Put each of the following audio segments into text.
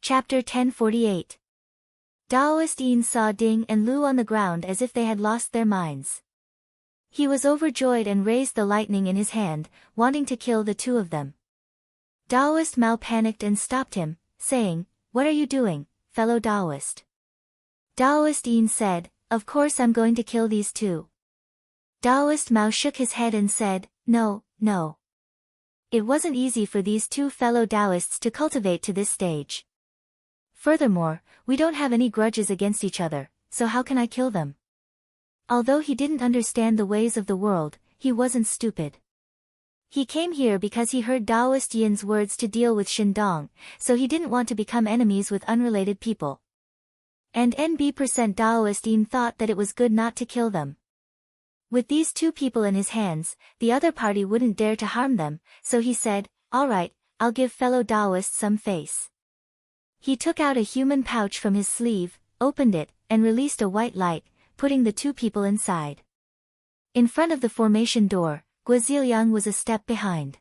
Chapter 1048. Taoist Yin saw Ding and Lu on the ground as if they had lost their minds. He was overjoyed and raised the lightning in his hand, wanting to kill the two of them. Taoist Mao panicked and stopped him, saying, "What are you doing, fellow Taoist?" Taoist Yin said, "Of course I'm going to kill these two." Taoist Mao shook his head and said, "No, no. It wasn't easy for these two fellow Taoists to cultivate to this stage. Furthermore, we don't have any grudges against each other, so how can I kill them?" Although he didn't understand the ways of the world, he wasn't stupid. He came here because he heard Taoist Yin's words to deal with Shindong, so he didn't want to become enemies with unrelated people. And NB% Taoist Yin thought that it was good not to kill them. With these two people in his hands, the other party wouldn't dare to harm them, so he said, "All right, I'll give fellow Taoists some face." He took out a human pouch from his sleeve, opened it, and released a white light, putting the two people inside. In front of the formation door, Guaziliang was a step behind.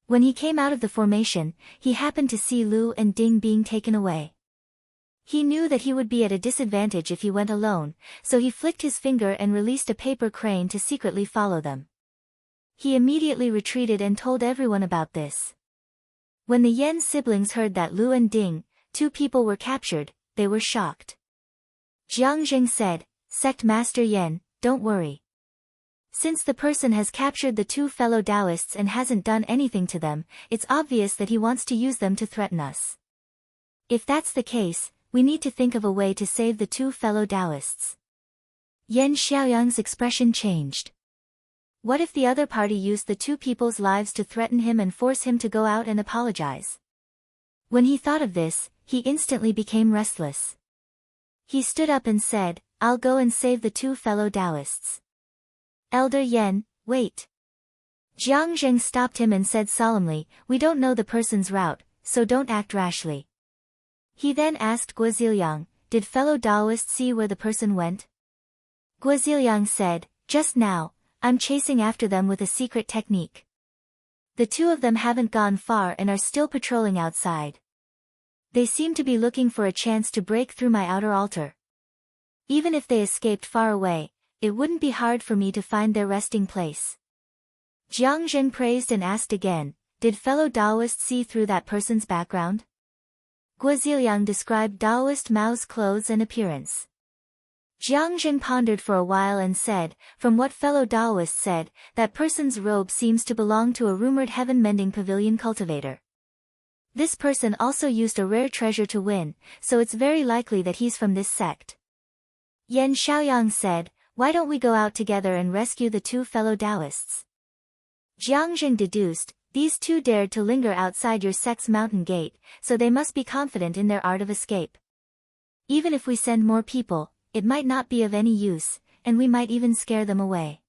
When he came out of the formation, he happened to see Lu and Ding being taken away. He knew that he would be at a disadvantage if he went alone, so he flicked his finger and released a paper crane to secretly follow them. He immediately retreated and told everyone about this. When the Yen siblings heard that Lu and Ding, two people, were captured, they were shocked. Jiang Zheng said, "Sect Master Yen, don't worry. Since the person has captured the two fellow Taoists and hasn't done anything to them, it's obvious that he wants to use them to threaten us. If that's the case, we need to think of a way to save the two fellow Taoists." Yen Xiaoyang's expression changed. What if the other party used the two people's lives to threaten him and force him to go out and apologize? When he thought of this, he instantly became restless. He stood up and said, "I'll go and save the two fellow Taoists." "Elder Yen, wait." Jiang Zheng stopped him and said solemnly, "We don't know the person's route, so don't act rashly." He then asked Guaziliang, "Did fellow Taoists see where the person went?" Guaziliang said, "Just now, I'm chasing after them with a secret technique. The two of them haven't gone far and are still patrolling outside. They seem to be looking for a chance to break through my outer altar. Even if they escaped far away, it wouldn't be hard for me to find their resting place." Jiang Zheng praised and asked again, "Did fellow Taoists see through that person's background?" Guaziliang described Taoist Mao's clothes and appearance. Jiang Zheng pondered for a while and said, "From what fellow Taoist said, that person's robe seems to belong to a rumored heaven-mending pavilion cultivator. This person also used a rare treasure to win, so it's very likely that he's from this sect." Yen Xiaoyang said, "Why don't we go out together and rescue the two fellow Taoists?" Jiang Zheng deduced, "These two dared to linger outside your sect's mountain gate, so they must be confident in their art of escape. Even if we send more people, it might not be of any use, and we might even scare them away."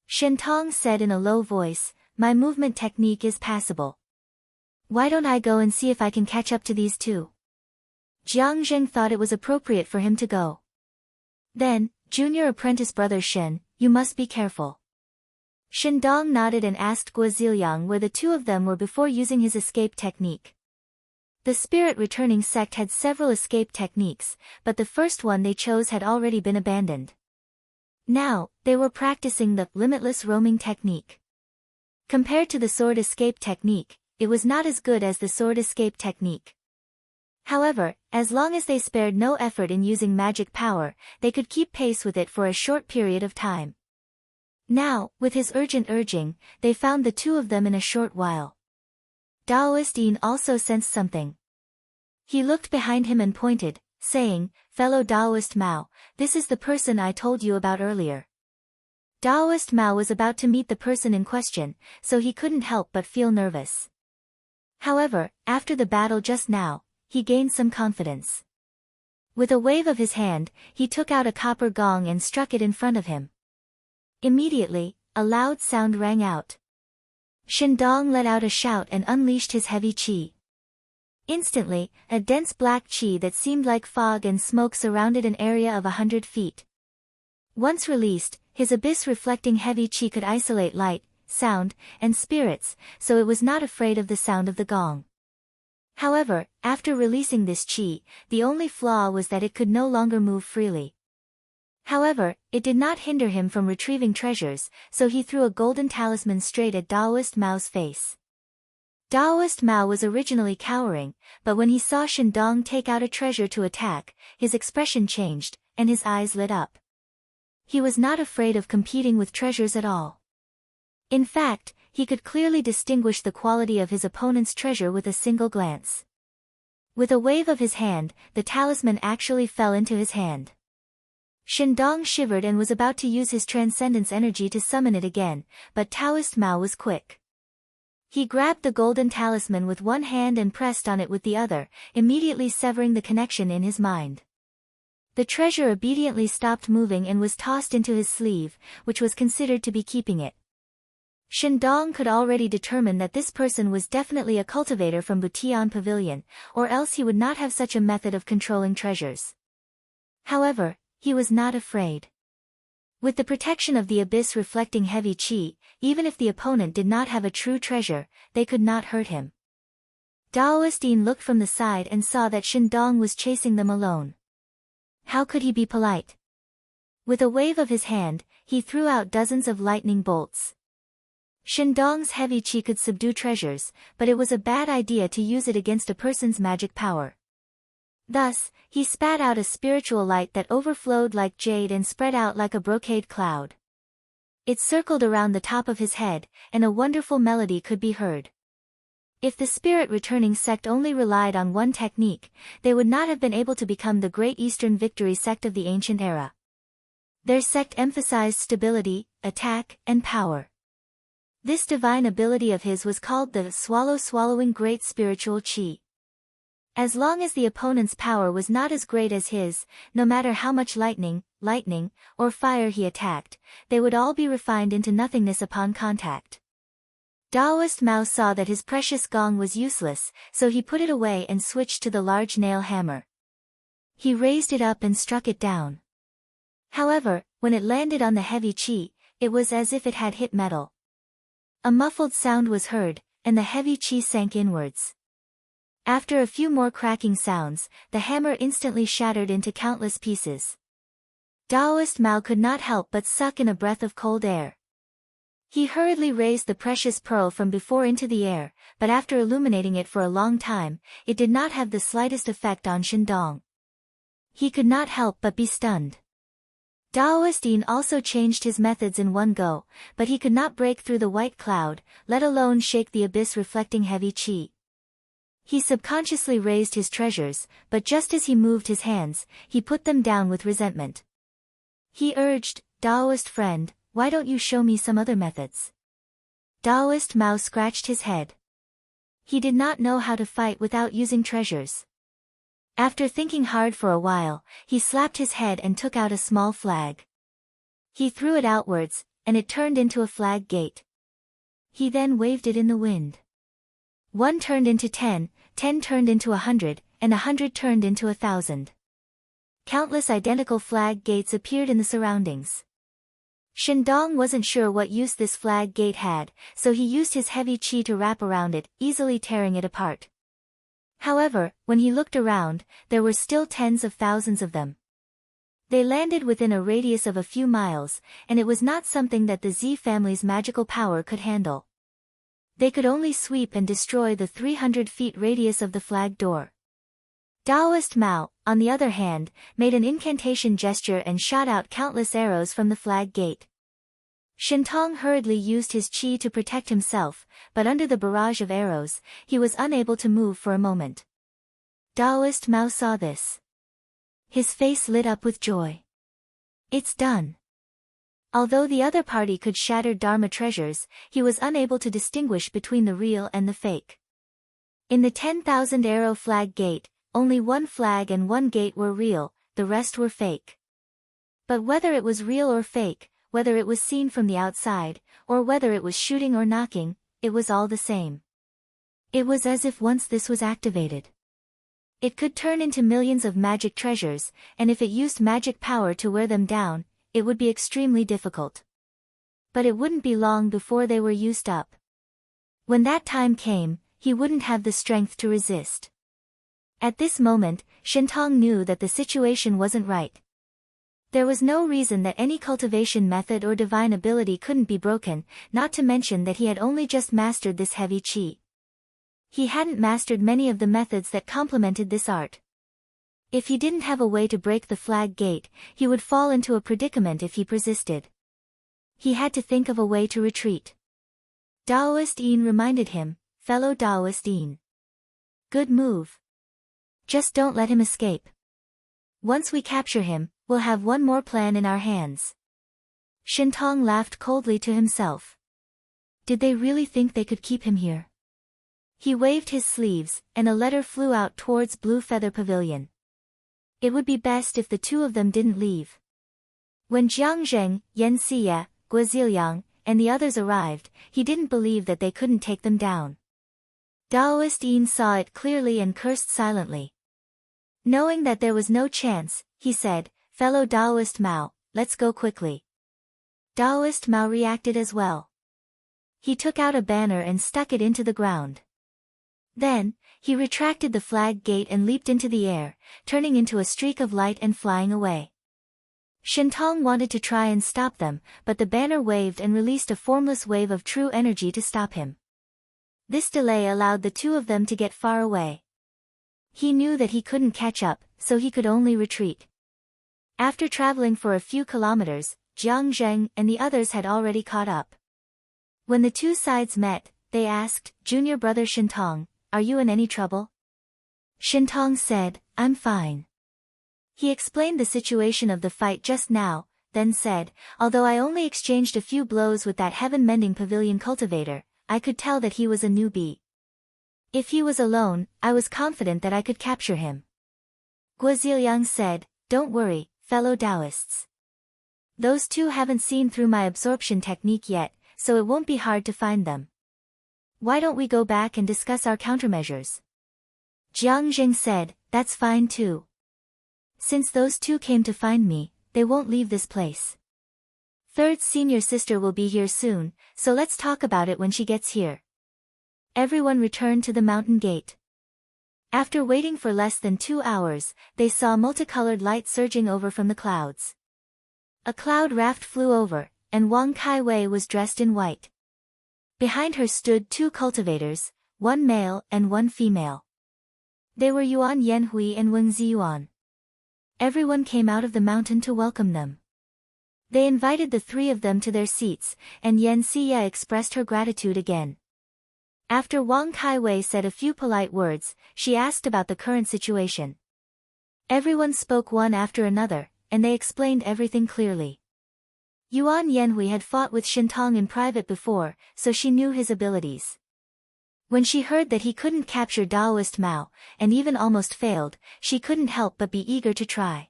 Shentong said in a low voice, "My movement technique is passable. Why don't I go and see if I can catch up to these two?" Jiang Zheng thought it was appropriate for him to go. Then, "Junior apprentice brother Shen, you must be careful." Shindong nodded and asked Guaziliang where the two of them were before using his escape technique. The spirit returning sect had several escape techniques, but the first one they chose had already been abandoned. Now, they were practicing the limitless roaming technique. Compared to the sword escape technique, it was not as good as the sword escape technique. However, as long as they spared no effort in using magic power, they could keep pace with it for a short period of time. Now, with his urgent urging, they found the two of them in a short while. Taoist Yin also sensed something. He looked behind him and pointed, saying, "Fellow Taoist Mao, this is the person I told you about earlier." Taoist Mao was about to meet the person in question, so he couldn't help but feel nervous. However, after the battle just now, he gained some confidence. With a wave of his hand, he took out a copper gong and struck it in front of him. Immediately, a loud sound rang out. Shindong let out a shout and unleashed his heavy qi. Instantly, a dense black qi that seemed like fog and smoke surrounded an area of 100 feet. Once released, his abyss-reflecting heavy qi could isolate light, sound, and spirits, so it was not afraid of the sound of the gong. However, after releasing this chi, the only flaw was that it could no longer move freely. However, it did not hinder him from retrieving treasures, so he threw a golden talisman straight at Daoist Mao's face. Daoist Mao was originally cowering, but when he saw Shandong take out a treasure to attack, his expression changed, and his eyes lit up. He was not afraid of competing with treasures at all. In fact, he could clearly distinguish the quality of his opponent's treasure with a single glance. With a wave of his hand, the talisman actually fell into his hand. Shandong shivered and was about to use his transcendence energy to summon it again, but Taoist Mao was quick. He grabbed the golden talisman with one hand and pressed on it with the other, immediately severing the connection in his mind. The treasure obediently stopped moving and was tossed into his sleeve, which was considered to be keeping it. Shandong could already determine that this person was definitely a cultivator from Butian Pavilion, or else he would not have such a method of controlling treasures. However, he was not afraid. With the protection of the abyss reflecting heavy chi, even if the opponent did not have a true treasure, they could not hurt him. Daoist Yin looked from the side and saw that Shandong was chasing them alone. How could he be polite? With a wave of his hand, he threw out dozens of lightning bolts. Shandong's heavy chi could subdue treasures, but it was a bad idea to use it against a person's magic power. Thus, he spat out a spiritual light that overflowed like jade and spread out like a brocade cloud. It circled around the top of his head, and a wonderful melody could be heard. If the spirit returning sect only relied on one technique, they would not have been able to become the Great Eastern Victory sect of the ancient era. Their sect emphasized stability, attack, and power. This divine ability of his was called the swallowing great spiritual chi. As long as the opponent's power was not as great as his, no matter how much lightning, or fire he attacked, they would all be refined into nothingness upon contact. Daoist Mao saw that his precious gong was useless, so he put it away and switched to the large nail hammer. He raised it up and struck it down. However, when it landed on the heavy chi, it was as if it had hit metal. A muffled sound was heard, and the heavy chi sank inwards. After a few more cracking sounds, the hammer instantly shattered into countless pieces. Daoist Mao could not help but suck in a breath of cold air. He hurriedly raised the precious pearl from before into the air, but after illuminating it for a long time, it did not have the slightest effect on Shandong. He could not help but be stunned. Daoist Yin also changed his methods in one go, but he could not break through the white cloud, let alone shake the abyss reflecting heavy chi. He subconsciously raised his treasures, but just as he moved his hands, he put them down with resentment. He urged, "Daoist friend, why don't you show me some other methods?" Daoist Mao scratched his head. He did not know how to fight without using treasures. After thinking hard for a while, he slapped his head and took out a small flag. He threw it outwards, and it turned into a flag gate. He then waved it in the wind. 1 turned into 10, 10 turned into 100, and 100 turned into 1,000. Countless identical flag gates appeared in the surroundings. Shandong wasn't sure what use this flag gate had, so he used his heavy chi to wrap around it, easily tearing it apart. However, when he looked around, there were still tens of thousands of them. They landed within a radius of a few miles, and it was not something that the Z family's magical power could handle. They could only sweep and destroy the 300 feet radius of the flag door. Daoist Mao, on the other hand, made an incantation gesture and shot out countless arrows from the flag gate. Shintong hurriedly used his chi to protect himself, but under the barrage of arrows, he was unable to move for a moment. Daoist Mao saw this. His face lit up with joy. It's done. Although the other party could shatter Dharma treasures, he was unable to distinguish between the real and the fake. In the 10,000 arrow flag gate, only one flag and one gate were real, the rest were fake. But whether it was real or fake, whether it was seen from the outside, or whether it was shooting or knocking, it was all the same. It was as if once this was activated, it could turn into millions of magic treasures, and if it used magic power to wear them down, it would be extremely difficult. But it wouldn't be long before they were used up. When that time came, he wouldn't have the strength to resist. At this moment, Shintong knew that the situation wasn't right. There was no reason that any cultivation method or divine ability couldn't be broken, not to mention that he had only just mastered this heavy qi. He hadn't mastered many of the methods that complemented this art. If he didn't have a way to break the flag gate, he would fall into a predicament if he persisted. He had to think of a way to retreat. Daoist Yin reminded him, fellow Daoist Yin. Good move. Just don't let him escape. Once we capture him, we'll have one more plan in our hands. Shintong laughed coldly to himself. Did they really think they could keep him here? He waved his sleeves, and a letter flew out towards Blue Feather Pavilion. It would be best if the two of them didn't leave. When Jiang Zheng, Yan Xie, Guo Ziliang, and the others arrived, he didn't believe that they couldn't take them down. Daoist Yin saw it clearly and cursed silently. Knowing that there was no chance, he said, fellow Daoist Mao, let's go quickly. Daoist Mao reacted as well. He took out a banner and stuck it into the ground. Then, he retracted the flag gate and leaped into the air, turning into a streak of light and flying away. Shintong wanted to try and stop them, but the banner waved and released a formless wave of true energy to stop him. This delay allowed the two of them to get far away. He knew that he couldn't catch up, so he could only retreat. After traveling for a few kilometers, Jiang Zheng and the others had already caught up. When the two sides met, they asked, Junior brother Shintong, are you in any trouble? Shintong said, I'm fine. He explained the situation of the fight just now, then said, although I only exchanged a few blows with that heaven-mending pavilion cultivator, I could tell that he was a newbie. If he was alone, I was confident that I could capture him. Guo Ziliang said, don't worry, fellow Taoists. Those two haven't seen through my absorption technique yet, so it won't be hard to find them. Why don't we go back and discuss our countermeasures? Jiang Zheng said, that's fine too. Since those two came to find me, they won't leave this place. Third's senior sister will be here soon, so let's talk about it when she gets here. Everyone returned to the mountain gate. After waiting for less than 2 hours, they saw multicolored light surging over from the clouds. A cloud raft flew over, and Wang Kaiwei was dressed in white. Behind her stood 2 cultivators, one male and one female. They were Yuan Yanhui and Wen Ziyuan. Everyone came out of the mountain to welcome them. They invited the 3 of them to their seats, and Yan Xie expressed her gratitude again. After Wang Kaiwei said a few polite words, she asked about the current situation. Everyone spoke one after another, and they explained everything clearly. Yuan Yanhui had fought with Shintong in private before, so she knew his abilities. When she heard that he couldn't capture Daoist Mao, and even almost failed, she couldn't help but be eager to try.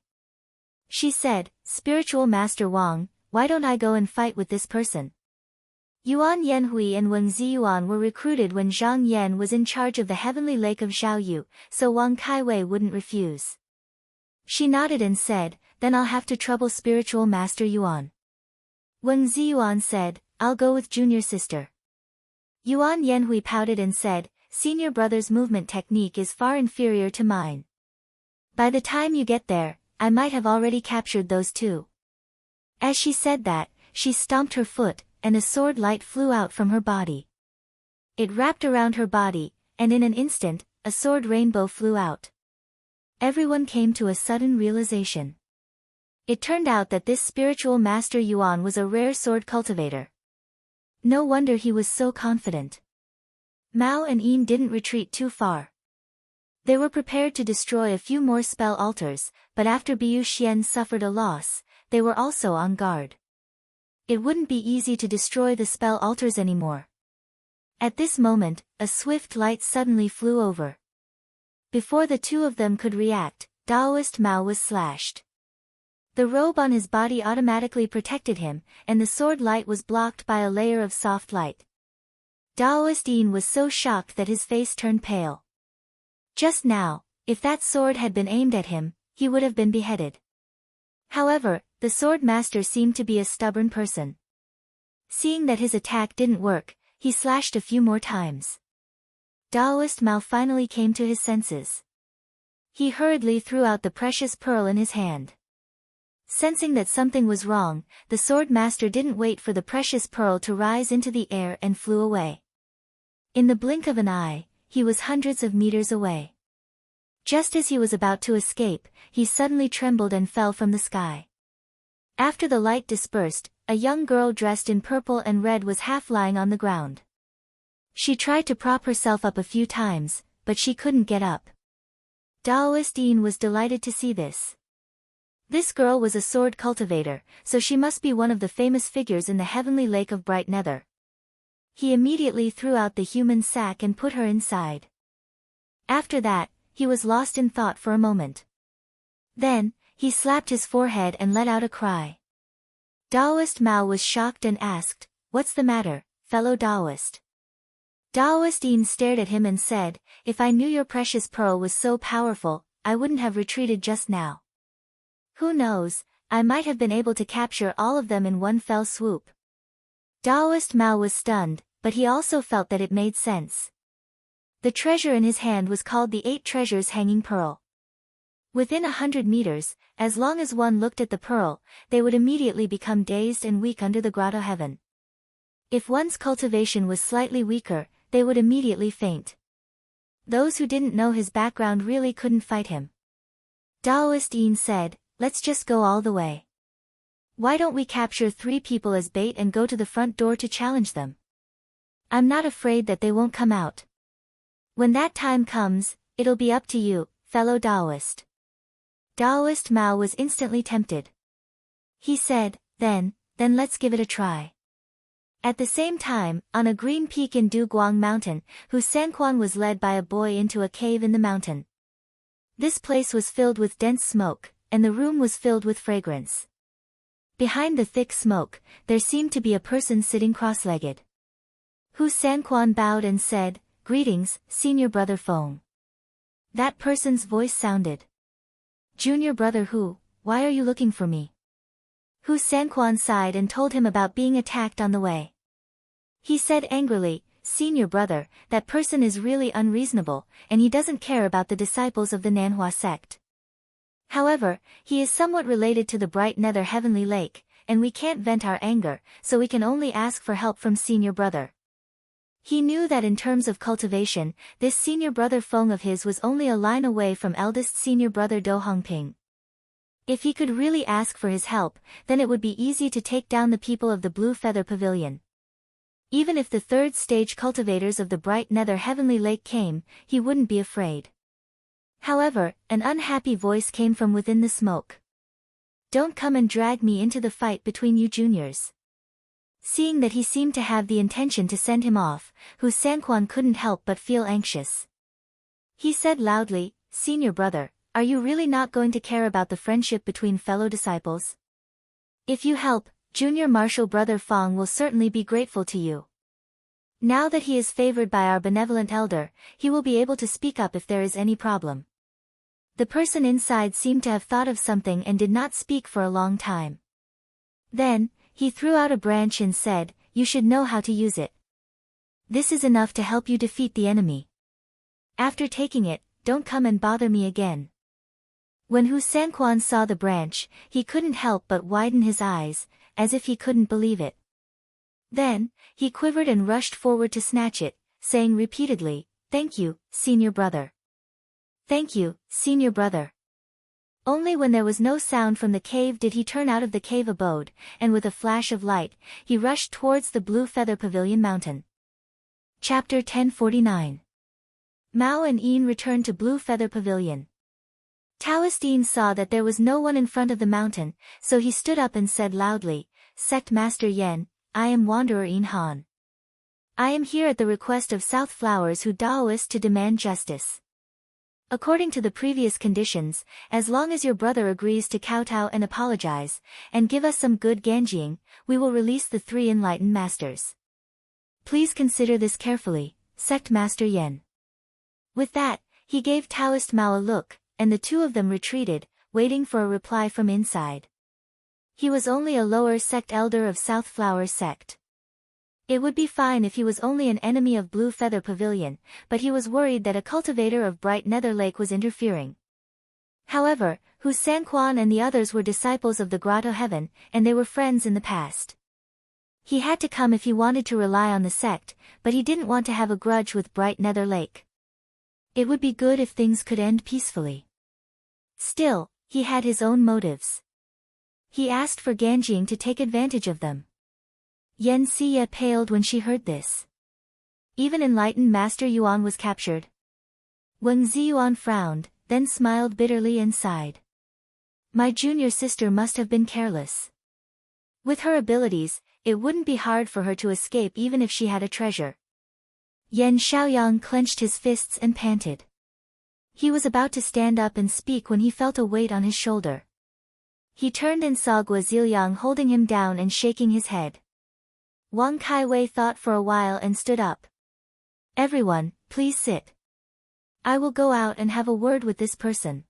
She said, Spiritual Master Wang, why don't I go and fight with this person? Yuan Yanhui and Wen Ziyuan were recruited when Zhang Yan was in charge of the heavenly lake of Xiaoyu, so Wang Kaiwei wouldn't refuse. She nodded and said, then I'll have to trouble Spiritual Master Yuan. Wen Ziyuan said, I'll go with junior sister. Yuan Yanhui pouted and said, Senior brother's movement technique is far inferior to mine. By the time you get there, I might have already captured those 2. As she said that, she stomped her foot, and a sword light flew out from her body. It wrapped around her body, and in an instant, a sword rainbow flew out. Everyone came to a sudden realization. It turned out that this spiritual master Yuan was a rare sword cultivator. No wonder he was so confident. Mao and Yin didn't retreat too far. They were prepared to destroy a few more spell altars, but after Biu Xian suffered a loss, they were also on guard. It wouldn't be easy to destroy the spell altars anymore. At this moment, a swift light suddenly flew over. Before the 2 of them could react, Daoist Mao was slashed. The robe on his body automatically protected him, and the sword light was blocked by a layer of soft light. Daoist Yin was so shocked that his face turned pale. Just now, if that sword had been aimed at him, he would have been beheaded. However, the sword master seemed to be a stubborn person. Seeing that his attack didn't work, he slashed a few more times. Daoist Mao finally came to his senses. He hurriedly threw out the precious pearl in his hand. Sensing that something was wrong, the sword master didn't wait for the precious pearl to rise into the air and flew away. In the blink of an eye, he was hundreds of meters away. Just as he was about to escape, he suddenly trembled and fell from the sky. After the light dispersed, a young girl dressed in purple and red was half lying on the ground. She tried to prop herself up a few times, but she couldn't get up. Taoist Yin was delighted to see this. This girl was a sword cultivator, so she must be one of the famous figures in the heavenly lake of bright nether. He immediately threw out the human sack and put her inside. After that, he was lost in thought for a moment. Then, he slapped his forehead and let out a cry. Taoist Mao was shocked and asked, "What's the matter, fellow Taoist?" Taoist Yin stared at him and said, "If I knew your precious pearl was so powerful, I wouldn't have retreated just now. Who knows, I might have been able to capture all of them in one fell swoop." Taoist Mao was stunned, but he also felt that it made sense. The treasure in his hand was called the 8 Treasures Hanging Pearl. Within 100 meters, as long as one looked at the pearl, they would immediately become dazed and weak under the grotto heaven. If one's cultivation was slightly weaker, they would immediately faint. Those who didn't know his background really couldn't fight him. Taoist Yin said, "Let's just go all the way. Why don't we capture 3 people as bait and go to the front door to challenge them? I'm not afraid that they won't come out. When that time comes, it'll be up to you, fellow Taoist." Taoist Mao was instantly tempted. He said, then let's give it a try." At the same time, on a green peak in Duguang Mountain, whose Sanquan was led by a boy into a cave in the mountain. This place was filled with dense smoke, and the room was filled with fragrance. Behind the thick smoke, there seemed to be a person sitting cross-legged. Hu Sanquan bowed and said, "Greetings, Senior Brother Feng." That person's voice sounded. "Junior Brother Hu, why are you looking for me?" Hu Sanquan sighed and told him about being attacked on the way. He said angrily, "Senior Brother, that person is really unreasonable, and he doesn't care about the disciples of the Nanhua sect. However, he is somewhat related to the bright nether heavenly lake, and we can't vent our anger, so we can only ask for help from Senior Brother." He knew that in terms of cultivation, this Senior Brother Feng of his was only a line away from eldest Senior Brother Do Hongping. If he could really ask for his help, then it would be easy to take down the people of the Blue Feather Pavilion. Even if the 3rd stage cultivators of the bright nether heavenly lake came, he wouldn't be afraid. However, an unhappy voice came from within the smoke. "Don't come and drag me into the fight between you juniors." Seeing that he seemed to have the intention to send him off, Hu Sanquan couldn't help but feel anxious. He said loudly, "Senior Brother, are you really not going to care about the friendship between fellow disciples? If you help, Junior Martial Brother Fong will certainly be grateful to you. Now that he is favored by our benevolent elder, he will be able to speak up if there is any problem." The person inside seemed to have thought of something and did not speak for a long time. Then, he threw out a branch and said, "You should know how to use it. This is enough to help you defeat the enemy. After taking it, don't come and bother me again." When Hu Sanquan saw the branch, he couldn't help but widen his eyes, as if he couldn't believe it. Then, he quivered and rushed forward to snatch it, saying repeatedly, "Thank you, Senior Brother. Thank you, Senior Brother." Only when there was no sound from the cave did he turn out of the cave abode, and with a flash of light, he rushed towards the Blue Feather Pavilion mountain. Chapter 1049. Mao and Yin returned to Blue Feather Pavilion. Taoist Yin saw that there was no one in front of the mountain, so he stood up and said loudly, "Sect Master Yen, I am Wanderer Yin Han. I am here at the request of South Flowers Hu Daoist to demand justice. According to the previous conditions, as long as your brother agrees to kowtow and apologize, and give us some good Ganjing, we will release the 3 enlightened masters. Please consider this carefully, Sect Master Yen." With that, he gave Taoist Mao a look, and the 2 of them retreated, waiting for a reply from inside. He was only a lower sect elder of South Flower sect. It would be fine if he was only an enemy of Blue Feather Pavilion, but he was worried that a cultivator of Bright Nether Lake was interfering. However, Hu Sanquan and the others were disciples of the Grotto Heaven, and they were friends in the past. He had to come if he wanted to rely on the sect, but he didn't want to have a grudge with Bright Nether Lake. It would be good if things could end peacefully. Still, he had his own motives. He asked for Ganjing to take advantage of them. Yen Xie paled when she heard this. Even enlightened Master Yuan was captured. Wang Ziyuan frowned, then smiled bitterly and sighed. My junior sister must have been careless. With her abilities, it wouldn't be hard for her to escape even if she had a treasure. Yen Xiaoyang clenched his fists and panted. He was about to stand up and speak when he felt a weight on his shoulder. He turned and saw Guo Ziliang holding him down and shaking his head. Wang Kaiwei thought for a while and stood up. Everyone, please sit. I will go out and have a word with this person.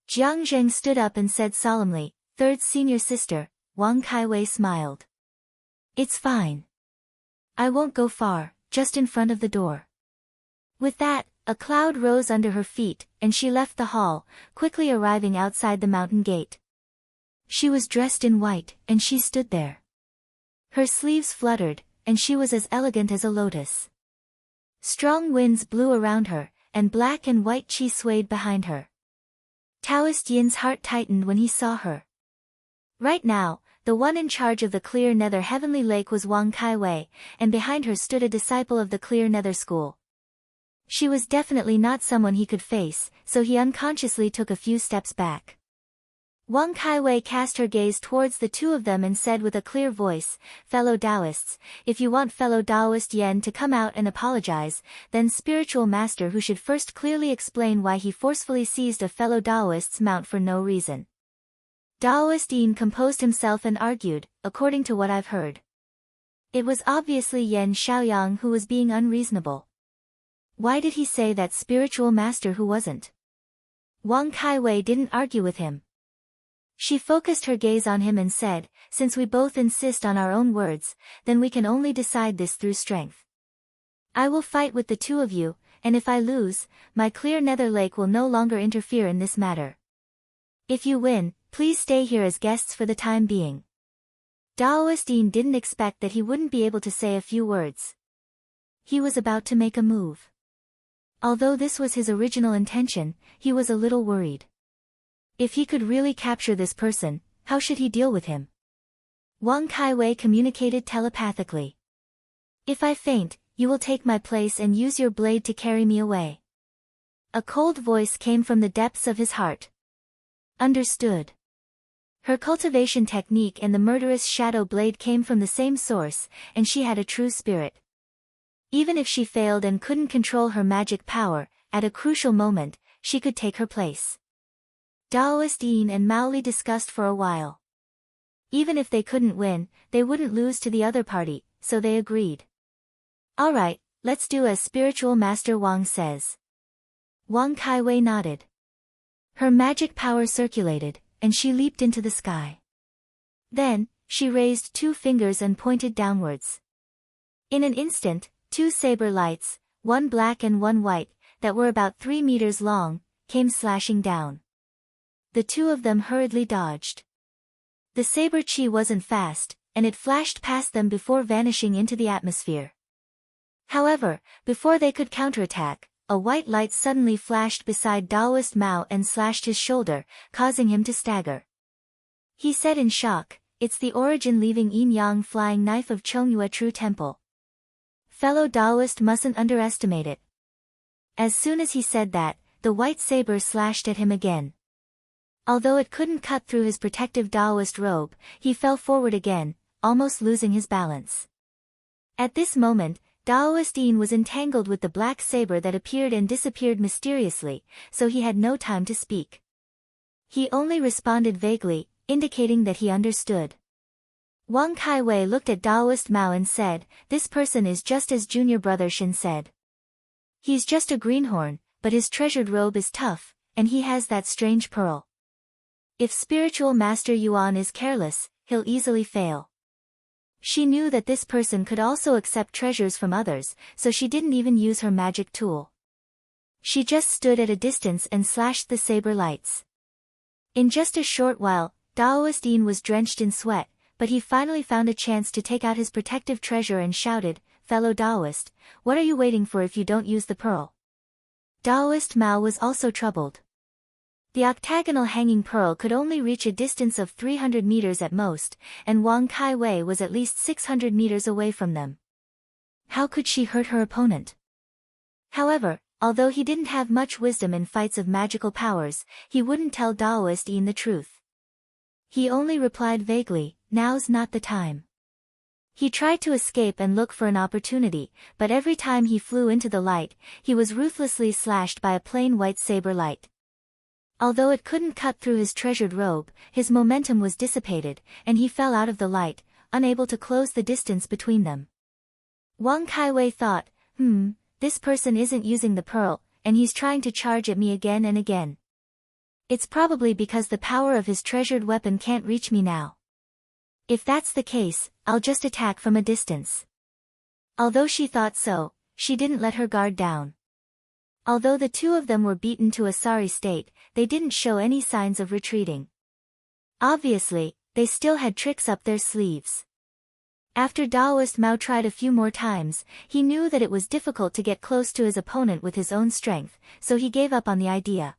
Jiang Zheng stood up and said solemnly, Third senior sister. Wang Kaiwei smiled. It's fine. I won't go far, just in front of the door. With that, a cloud rose under her feet, and she left the hall, quickly arriving outside the mountain gate. She was dressed in white, and she stood there. Her sleeves fluttered, and she was as elegant as a lotus. Strong winds blew around her, and black and white chi swayed behind her. Taoist Yin's heart tightened when he saw her. Right now, the one in charge of the Clear Nether Heavenly Lake was Wang Kaiwei, and behind her stood a disciple of the Clear Nether School. She was definitely not someone he could face, so he unconsciously took a few steps back. Wang Kaiwei cast her gaze towards the two of them and said with a clear voice, Fellow Taoists, if you want fellow Taoist Yen to come out and apologize, then spiritual master who should first clearly explain why he forcefully seized a fellow Taoist's mount for no reason. Taoist Yin composed himself and argued, according to what I've heard. It was obviously Yen Xiaoyang who was being unreasonable. Why did he say that spiritual master who wasn't? Wang Kaiwei didn't argue with him. She focused her gaze on him and said, Since we both insist on our own words, then we can only decide this through strength. I will fight with the two of you, and if I lose, my Clear Nether Lake will no longer interfere in this matter. If you win, please stay here as guests for the time being. Taoist Yin didn't expect that he wouldn't be able to say a few words. He was about to make a move. Although this was his original intention, he was a little worried. If he could really capture this person, how should he deal with him? Wang Kaiwei communicated telepathically. If I faint, you will take my place and use your blade to carry me away. A cold voice came from the depths of his heart. Understood. Her cultivation technique and the murderous shadow blade came from the same source, and she had a true spirit. Even if she failed and couldn't control her magic power, at a crucial moment, she could take her place. Taoist Yin and Maoli discussed for a while. Even if they couldn't win, they wouldn't lose to the other party, so they agreed. Alright, let's do as Spiritual Master Wang says. Wang Kaiwei nodded. Her magic power circulated, and she leaped into the sky. Then, she raised 2 fingers and pointed downwards. In an instant, 2 saber lights, one black and one white, that were about 3 meters long, came slashing down. The two of them hurriedly dodged. The saber chi wasn't fast, and it flashed past them before vanishing into the atmosphere. However, before they could counterattack, a white light suddenly flashed beside Taoist Mao and slashed his shoulder, causing him to stagger. He said in shock, It's the origin leaving yin-yang flying knife of Chongyue True Temple. Fellow Taoist mustn't underestimate it. As soon as he said that, the white saber slashed at him again. Although it couldn't cut through his protective Taoist robe, he fell forward again, almost losing his balance. At this moment, Taoist Yin was entangled with the black saber that appeared and disappeared mysteriously, so he had no time to speak. He only responded vaguely, indicating that he understood. Wang Kaiwei looked at Taoist Mao and said, This person is just as junior brother Shin said. He's just a greenhorn, but his treasured robe is tough, and he has that strange pearl. If Spiritual Master Yuan is careless, he'll easily fail. She knew that this person could also accept treasures from others, so she didn't even use her magic tool. She just stood at a distance and slashed the saber lights. In just a short while, Daoist Yin was drenched in sweat, but he finally found a chance to take out his protective treasure and shouted, "Fellow Daoist, what are you waiting for if you don't use the pearl?" Daoist Mao was also troubled. The octagonal hanging pearl could only reach a distance of 300 meters at most, and Wang Kaiwei was at least 600 meters away from them. How could she hurt her opponent? However, although he didn't have much wisdom in fights of magical powers, he wouldn't tell Daoist Yin the truth. He only replied vaguely, "Now's not the time." He tried to escape and look for an opportunity, but every time he flew into the light, he was ruthlessly slashed by a plain white saber light. Although it couldn't cut through his treasured robe, his momentum was dissipated, and he fell out of the light, unable to close the distance between them. Wang Kaiwei thought, this person isn't using the pearl, and he's trying to charge at me again and again. It's probably because the power of his treasured weapon can't reach me now. If that's the case, I'll just attack from a distance. Although she thought so, she didn't let her guard down. Although the two of them were beaten to a sorry state, they didn't show any signs of retreating. Obviously, they still had tricks up their sleeves. After Daoist Mao tried a few more times, he knew that it was difficult to get close to his opponent with his own strength, so he gave up on the idea.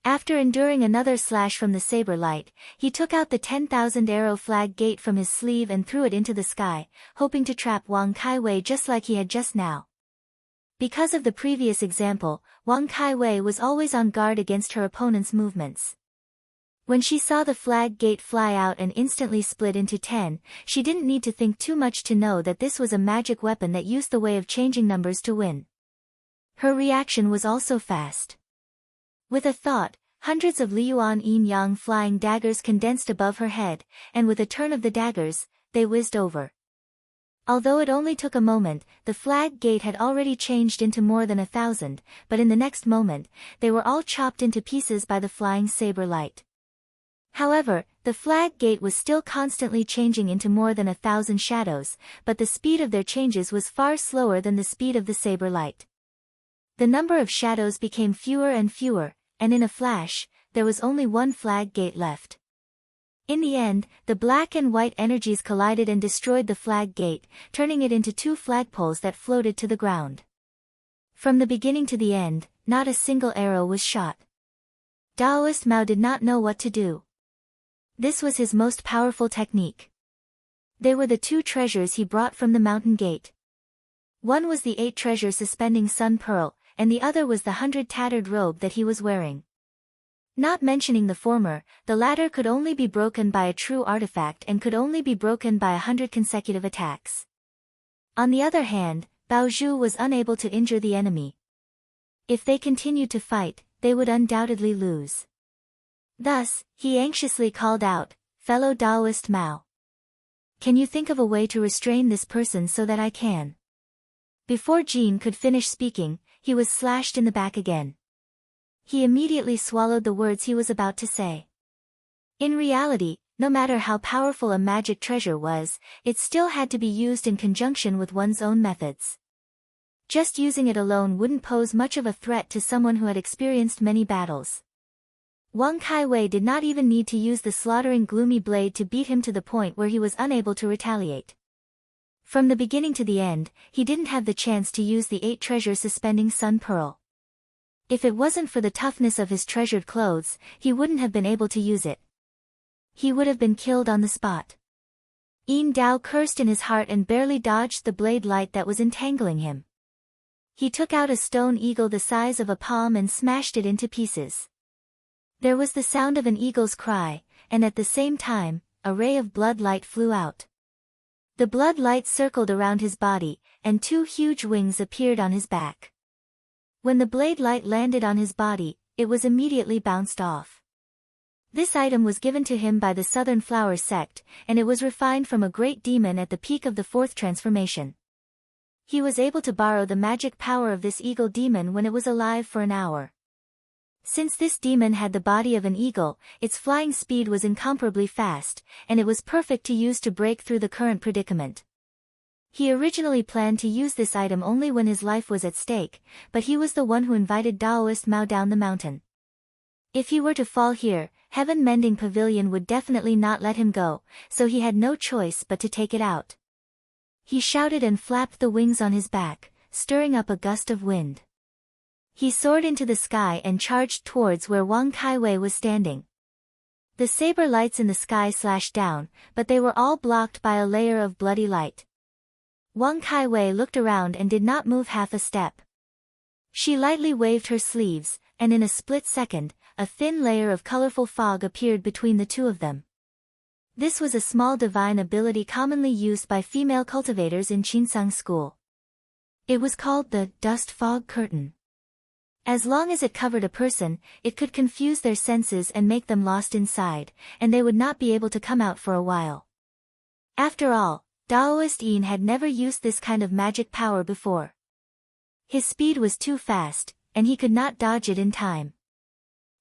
After enduring another slash from the saber light, he took out the 10,000 arrow flag gate from his sleeve and threw it into the sky, hoping to trap Wang Kaiwei just like he had just now. Because of the previous example, Wang Kaiwei was always on guard against her opponent's movements. When she saw the flag gate fly out and instantly split into 10, she didn't need to think too much to know that this was a magic weapon that used the way of changing numbers to win. Her reaction was also fast. With a thought, hundreds of Liuan Yin Yang flying daggers condensed above her head, and with a turn of the daggers, they whizzed over. Although it only took a moment, the flag gate had already changed into more than 1,000, but in the next moment, they were all chopped into pieces by the flying saber light. However, the flag gate was still constantly changing into more than 1,000 shadows, but the speed of their changes was far slower than the speed of the saber light. The number of shadows became fewer and fewer, and in a flash, there was only one flag gate left. In the end, the black and white energies collided and destroyed the flag gate, turning it into two flagpoles that floated to the ground. From the beginning to the end, not a single arrow was shot. Daoist Mao did not know what to do. This was his most powerful technique. They were the two treasures he brought from the mountain gate. One was the 8 treasure suspending sun pearl, and the other was the 100 tattered robe that he was wearing. Not mentioning the former, the latter could only be broken by a true artifact and could only be broken by 100 consecutive attacks. On the other hand, Bao Zhu was unable to injure the enemy. If they continued to fight, they would undoubtedly lose. Thus, he anxiously called out, "Fellow Daoist Mao. Can you think of a way to restrain this person so that I can?" Before Jean could finish speaking, he was slashed in the back again. He immediately swallowed the words he was about to say. In reality, no matter how powerful a magic treasure was, it still had to be used in conjunction with one's own methods. Just using it alone wouldn't pose much of a threat to someone who had experienced many battles. Wang Kaiwei did not even need to use the slaughtering gloomy blade to beat him to the point where he was unable to retaliate. From the beginning to the end, he didn't have the chance to use the 8 treasure suspending sun pearl. If it wasn't for the toughness of his treasured clothes, he wouldn't have been able to use it. He would have been killed on the spot. Yin Dao cursed in his heart and barely dodged the blade light that was entangling him. He took out a stone eagle the size of a palm and smashed it into pieces. There was the sound of an eagle's cry, and at the same time, a ray of blood light flew out. The blood light circled around his body, and 2 huge wings appeared on his back. When the blade light landed on his body, it was immediately bounced off. This item was given to him by the Southern Flower sect, and it was refined from a great demon at the peak of the 4th transformation. He was able to borrow the magic power of this eagle demon when it was alive for an hour. Since this demon had the body of an eagle, its flying speed was incomparably fast, and it was perfect to use to break through the current predicament. He originally planned to use this item only when his life was at stake, but he was the one who invited Daoist Mao down the mountain. If he were to fall here, Heaven Mending Pavilion would definitely not let him go, so he had no choice but to take it out. He shouted and flapped the wings on his back, stirring up a gust of wind. He soared into the sky and charged towards where Wang Kaiwei was standing. The saber lights in the sky slashed down, but they were all blocked by a layer of bloody light. Wang Kaiwei looked around and did not move half a step. She lightly waved her sleeves, and in a split second, a thin layer of colorful fog appeared between the two of them. This was a small divine ability commonly used by female cultivators in Qinsang School. It was called the dust fog curtain. As long as it covered a person, it could confuse their senses and make them lost inside, and they would not be able to come out for a while. After all, Daoist Yin had never used this kind of magic power before. His speed was too fast, and he could not dodge it in time.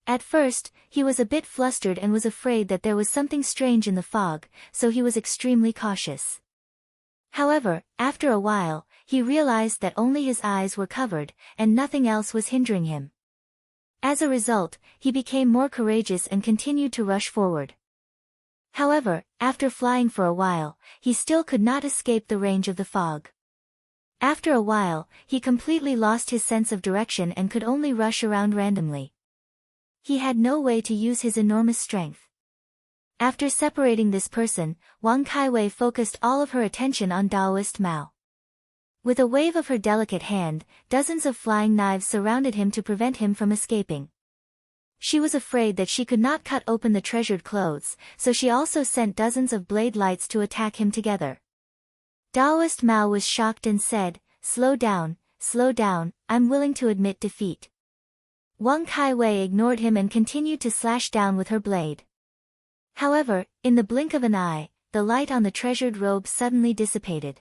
At first, he was a bit flustered and was afraid that there was something strange in the fog, so he was extremely cautious. However, after a while, he realized that only his eyes were covered, and nothing else was hindering him. As a result, he became more courageous and continued to rush forward. However, after flying for a while, he still could not escape the range of the fog. After a while, he completely lost his sense of direction and could only rush around randomly. He had no way to use his enormous strength. After separating this person, Wang Kaiwei focused all of her attention on Daoist Mao. With a wave of her delicate hand, dozens of flying knives surrounded him to prevent him from escaping. She was afraid that she could not cut open the treasured clothes, so she also sent dozens of blade lights to attack him together. Daoist Mao was shocked and said, slow down, I'm willing to admit defeat." Wang Kaiwei ignored him and continued to slash down with her blade. However, in the blink of an eye, the light on the treasured robe suddenly dissipated.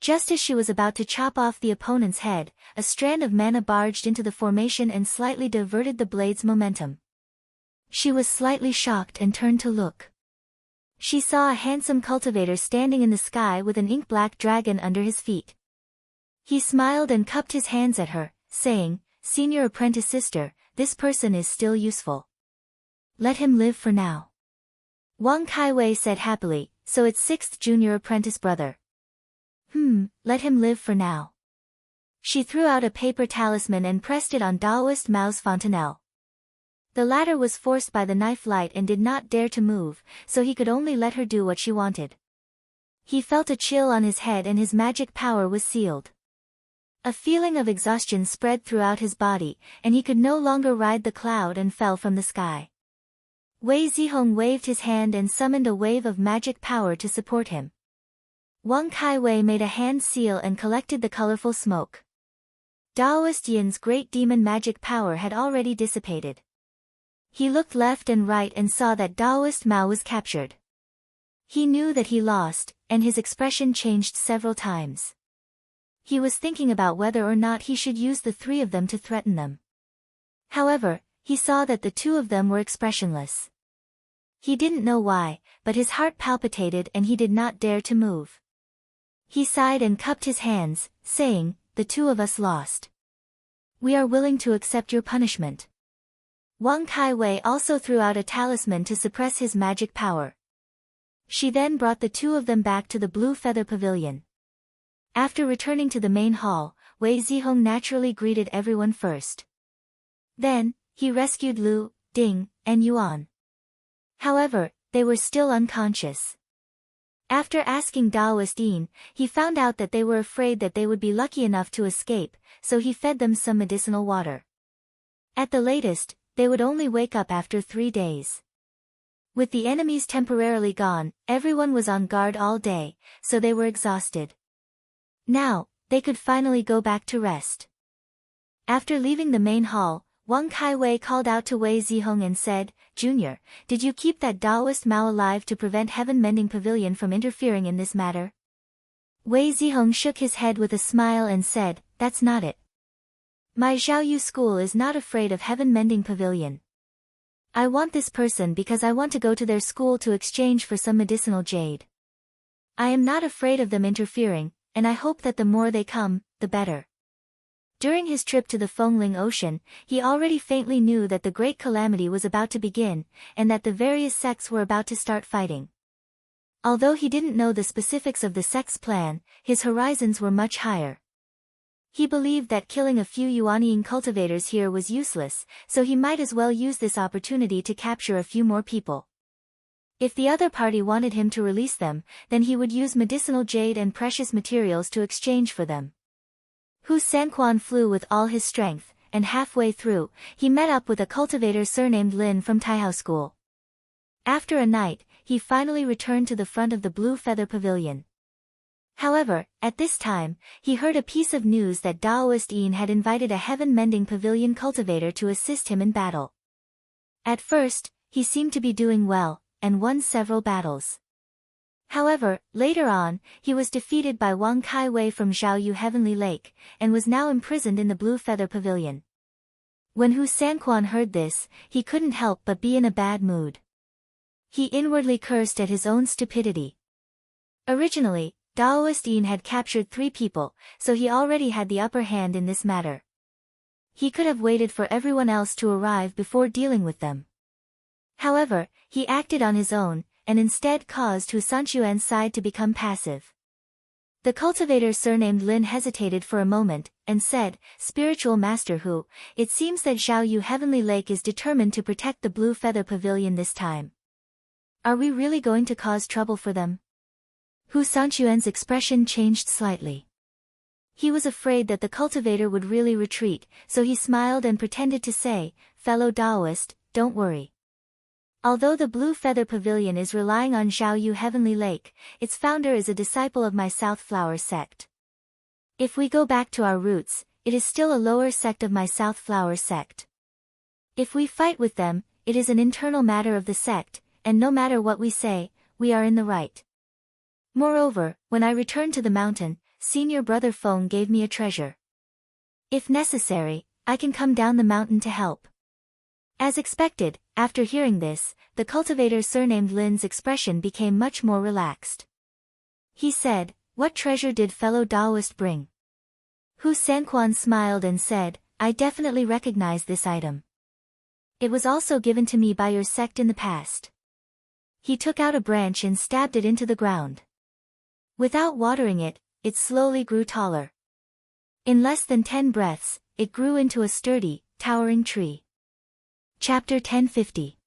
Just as she was about to chop off the opponent's head, a strand of mana barged into the formation and slightly diverted the blade's momentum. She was slightly shocked and turned to look. She saw a handsome cultivator standing in the sky with an ink-black dragon under his feet. He smiled and cupped his hands at her, saying, "Senior apprentice sister, this person is still useful. Let him live for now." Wang Kaiwei said happily, "So it's sixth junior apprentice brother. Let him live for now." She threw out a paper talisman and pressed it on Daoist Mao's fontanelle. The latter was forced by the knife light and did not dare to move, so he could only let her do what she wanted. He felt a chill on his head and his magic power was sealed. A feeling of exhaustion spread throughout his body, and he could no longer ride the cloud and fell from the sky. Wei Zihong waved his hand and summoned a wave of magic power to support him. Wang Kaiwei made a hand seal and collected the colorful smoke. Daoist Yin's great demon magic power had already dissipated. He looked left and right and saw that Daoist Mao was captured. He knew that he lost, and his expression changed several times. He was thinking about whether or not he should use the three of them to threaten them. However, he saw that the two of them were expressionless. He didn't know why, but his heart palpitated and he did not dare to move. He sighed and cupped his hands, saying, "The two of us lost. We are willing to accept your punishment." Wang Kaiwei also threw out a talisman to suppress his magic power. She then brought the two of them back to the Blue Feather Pavilion. After returning to the main hall, Wei Zihong naturally greeted everyone first. Then, he rescued Lu, Ding, and Yuan. However, they were still unconscious. After asking Daoist Yin, he found out that they were afraid that they would be lucky enough to escape, so he fed them some medicinal water. At the latest, they would only wake up after 3 days. With the enemies temporarily gone, everyone was on guard all day, so they were exhausted. Now, they could finally go back to rest. After leaving the main hall, Wang Kaiwei called out to Wei Zihong and said, "Junior, did you keep that Daoist Mao alive to prevent Heaven Mending Pavilion from interfering in this matter?" Wei Zihong shook his head with a smile and said, "That's not it. My Xiaoyu school is not afraid of Heaven Mending Pavilion. I want this person because I want to go to their school to exchange for some medicinal jade. I am not afraid of them interfering, and I hope that the more they come, the better." During his trip to the Fengling Ocean, he already faintly knew that the great calamity was about to begin, and that the various sects were about to start fighting. Although he didn't know the specifics of the sect's plan, his horizons were much higher. He believed that killing a few Yuanian cultivators here was useless, so he might as well use this opportunity to capture a few more people. If the other party wanted him to release them, then he would use medicinal jade and precious materials to exchange for them. Hu Sanquan flew with all his strength, and halfway through, he met up with a cultivator surnamed Lin from Taihao School. After a night, he finally returned to the front of the Blue Feather Pavilion. However, at this time, he heard a piece of news that Daoist Yin had invited a heaven-mending pavilion cultivator to assist him in battle. At first, he seemed to be doing well, and won several battles. However, later on, he was defeated by Wang Kaiwei from Zhaoyu Heavenly Lake, and was now imprisoned in the Blue Feather Pavilion. When Hu Sanquan heard this, he couldn't help but be in a bad mood. He inwardly cursed at his own stupidity. Originally, Daoist Yin had captured 3 people, so he already had the upper hand in this matter. He could have waited for everyone else to arrive before dealing with them. However, he acted on his own, and instead caused Hu Sanquan's side to become passive. The cultivator surnamed Lin hesitated for a moment, and said, "Spiritual Master Hu, it seems that Zhaoyu Heavenly Lake is determined to protect the Blue Feather Pavilion this time. Are we really going to cause trouble for them?" Hu Sanquan's expression changed slightly. He was afraid that the cultivator would really retreat, so he smiled and pretended to say, "Fellow Daoist, don't worry. Although the Blue Feather Pavilion is relying on Zhaoyu Heavenly Lake, its founder is a disciple of my South Flower sect. If we go back to our roots, it is still a lower sect of my South Flower sect. If we fight with them, it is an internal matter of the sect, and no matter what we say, we are in the right. Moreover, when I returned to the mountain, Senior Brother Feng gave me a treasure. If necessary, I can come down the mountain to help." As expected, after hearing this, the cultivator surnamed Lin's expression became much more relaxed. He said, "What treasure did fellow Daoist bring?" Hu Sanquan smiled and said, "I definitely recognize this item. It was also given to me by your sect in the past." He took out a branch and stabbed it into the ground. Without watering it, it slowly grew taller. In less than 10 breaths, it grew into a sturdy, towering tree. Chapter 1050.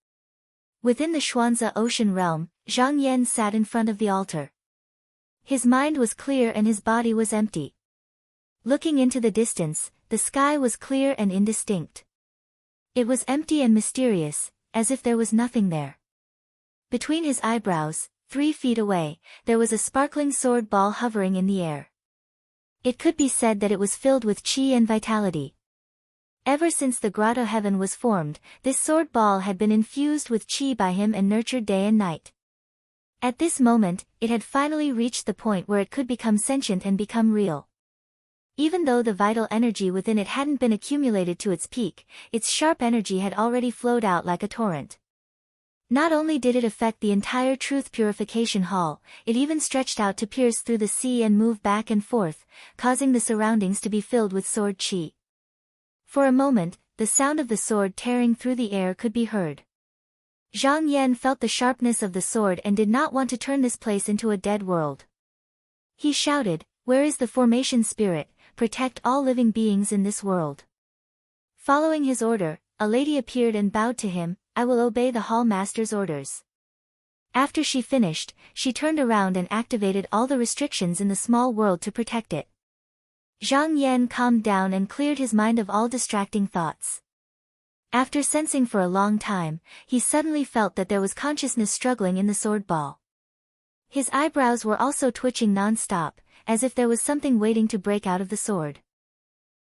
Within the Xuanzi Ocean realm, Zhang Yan sat in front of the altar. His mind was clear and his body was empty. Looking into the distance, the sky was clear and indistinct. It was empty and mysterious, as if there was nothing there. Between his eyebrows, 3 feet away, there was a sparkling sword ball hovering in the air. It could be said that it was filled with qi and vitality. Ever since the grotto heaven was formed, this sword ball had been infused with qi by him and nurtured day and night. At this moment, it had finally reached the point where it could become sentient and become real. Even though the vital energy within it hadn't been accumulated to its peak, its sharp energy had already flowed out like a torrent. Not only did it affect the entire Truth Purification Hall, it even stretched out to pierce through the sea and move back and forth, causing the surroundings to be filled with sword qi. For a moment, the sound of the sword tearing through the air could be heard. Zhang Yan felt the sharpness of the sword and did not want to turn this place into a dead world. He shouted, "Where is the formation spirit? Protect all living beings in this world." Following his order, a lady appeared and bowed to him, "I will obey the hall master's orders." After she finished, she turned around and activated all the restrictions in the small world to protect it. Zhang Yan calmed down and cleared his mind of all distracting thoughts. After sensing for a long time, he suddenly felt that there was consciousness struggling in the sword ball. His eyebrows were also twitching non-stop, as if there was something waiting to break out of the sword.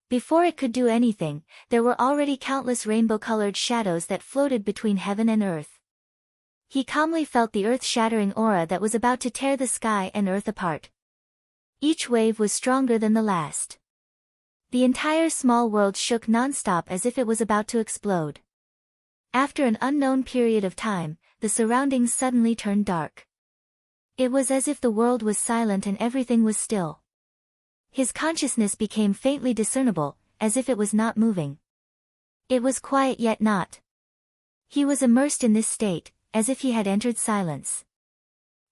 Before it could do anything, there were already countless rainbow-colored shadows that floated between heaven and earth. He calmly felt the earth-shattering aura that was about to tear the sky and earth apart. Each wave was stronger than the last. The entire small world shook non-stop as if it was about to explode. After an unknown period of time, the surroundings suddenly turned dark. It was as if the world was silent and everything was still. His consciousness became faintly discernible, as if it was not moving. It was quiet yet not. He was immersed in this state, as if he had entered silence.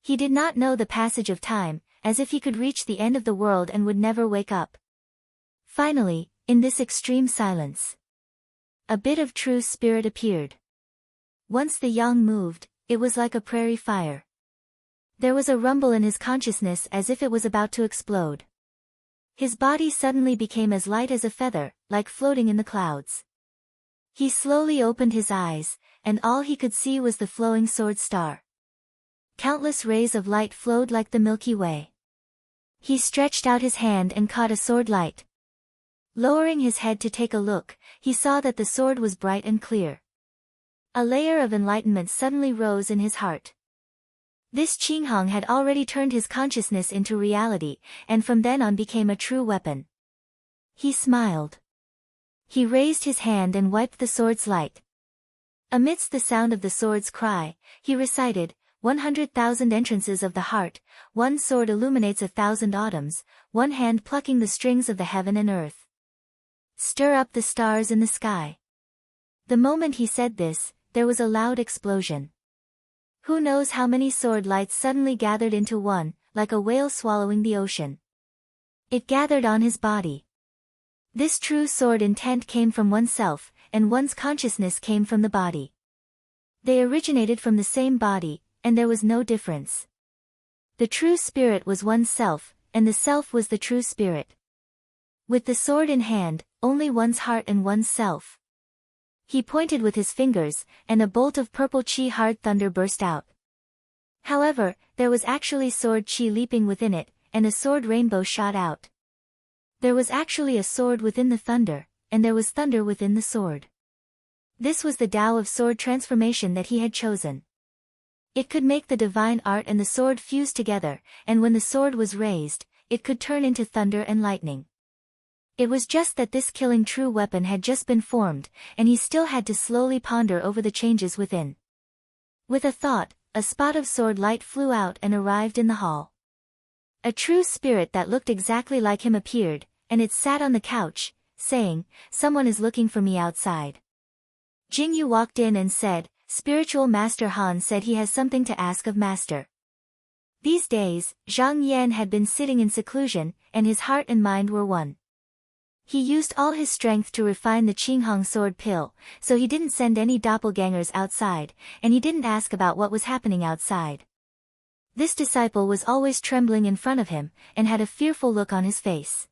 He did not know the passage of time, as if he could reach the end of the world and would never wake up. Finally, in this extreme silence, a bit of true spirit appeared. Once the yang moved, it was like a prairie fire. There was a rumble in his consciousness as if it was about to explode. His body suddenly became as light as a feather, like floating in the clouds. He slowly opened his eyes, and all he could see was the flowing sword star. Countless rays of light flowed like the Milky Way. He stretched out his hand and caught a sword light. Lowering his head to take a look, he saw that the sword was bright and clear. A layer of enlightenment suddenly rose in his heart. This Qinghong had already turned his consciousness into reality, and from then on became a true weapon. He smiled. He raised his hand and wiped the sword's light. Amidst the sound of the sword's cry, he recited, 100,000 entrances of the heart, one sword illuminates 1,000 autumns, one hand plucking the strings of the heaven and earth. Stir up the stars in the sky. The moment he said this, there was a loud explosion. Who knows how many sword lights suddenly gathered into one, like a whale swallowing the ocean. It gathered on his body. This true sword intent came from oneself, and one's consciousness came from the body. They originated from the same body, and there was no difference. The true spirit was one's self, and the self was the true spirit. With the sword in hand, only one's heart and one's self. He pointed with his fingers, and a bolt of purple chi-hard thunder burst out. However, there was actually sword chi leaping within it, and a sword rainbow shot out. There was actually a sword within the thunder, and there was thunder within the sword. This was the Tao of sword transformation that he had chosen. It could make the divine art and the sword fuse together, and when the sword was raised, it could turn into thunder and lightning. It was just that this killing true weapon had just been formed, and he still had to slowly ponder over the changes within. With a thought, a spot of sword light flew out and arrived in the hall. A true spirit that looked exactly like him appeared, and it sat on the couch, saying, "Someone is looking for me outside." Jingyu walked in and said, "Spiritual Master Han said he has something to ask of Master." These days, Zhang Yan had been sitting in seclusion, and his heart and mind were one. He used all his strength to refine the Qinghong sword pill, so he didn't send any doppelgangers outside, and he didn't ask about what was happening outside. This disciple was always trembling in front of him, and had a fearful look on his face.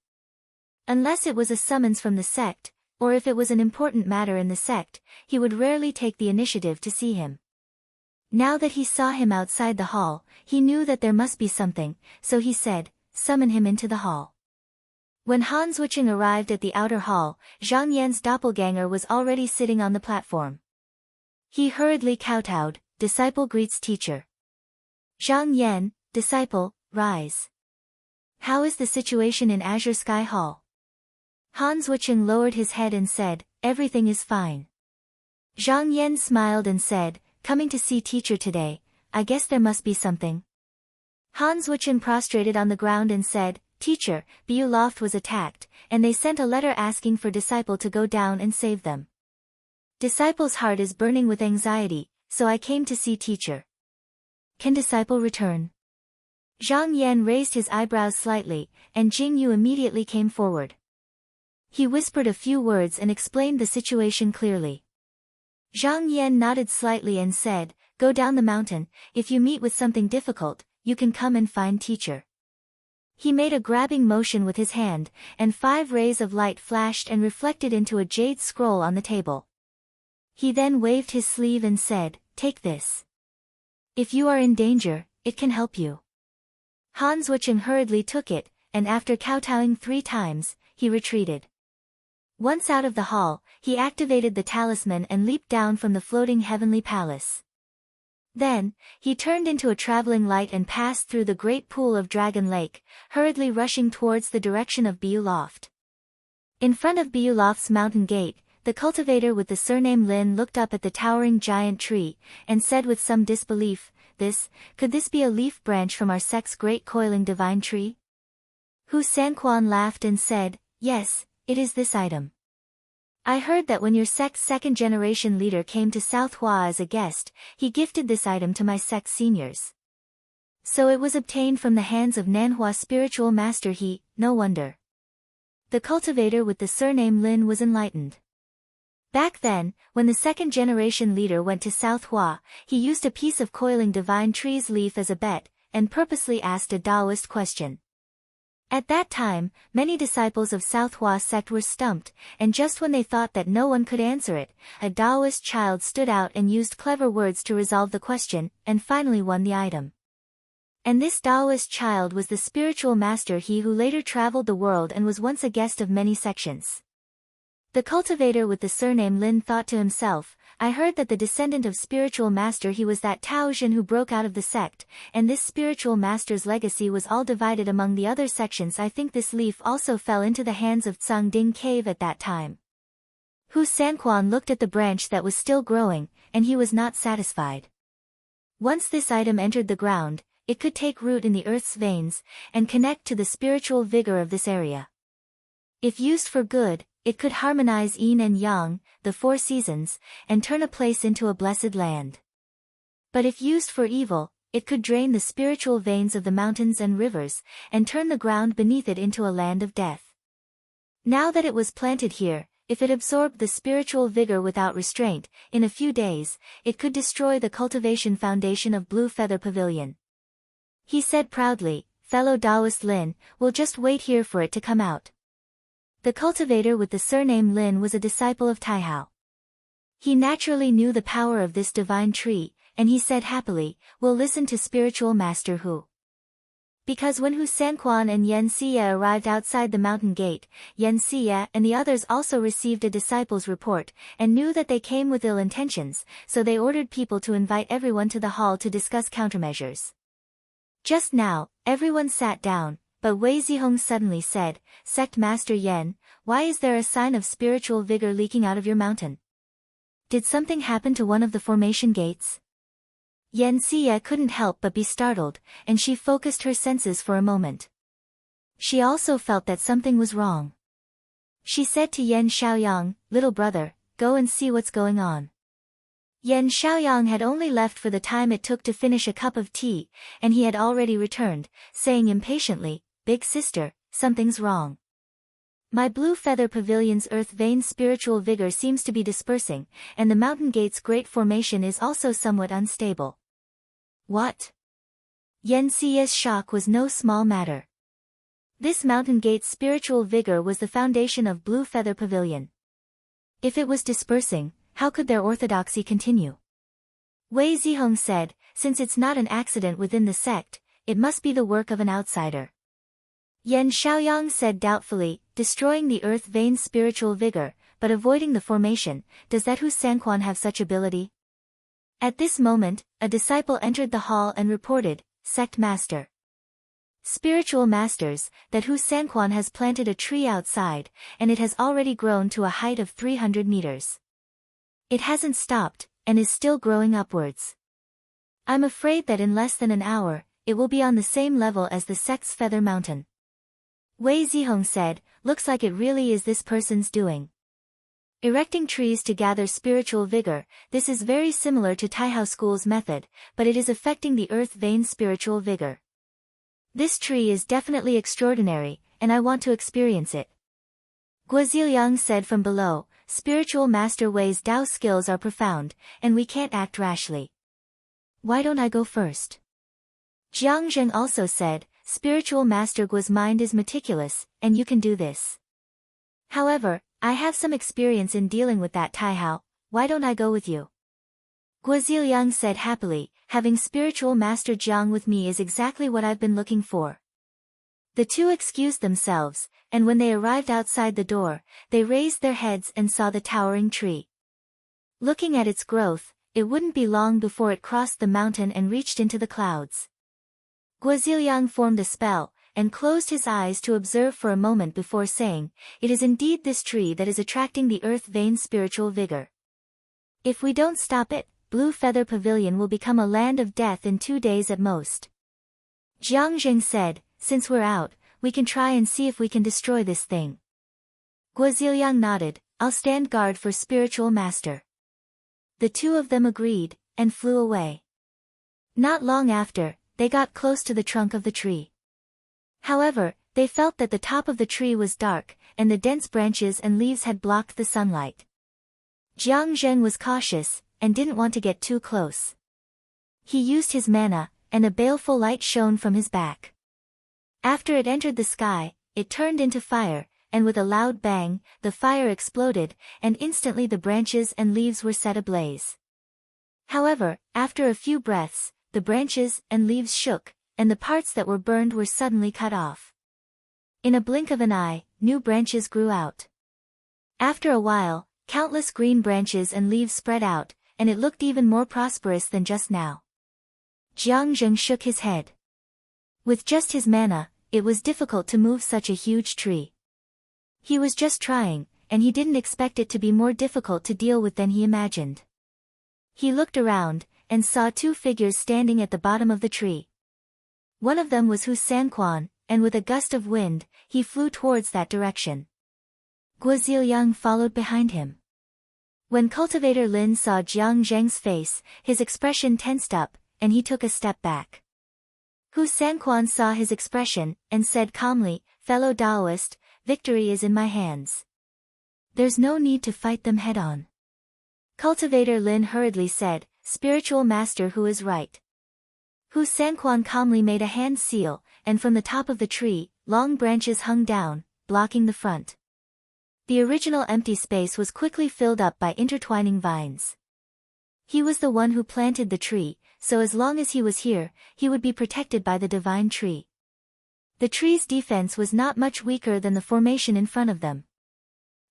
Unless it was a summons from the sect, or if it was an important matter in the sect, he would rarely take the initiative to see him. Now that he saw him outside the hall, he knew that there must be something, so he said, "Summon him into the hall." When Han Zhucheng arrived at the outer hall, Zhang Yan's doppelganger was already sitting on the platform. He hurriedly kowtowed, "Disciple greets teacher." "Zhang Yan, disciple, rise. How is the situation in Azure Sky Hall?" Han Zhucheng lowered his head and said, "Everything is fine." Zhang Yan smiled and said, "Coming to see teacher today, I guess there must be something." Han Zhucheng prostrated on the ground and said, "Teacher, Bu Loft was attacked, and they sent a letter asking for disciple to go down and save them. Disciple's heart is burning with anxiety, so I came to see teacher. Can disciple return?" Zhang Yan raised his eyebrows slightly, and Jingyu immediately came forward. He whispered a few words and explained the situation clearly. Zhang Yan nodded slightly and said, "Go down the mountain, if you meet with something difficult, you can come and find teacher." He made a grabbing motion with his hand, and 5 rays of light flashed and reflected into a jade scroll on the table. He then waved his sleeve and said, "Take this. If you are in danger, it can help you." Han Zhucheng hurriedly took it, and after kowtowing 3 times, he retreated. Once out of the hall, he activated the talisman and leaped down from the floating heavenly palace. Then, he turned into a traveling light and passed through the great pool of Dragon Lake, hurriedly rushing towards the direction of Bu Loft. In front of Bu Loft's mountain gate, the cultivator with the surname Lin looked up at the towering giant tree, and said with some disbelief, could this be a leaf branch from our sect's great coiling divine tree?" Hu Sanquan laughed and said, "Yes, it is this item. I heard that when your sect's second-generation leader came to South Hua as a guest, he gifted this item to my sect's seniors. So it was obtained from the hands of Nanhua spiritual master he, no wonder. The cultivator with the surname Lin was enlightened. Back then, when the second-generation leader went to South Hua, he used a piece of coiling divine tree's leaf as a bet, and purposely asked a Taoist question. At that time, many disciples of South Hua sect were stumped, and just when they thought that no one could answer it, a Taoist child stood out and used clever words to resolve the question, and finally won the item. And this Taoist child was the spiritual master he who later traveled the world and was once a guest of many sections. The cultivator with the surname Lin thought to himself, I heard that the descendant of spiritual master he was that Tao Jin who broke out of the sect, and this spiritual master's legacy was all divided among the other sections. I think this leaf also fell into the hands of Tsang Ding Cave at that time. Hu Sanquan looked at the branch that was still growing, and he was not satisfied. Once this item entered the ground, it could take root in the earth's veins, and connect to the spiritual vigor of this area. If used for good, it could harmonize yin and yang, the four seasons, and turn a place into a blessed land. But if used for evil, it could drain the spiritual veins of the mountains and rivers, and turn the ground beneath it into a land of death. Now that it was planted here, if it absorbed the spiritual vigor without restraint, in a few days, it could destroy the cultivation foundation of Blue Feather Pavilion. He said proudly, fellow Taoist Lin, we'll just wait here for it to come out. The cultivator with the surname Lin was a disciple of Taihao. He naturally knew the power of this divine tree, and he said happily, we'll listen to spiritual master Hu. Because when Hu Sanquan and Yen Xie arrived outside the mountain gate, Yen Xie and the others also received a disciple's report, and knew that they came with ill intentions, so they ordered people to invite everyone to the hall to discuss countermeasures. Just now, everyone sat down, but Wei Zihong suddenly said, Sect Master Yen, why is there a sign of spiritual vigor leaking out of your mountain? Did something happen to one of the formation gates? Yen Xie couldn't help but be startled, and she focused her senses for a moment. She also felt that something was wrong. She said to Yen Xiaoyang, little brother, go and see what's going on. Yen Xiaoyang had only left for the time it took to finish a cup of tea, and he had already returned, saying impatiently, Big sister, something's wrong. My Blue Feather Pavilion's earth vein spiritual vigor seems to be dispersing, and the mountain gate's great formation is also somewhat unstable. What? Yen Xie's shock was no small matter. This mountain gate's spiritual vigor was the foundation of Blue Feather Pavilion. If it was dispersing, how could their orthodoxy continue? Wei Zihong said, since it's not an accident within the sect, it must be the work of an outsider. Yen Xiaoyang said doubtfully, destroying the earth vein's spiritual vigor, but avoiding the formation, does that Hu Sanquan have such ability? At this moment, a disciple entered the hall and reported, Sect Master. Spiritual masters, that Hu Sanquan has planted a tree outside, and it has already grown to a height of 300 meters. It hasn't stopped, and is still growing upwards. I'm afraid that in less than an hour, it will be on the same level as the sect's Feather Mountain. Wei Zihong said, looks like it really is this person's doing. Erecting trees to gather spiritual vigor, this is very similar to Taihao School's method, but it is affecting the earth vein's spiritual vigor. This tree is definitely extraordinary, and I want to experience it. Guoziliang said from below, Spiritual Master Wei's Dao skills are profound, and we can't act rashly. Why don't I go first? Jiang Zheng also said, Spiritual Master Guo's mind is meticulous, and you can do this. However, I have some experience in dealing with that Taihao, why don't I go with you? Guoziliang said happily, having Spiritual Master Jiang with me is exactly what I've been looking for. The two excused themselves, and when they arrived outside the door, they raised their heads and saw the towering tree. Looking at its growth, it wouldn't be long before it crossed the mountain and reached into the clouds. Guoziliang formed a spell, and closed his eyes to observe for a moment before saying, it is indeed this tree that is attracting the earth vein's spiritual vigor. If we don't stop it, Blue Feather Pavilion will become a land of death in 2 days at most. Jiang Zheng said, since we're out, we can try and see if we can destroy this thing. Guoziliang nodded, I'll stand guard for spiritual master. The two of them agreed, and flew away. Not long after, they got close to the trunk of the tree. However, they felt that the top of the tree was dark, and the dense branches and leaves had blocked the sunlight. Jiang Zheng was cautious, and didn't want to get too close. He used his mana, and a baleful light shone from his back. After it entered the sky, it turned into fire, and with a loud bang, the fire exploded, and instantly the branches and leaves were set ablaze. However, after a few breaths, the branches and leaves shook, and the parts that were burned were suddenly cut off. In a blink of an eye, new branches grew out. After a while, countless green branches and leaves spread out, and it looked even more prosperous than just now. Jiang Zheng shook his head. With just his mana, it was difficult to move such a huge tree. He was just trying, and he didn't expect it to be more difficult to deal with than he imagined. He looked around, and saw two figures standing at the bottom of the tree. One of them was Hu Sanquan, and with a gust of wind, he flew towards that direction. Guoziliang followed behind him. When Cultivator Lin saw Jiang Zheng's face, his expression tensed up, and he took a step back. Hu Sanquan saw his expression, and said calmly, Fellow Taoist, victory is in my hands. There's no need to fight them head-on. Cultivator Lin hurriedly said, Spiritual Master who is right. Hu Sanquan calmly made a hand seal, and from the top of the tree, long branches hung down, blocking the front. The original empty space was quickly filled up by intertwining vines. He was the one who planted the tree, so as long as he was here, he would be protected by the divine tree. The tree's defense was not much weaker than the formation in front of them.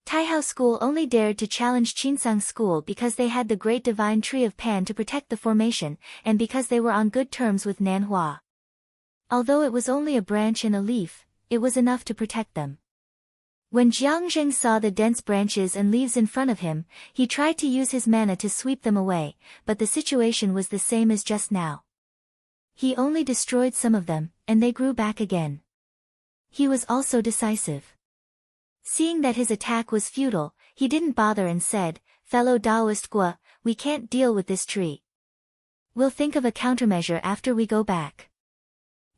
Taihao School only dared to challenge Qinsang School because they had the great divine tree of Pan to protect the formation, and because they were on good terms with Nanhua. Although it was only a branch and a leaf, it was enough to protect them. When Jiang Zheng saw the dense branches and leaves in front of him, he tried to use his mana to sweep them away, but the situation was the same as just now. He only destroyed some of them, and they grew back again. He was also decisive. Seeing that his attack was futile, he didn't bother and said, Fellow Taoist Gua, we can't deal with this tree. We'll think of a countermeasure after we go back.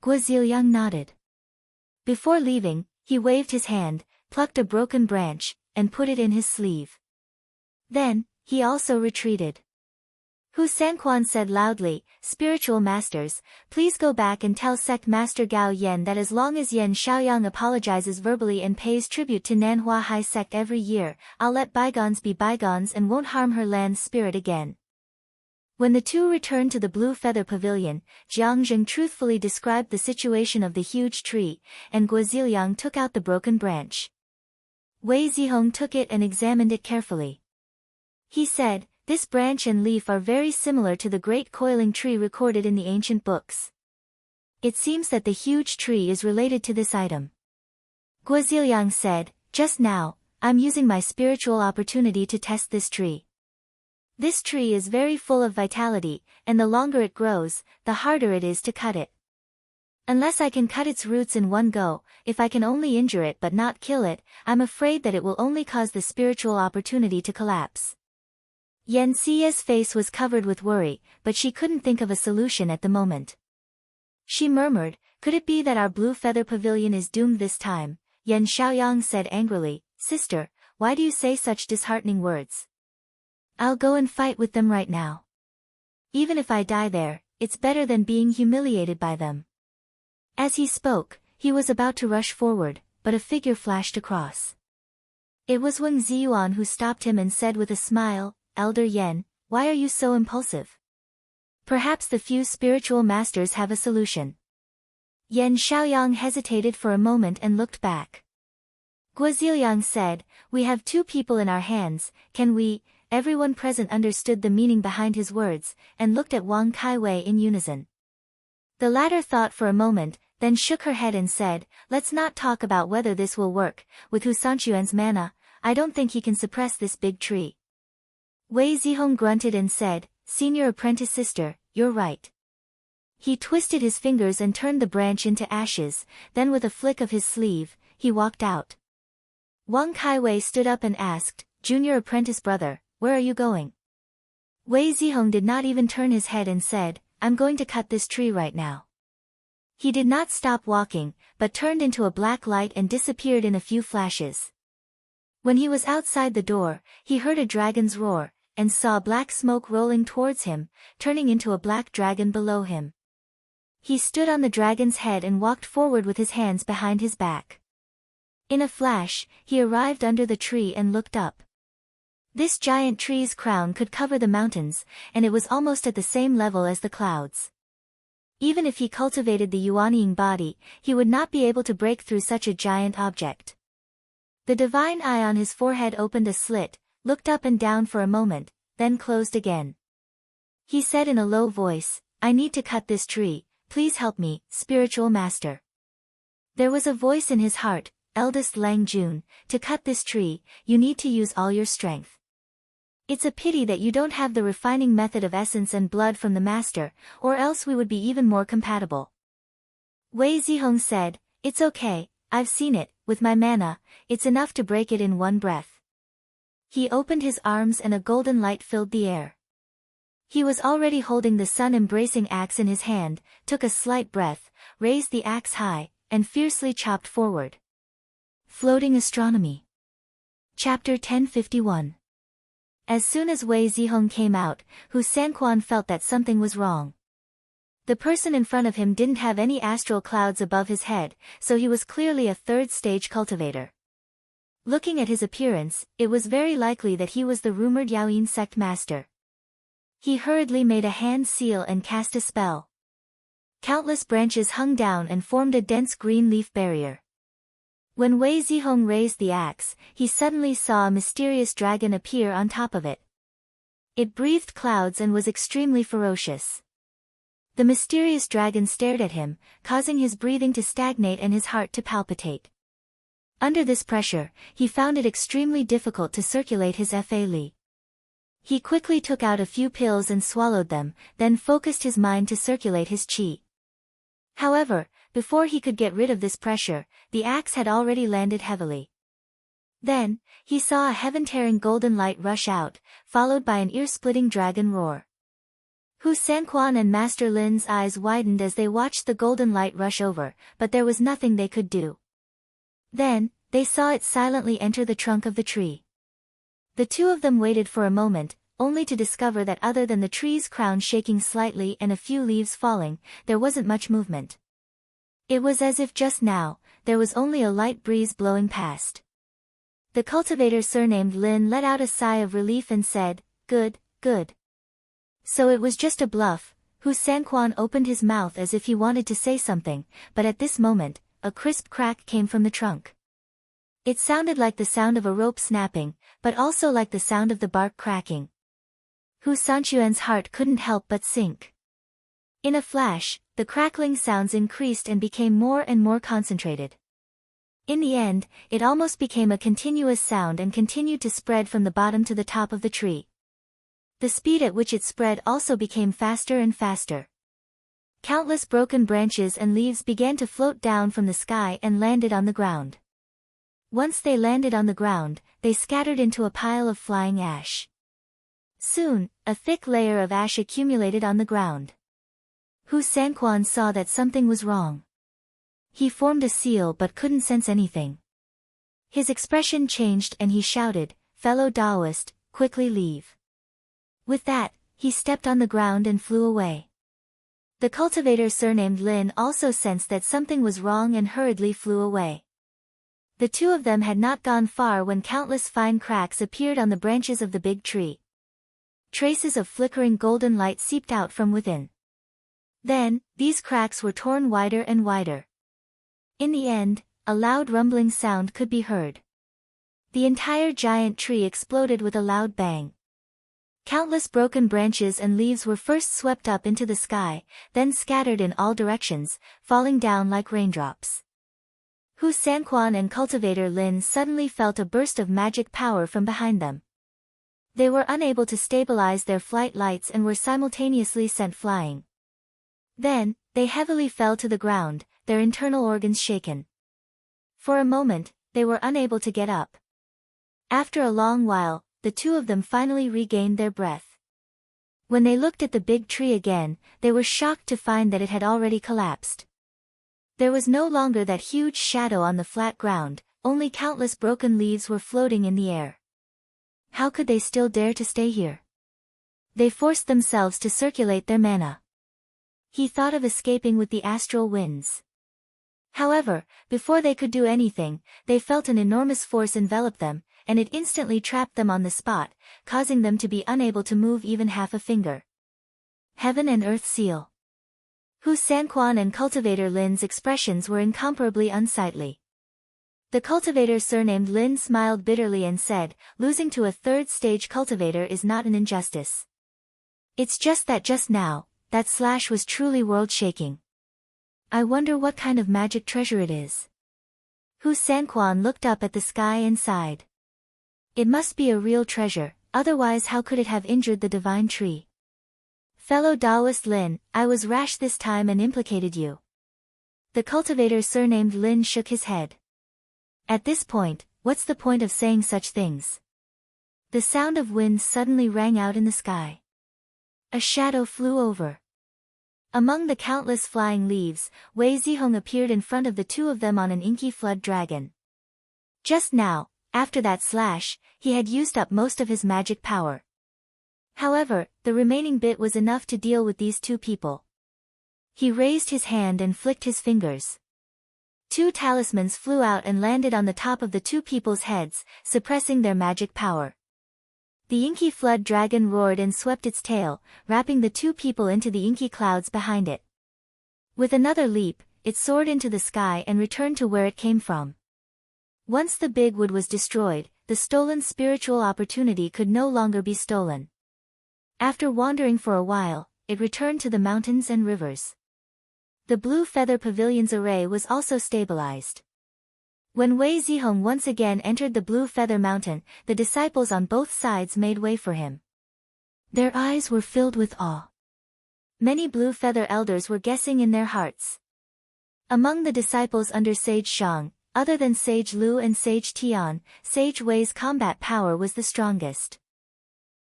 Guoziliang nodded. Before leaving, he waved his hand, plucked a broken branch, and put it in his sleeve. Then, he also retreated. Hu Sanquan said loudly, Spiritual Masters, please go back and tell Sect Master Gao Yen that as long as Yen Xiaoyang apologizes verbally and pays tribute to Nanhua High Sect every year, I'll let bygones be bygones and won't harm her land's spirit again. When the two returned to the Blue Feather Pavilion, Jiang Zheng truthfully described the situation of the huge tree, and Guoziliang took out the broken branch. Wei Zihong took it and examined it carefully. He said, This branch and leaf are very similar to the great coiling tree recorded in the ancient books. It seems that the huge tree is related to this item. Guoziliang said, Just now, I'm using my spiritual opportunity to test this tree. This tree is very full of vitality, and the longer it grows, the harder it is to cut it. Unless I can cut its roots in one go, if I can only injure it but not kill it, I'm afraid that it will only cause the spiritual opportunity to collapse. Yen Xia's face was covered with worry, but she couldn't think of a solution at the moment. She murmured, Could it be that our Blue Feather Pavilion is doomed this time? Yen Xiaoyang said angrily, Sister, why do you say such disheartening words? I'll go and fight with them right now. Even if I die there, it's better than being humiliated by them. As he spoke, he was about to rush forward, but a figure flashed across. It was Wang Ziyuan who stopped him and said with a smile, Elder Yen, why are you so impulsive? Perhaps the few spiritual masters have a solution. Yen Xiaoyang hesitated for a moment and looked back. Guoziliang said, We have two people in our hands, can we? Everyone present understood the meaning behind his words, and looked at Wang Kaiwei in unison. The latter thought for a moment, then shook her head and said, Let's not talk about whether this will work. With Hu Sanquan's mana, I don't think he can suppress this big tree. Wei Zihong grunted and said, Senior apprentice sister, you're right. He twisted his fingers and turned the branch into ashes, then with a flick of his sleeve, he walked out. Wang Kaiwei stood up and asked, "Junior apprentice brother, where are you going?" Wei Zihong did not even turn his head and said, "I'm going to cut this tree right now." He did not stop walking, but turned into a black light and disappeared in a few flashes. When he was outside the door, he heard a dragon's roar, and saw black smoke rolling towards him, turning into a black dragon below him. He stood on the dragon's head and walked forward with his hands behind his back. In a flash, he arrived under the tree and looked up. This giant tree's crown could cover the mountains, and it was almost at the same level as the clouds. Even if he cultivated the Yuanying body, he would not be able to break through such a giant object. The divine eye on his forehead opened a slit, looked up and down for a moment, then closed again. He said in a low voice, "I need to cut this tree, please help me, spiritual master." There was a voice in his heart, "Eldest Lang Jun, to cut this tree, you need to use all your strength. It's a pity that you don't have the refining method of essence and blood from the master, or else we would be even more compatible." Wei Zihong said, "It's okay, I've seen it, with my mana, it's enough to break it in one breath." He opened his arms and a golden light filled the air. He was already holding the sun-embracing axe in his hand, took a slight breath, raised the axe high, and fiercely chopped forward. Floating Astronomy. Chapter 1051. As soon as Wei Zihong came out, Hu Sanquan felt that something was wrong. The person in front of him didn't have any astral clouds above his head, so he was clearly a third-stage cultivator. Looking at his appearance, it was very likely that he was the rumored Yaoyin sect master. He hurriedly made a hand seal and cast a spell. Countless branches hung down and formed a dense green leaf barrier. When Wei Zihong raised the axe, he suddenly saw a mysterious dragon appear on top of it. It breathed clouds and was extremely ferocious. The mysterious dragon stared at him, causing his breathing to stagnate and his heart to palpitate. Under this pressure, he found it extremely difficult to circulate his Fa Li. He quickly took out a few pills and swallowed them, then focused his mind to circulate his qi. However, before he could get rid of this pressure, the axe had already landed heavily. Then, he saw a heaven-tearing golden light rush out, followed by an ear-splitting dragon roar. Hu Sanquan and Master Lin's eyes widened as they watched the golden light rush over, but there was nothing they could do. Then, they saw it silently enter the trunk of the tree. The two of them waited for a moment, only to discover that other than the tree's crown shaking slightly and a few leaves falling, there wasn't much movement. It was as if just now, there was only a light breeze blowing past. The cultivator surnamed Lin let out a sigh of relief and said, "Good, good." So it was just a bluff. Hu Sanquan opened his mouth as if he wanted to say something, but at this moment, a crisp crack came from the trunk. It sounded like the sound of a rope snapping, but also like the sound of the bark cracking. Hu Sanquan's heart couldn't help but sink. In a flash, the crackling sounds increased and became more and more concentrated. In the end, it almost became a continuous sound and continued to spread from the bottom to the top of the tree. The speed at which it spread also became faster and faster. Countless broken branches and leaves began to float down from the sky and landed on the ground. Once they landed on the ground, they scattered into a pile of flying ash. Soon, a thick layer of ash accumulated on the ground. Hu Sanquan saw that something was wrong. He formed a seal but couldn't sense anything. His expression changed and he shouted, "Fellow Taoist, quickly leave." With that, he stepped on the ground and flew away. The cultivator surnamed Lin also sensed that something was wrong and hurriedly flew away. The two of them had not gone far when countless fine cracks appeared on the branches of the big tree. Traces of flickering golden light seeped out from within. Then, these cracks were torn wider and wider. In the end, a loud rumbling sound could be heard. The entire giant tree exploded with a loud bang. Countless broken branches and leaves were first swept up into the sky, then scattered in all directions, falling down like raindrops. Hu Sanquan and cultivator Lin suddenly felt a burst of magic power from behind them. They were unable to stabilize their flight lights and were simultaneously sent flying. Then, they heavily fell to the ground, their internal organs shaken. For a moment, they were unable to get up. After a long while, the two of them finally regained their breath. When they looked at the big tree again, they were shocked to find that it had already collapsed. There was no longer that huge shadow on the flat ground, only countless broken leaves were floating in the air. How could they still dare to stay here? They forced themselves to circulate their mana. He thought of escaping with the astral winds. However, before they could do anything, they felt an enormous force envelop them, and it instantly trapped them on the spot, causing them to be unable to move even half a finger. Heaven and Earth Seal. Hu Sanquan and cultivator Lin's expressions were incomparably unsightly. The cultivator surnamed Lin smiled bitterly and said, losing to a third-stage cultivator is not an injustice. It's just that just now, that slash was truly world-shaking. I wonder what kind of magic treasure it is. Hu Sanquan looked up at the sky and sighed. It must be a real treasure, otherwise how could it have injured the divine tree? Fellow Taoist Lin, I was rash this time and implicated you. The cultivator surnamed Lin shook his head. At this point, what's the point of saying such things? The sound of wind suddenly rang out in the sky. A shadow flew over. Among the countless flying leaves, Wei Zihong appeared in front of the two of them on an inky flood dragon. Just now, after that slash, he had used up most of his magic power. However, the remaining bit was enough to deal with these two people. He raised his hand and flicked his fingers. Two talismans flew out and landed on the top of the two people's heads, suppressing their magic power. The inky flood dragon roared and swept its tail, wrapping the two people into the inky clouds behind it. With another leap, it soared into the sky and returned to where it came from. Once the big wood was destroyed, the stolen spiritual opportunity could no longer be stolen. After wandering for a while, it returned to the mountains and rivers. The Blue Feather Pavilion's array was also stabilized. When Wei Zihong once again entered the Blue Feather Mountain, the disciples on both sides made way for him. Their eyes were filled with awe. Many Blue Feather elders were guessing in their hearts. Among the disciples under Sage Shang, other than Sage Lu and Sage Tian, Sage Wei's combat power was the strongest.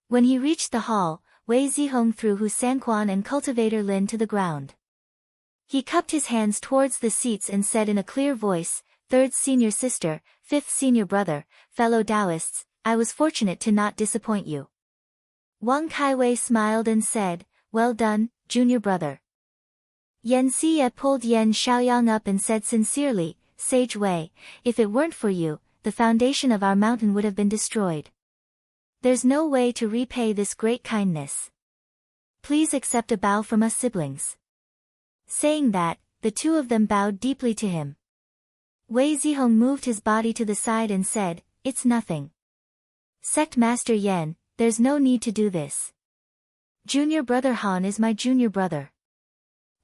When he reached the hall, Wei Zihong threw Hu Sanquan and cultivator Lin to the ground. He cupped his hands towards the seats and said in a clear voice, "Third senior sister, fifth senior brother, fellow Taoists, I was fortunate to not disappoint you." Wang Kaiwei smiled and said, "Well done, junior brother." Yan Siye pulled Yan Xiaoyang up and said sincerely, "Sage Wei, if it weren't for you, the foundation of our mountain would have been destroyed. There's no way to repay this great kindness. Please accept a bow from us siblings." Saying that, the two of them bowed deeply to him. Wei Zihong moved his body to the side and said, "It's nothing. Sect Master Yan, there's no need to do this. Junior brother Han is my junior brother.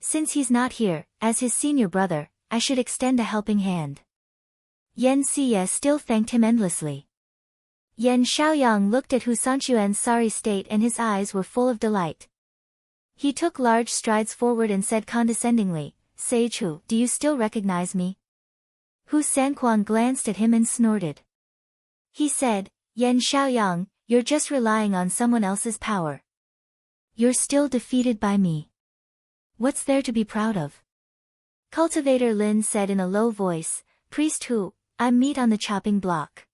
Since he's not here, as his senior brother, I should extend a helping hand." Yan Siye still thanked him endlessly. Yan Xiaoyang looked at Hu Sanquan's sorry state and his eyes were full of delight. He took large strides forward and said condescendingly, "Sage Hu, do you still recognize me?" Hu Sanquan glanced at him and snorted. He said, "Yan Xiaoyang, you're just relying on someone else's power. You're still defeated by me. What's there to be proud of?" Cultivator Lin said in a low voice, "Priest Hu, I'm meat on the chopping block.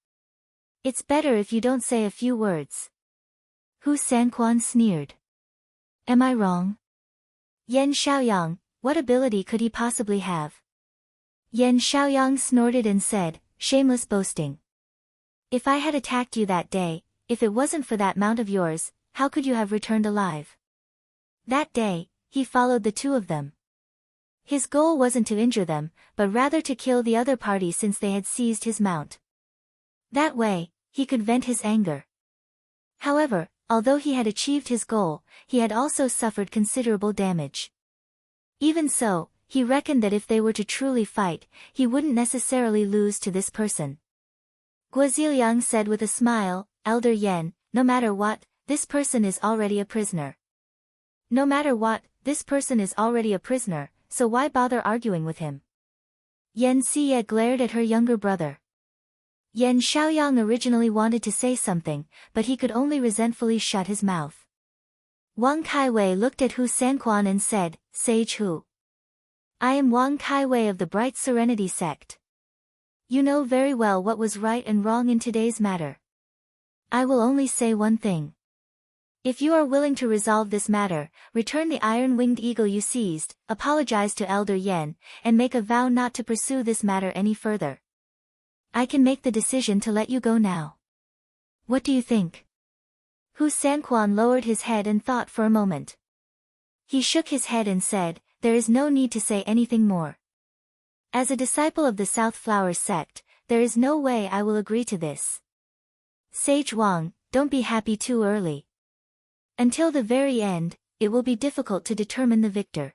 It's better if you don't say a few words." Hu Sanquan sneered. "Am I wrong?" Yan Xiaoyang, what ability could he possibly have? Yan Xiaoyang snorted and said, "Shameless boasting. If I had attacked you that day, if it wasn't for that mount of yours, how could you have returned alive?" That day, he followed the two of them. His goal wasn't to injure them, but rather to kill the other party since they had seized his mount. That way, he could vent his anger. However, although he had achieved his goal, he had also suffered considerable damage. Even so, he reckoned that if they were to truly fight, he wouldn't necessarily lose to this person. Guoziliang said with a smile, "Elder Yan, no matter what, this person is already a prisoner." "No matter what, this person is already a prisoner, so why bother arguing with him?" Yan Siye glared at her younger brother. Yan Xiaoyang originally wanted to say something, but he could only resentfully shut his mouth. Wang Kaiwei looked at Hu Sanquan and said, Sage Hu. I am Wang Kaiwei of the Bright Serenity sect. You know very well what was right and wrong in today's matter. I will only say one thing. If you are willing to resolve this matter, return the iron-winged eagle you seized, apologize to Elder Yan, and make a vow not to pursue this matter any further. I can make the decision to let you go now. What do you think? Hu Sanquan lowered his head and thought for a moment. He shook his head and said, there is no need to say anything more. As a disciple of the South Flower sect, there is no way I will agree to this. Sage Wang, don't be happy too early. Until the very end, it will be difficult to determine the victor.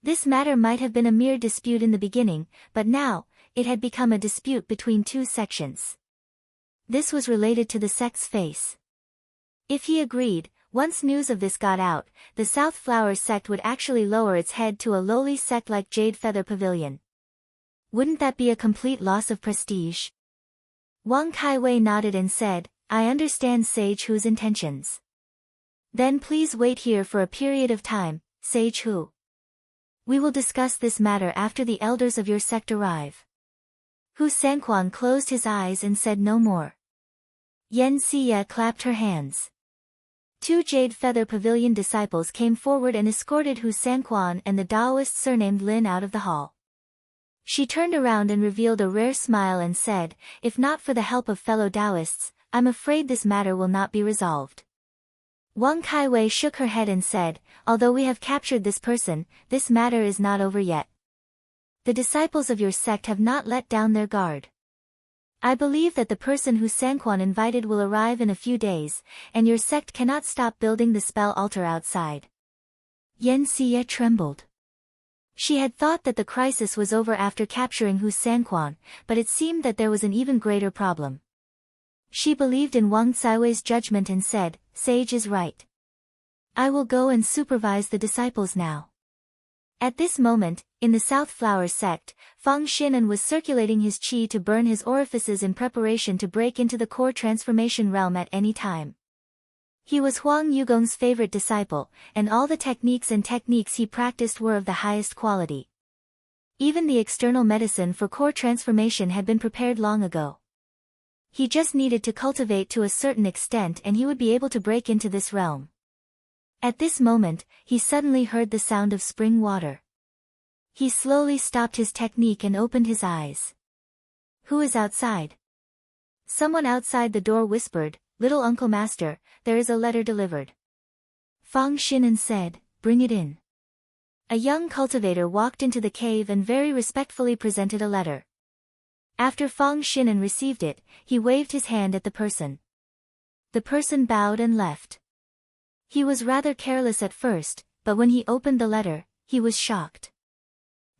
This matter might have been a mere dispute in the beginning, but now, it had become a dispute between two sections. This was related to the sect's face. If he agreed, once news of this got out, the South Flower sect would actually lower its head to a lowly sect like Jade Feather Pavilion. Wouldn't that be a complete loss of prestige? Wang Kaiwei nodded and said, I understand Sage Hu's intentions. Then please wait here for a period of time, Sage Hu. We will discuss this matter after the elders of your sect arrive. Hu Sanquan closed his eyes and said no more. Yan Xie clapped her hands. Two Jade Feather Pavilion disciples came forward and escorted Hu Sanquan and the Taoist surnamed Lin out of the hall. She turned around and revealed a rare smile and said, if not for the help of fellow Taoists, I'm afraid this matter will not be resolved. Wang Kaiwei shook her head and said, although we have captured this person, this matter is not over yet. The disciples of your sect have not let down their guard. I believe that the person Hu Sanquan invited will arrive in a few days, and your sect cannot stop building the spell altar outside. Yan Xie trembled. She had thought that the crisis was over after capturing Hu Sanquan, but it seemed that there was an even greater problem. She believed in Wang Caiwei's judgment and said, Sage is right. I will go and supervise the disciples now. At this moment, in the South Flower sect, Fang Xinan was circulating his qi to burn his orifices in preparation to break into the core transformation realm at any time. He was Huang Yugong's favorite disciple, and all the techniques he practiced were of the highest quality. Even the external medicine for core transformation had been prepared long ago. He just needed to cultivate to a certain extent and he would be able to break into this realm. At this moment, he suddenly heard the sound of spring water. He slowly stopped his technique and opened his eyes. Who is outside? Someone outside the door whispered, Little Uncle Master, there is a letter delivered. Fang Xinan said, bring it in. A young cultivator walked into the cave and very respectfully presented a letter. After Fang Xinan received it, he waved his hand at the person. The person bowed and left. He was rather careless at first, but when he opened the letter, he was shocked.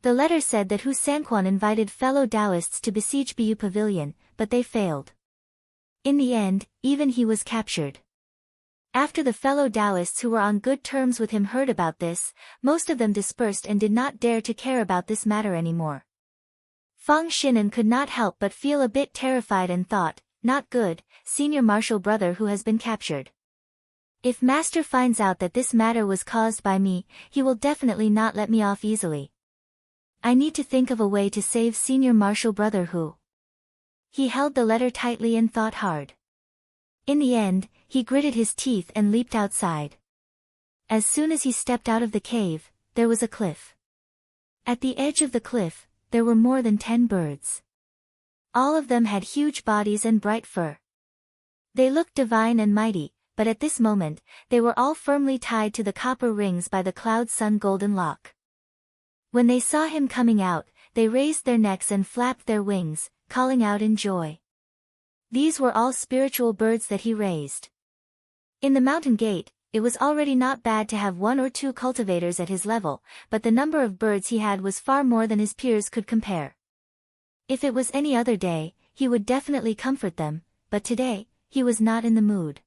The letter said that Hu Sanquan invited fellow Taoists to besiege Bu Pavilion, but they failed. In the end, even he was captured. After the fellow Taoists who were on good terms with him heard about this, most of them dispersed and did not dare to care about this matter anymore. Fang Xinan could not help but feel a bit terrified and thought, not good, senior martial brother who has been captured. If Master finds out that this matter was caused by me, he will definitely not let me off easily. I need to think of a way to save senior martial brother Hu. He held the letter tightly and thought hard. In the end, he gritted his teeth and leaped outside. As soon as he stepped out of the cave, there was a cliff. At the edge of the cliff, there were more than 10 birds. All of them had huge bodies and bright fur. They looked divine and mighty, but at this moment, they were all firmly tied to the copper rings by the cloud sun golden lock. When they saw him coming out, they raised their necks and flapped their wings, calling out in joy. These were all spiritual birds that he raised. In the mountain gate, it was already not bad to have 1 or 2 cultivators at his level, but the number of birds he had was far more than his peers could compare. If it was any other day, he would definitely comfort them, but today, he was not in the mood.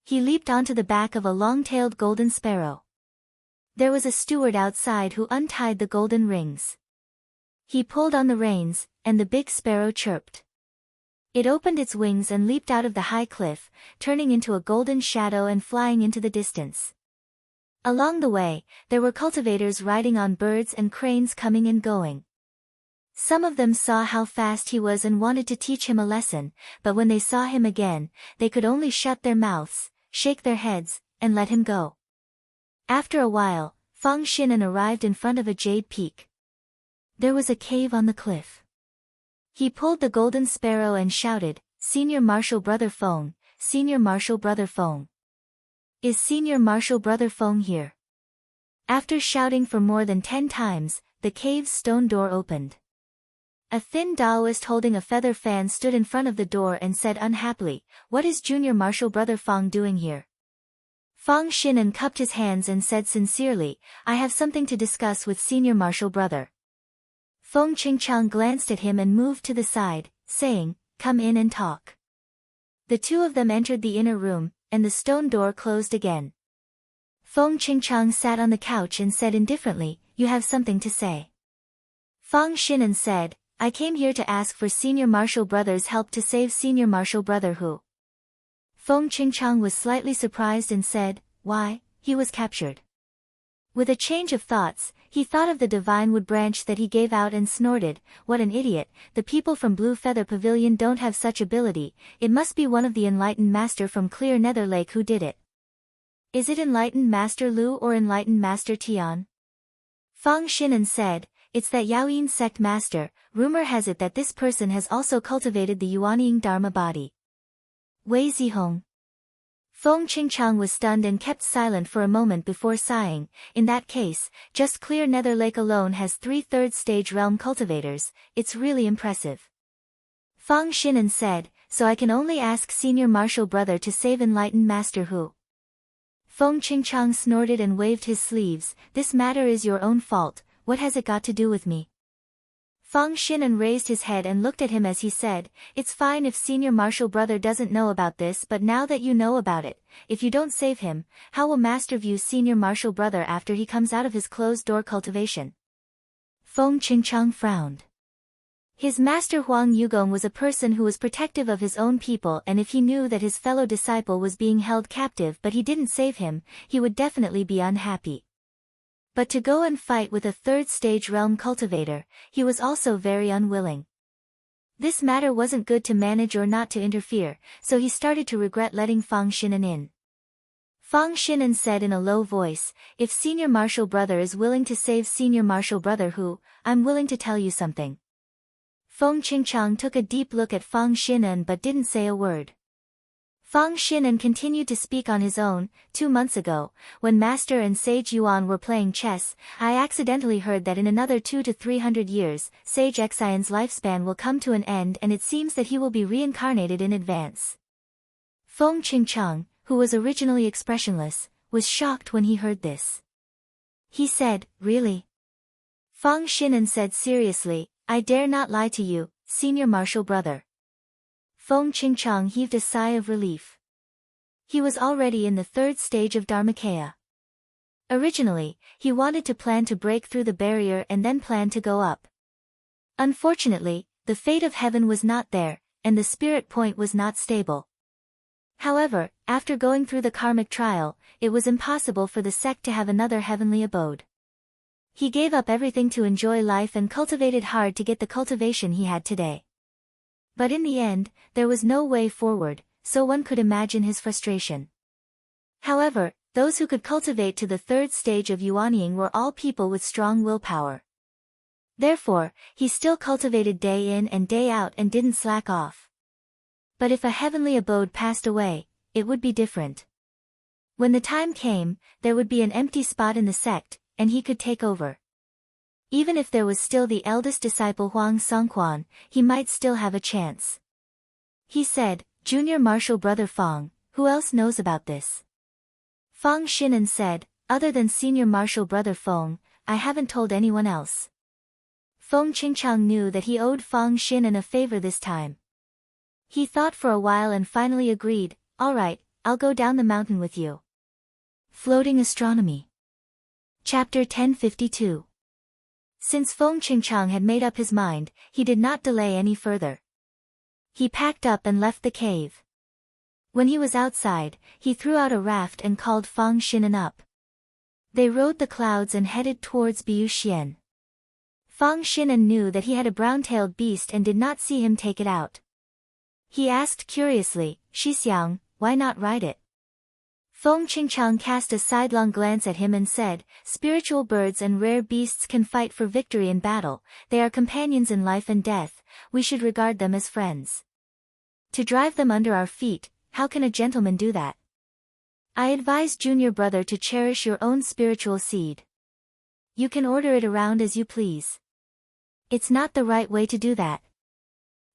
He leaped onto the back of a long-tailed golden sparrow. There was a steward outside who untied the golden rings. He pulled on the reins, and the big sparrow chirped. It opened its wings and leaped out of the high cliff, turning into a golden shadow and flying into the distance. Along the way, there were cultivators riding on birds and cranes coming and going. Some of them saw how fast he was and wanted to teach him a lesson, but when they saw him again, they could only shut their mouths, shake their heads, and let him go. After a while, Feng Xinan arrived in front of a jade peak. There was a cave on the cliff. He pulled the golden sparrow and shouted, "Senior Marshal Brother Feng, Senior Marshal Brother Feng. Is Senior Marshal Brother Feng here?" After shouting for more than 10 times, the cave's stone door opened. A thin Taoist holding a feather fan stood in front of the door and said unhappily, "What is Junior Marshal Brother Feng doing here?" Feng Xinan cupped his hands and said sincerely, "I have something to discuss with Senior Marshal Brother." Feng Qingchang glanced at him and moved to the side, saying, "Come in and talk." The two of them entered the inner room, and the stone door closed again. Feng Qingchang sat on the couch and said indifferently, "You have something to say." Feng Xinan said, "I came here to ask for Senior Marshal Brother's help to save Senior Marshal Brother Hu." Feng Qingchang was slightly surprised and said, "Why, he was captured." With a change of thoughts, he thought of the divine wood branch that he gave out and snorted, "What an idiot, the people from Blue Feather Pavilion don't have such ability, it must be one of the enlightened master from Clear Nether Lake who did it." "Is it enlightened Master Lu or enlightened Master Tian?" Feng Xinan said, "It's that Yaoyin sect master, rumor has it that this person has also cultivated the Yuanying Dharma body." Wei Zihong. Feng Qingchang was stunned and kept silent for a moment before sighing, "In that case, just Clear Nether Lake alone has 3 third-stage realm cultivators, it's really impressive." Feng Xinan said, "So I can only ask Senior Marshal Brother to save enlightened Master Hu." Feng Qingchang snorted and waved his sleeves, "This matter is your own fault, what has it got to do with me?" Feng Xinan raised his head and looked at him as he said, "It's fine if Senior Marshal Brother doesn't know about this, but now that you know about it, if you don't save him, how will Master view Senior Marshal Brother after he comes out of his closed-door cultivation?" Feng Qingchang frowned. His master Huang Yugong was a person who was protective of his own people, and if he knew that his fellow disciple was being held captive but he didn't save him, he would definitely be unhappy. But to go and fight with a third-stage realm cultivator, he was also very unwilling. This matter wasn't good to manage or not to interfere, so he started to regret letting Feng Xinan in. Feng Xinan said in a low voice, "If Senior Marshal Brother is willing to save Senior Marshal Brother Hu, I'm willing to tell you something." Feng Qingchang took a deep look at Feng Xinan but didn't say a word. Feng Xinan continued to speak on his own. 2 months ago, when Master and Sage Yuan were playing chess, I accidentally heard that in another 200 to 300 years, Sage Xian's lifespan will come to an end and it seems that he will be reincarnated in advance. Feng Qingchang, who was originally expressionless, was shocked when he heard this. He said, "Really?" Feng Xinan said seriously, "I dare not lie to you, Senior Marshal Brother." Feng Qingchang heaved a sigh of relief. He was already in the 3rd stage of Dharmakaya. Originally, he wanted to plan to break through the barrier and then plan to go up. Unfortunately, the fate of heaven was not there, and the spirit point was not stable. However, after going through the karmic trial, it was impossible for the sect to have another heavenly abode. He gave up everything to enjoy life and cultivated hard to get the cultivation he had today. But in the end, there was no way forward, so one could imagine his frustration. However, those who could cultivate to the 3rd stage of Yuanying were all people with strong willpower. Therefore, he still cultivated day in and day out and didn't slack off. But if a heavenly abode passed away, it would be different. When the time came, there would be an empty spot in the sect, and he could take over. Even if there was still the eldest disciple Huang Songquan, he might still have a chance. He said, "Junior Marshal Brother Feng, who else knows about this?" Feng Xinan said, "Other than Senior Marshal Brother Feng, I haven't told anyone else." Feng Qingchang knew that he owed Feng Xinan a favor this time. He thought for a while and finally agreed, "All right, I'll go down the mountain with you." Floating Astronomy. Chapter 1052. Since Feng Qingchang had made up his mind, he did not delay any further. He packed up and left the cave. When he was outside, he threw out a raft and called Fang Xinan up. They rode the clouds and headed towards Biuxian. Fang Xinan knew that he had a brown-tailed beast and did not see him take it out. He asked curiously, "Shixiang, why not ride it?" Feng Qingchang cast a sidelong glance at him and said, "Spiritual birds and rare beasts can fight for victory in battle, they are companions in life and death, we should regard them as friends. To drive them under our feet, how can a gentleman do that? I advise junior brother to cherish your own spiritual seed. You can order it around as you please. It's not the right way to do that."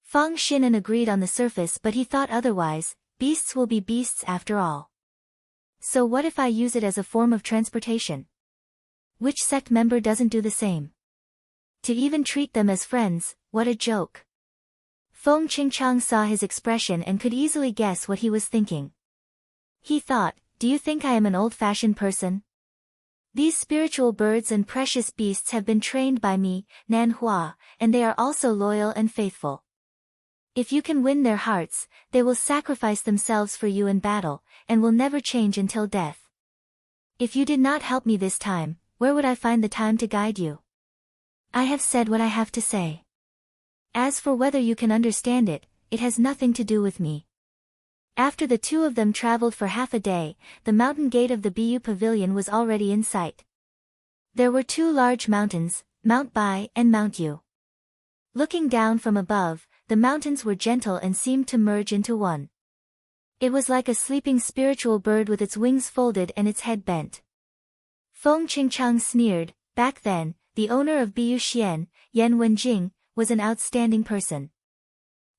Fang Xinan agreed on the surface, but he thought otherwise. Beasts will be beasts after all. So what if I use it as a form of transportation? Which sect member doesn't do the same? To even treat them as friends, what a joke. Feng Qingchang saw his expression and could easily guess what he was thinking. He thought, "Do you think I am an old-fashioned person? These spiritual birds and precious beasts have been trained by me, Nan Hua, and they are also loyal and faithful. If you can win their hearts, they will sacrifice themselves for you in battle, and will never change until death. If you did not help me this time, where would I find the time to guide you? I have said what I have to say. As for whether you can understand it, it has nothing to do with me." After the two of them traveled for half a day, the mountain gate of the Bu Pavilion was already in sight. There were two large mountains, Mount Bai and Mount Yu. Looking down from above, the mountains were gentle and seemed to merge into one. It was like a sleeping spiritual bird with its wings folded and its head bent. Feng Qingchang sneered. Back then, the owner of Biuxian, Yan Wenjing, was an outstanding person.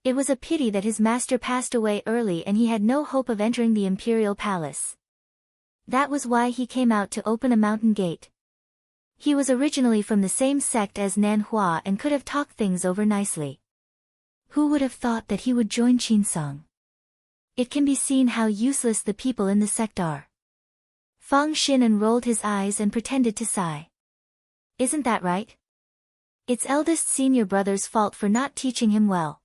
It was a pity that his master passed away early and he had no hope of entering the imperial palace. That was why he came out to open a mountain gate. He was originally from the same sect as Nan Hua and could have talked things over nicely. Who would have thought that he would join Qinsong? It can be seen how useless the people in the sect are. Fang Xinan rolled his eyes and pretended to sigh. Isn't that right? It's eldest senior brother's fault for not teaching him well.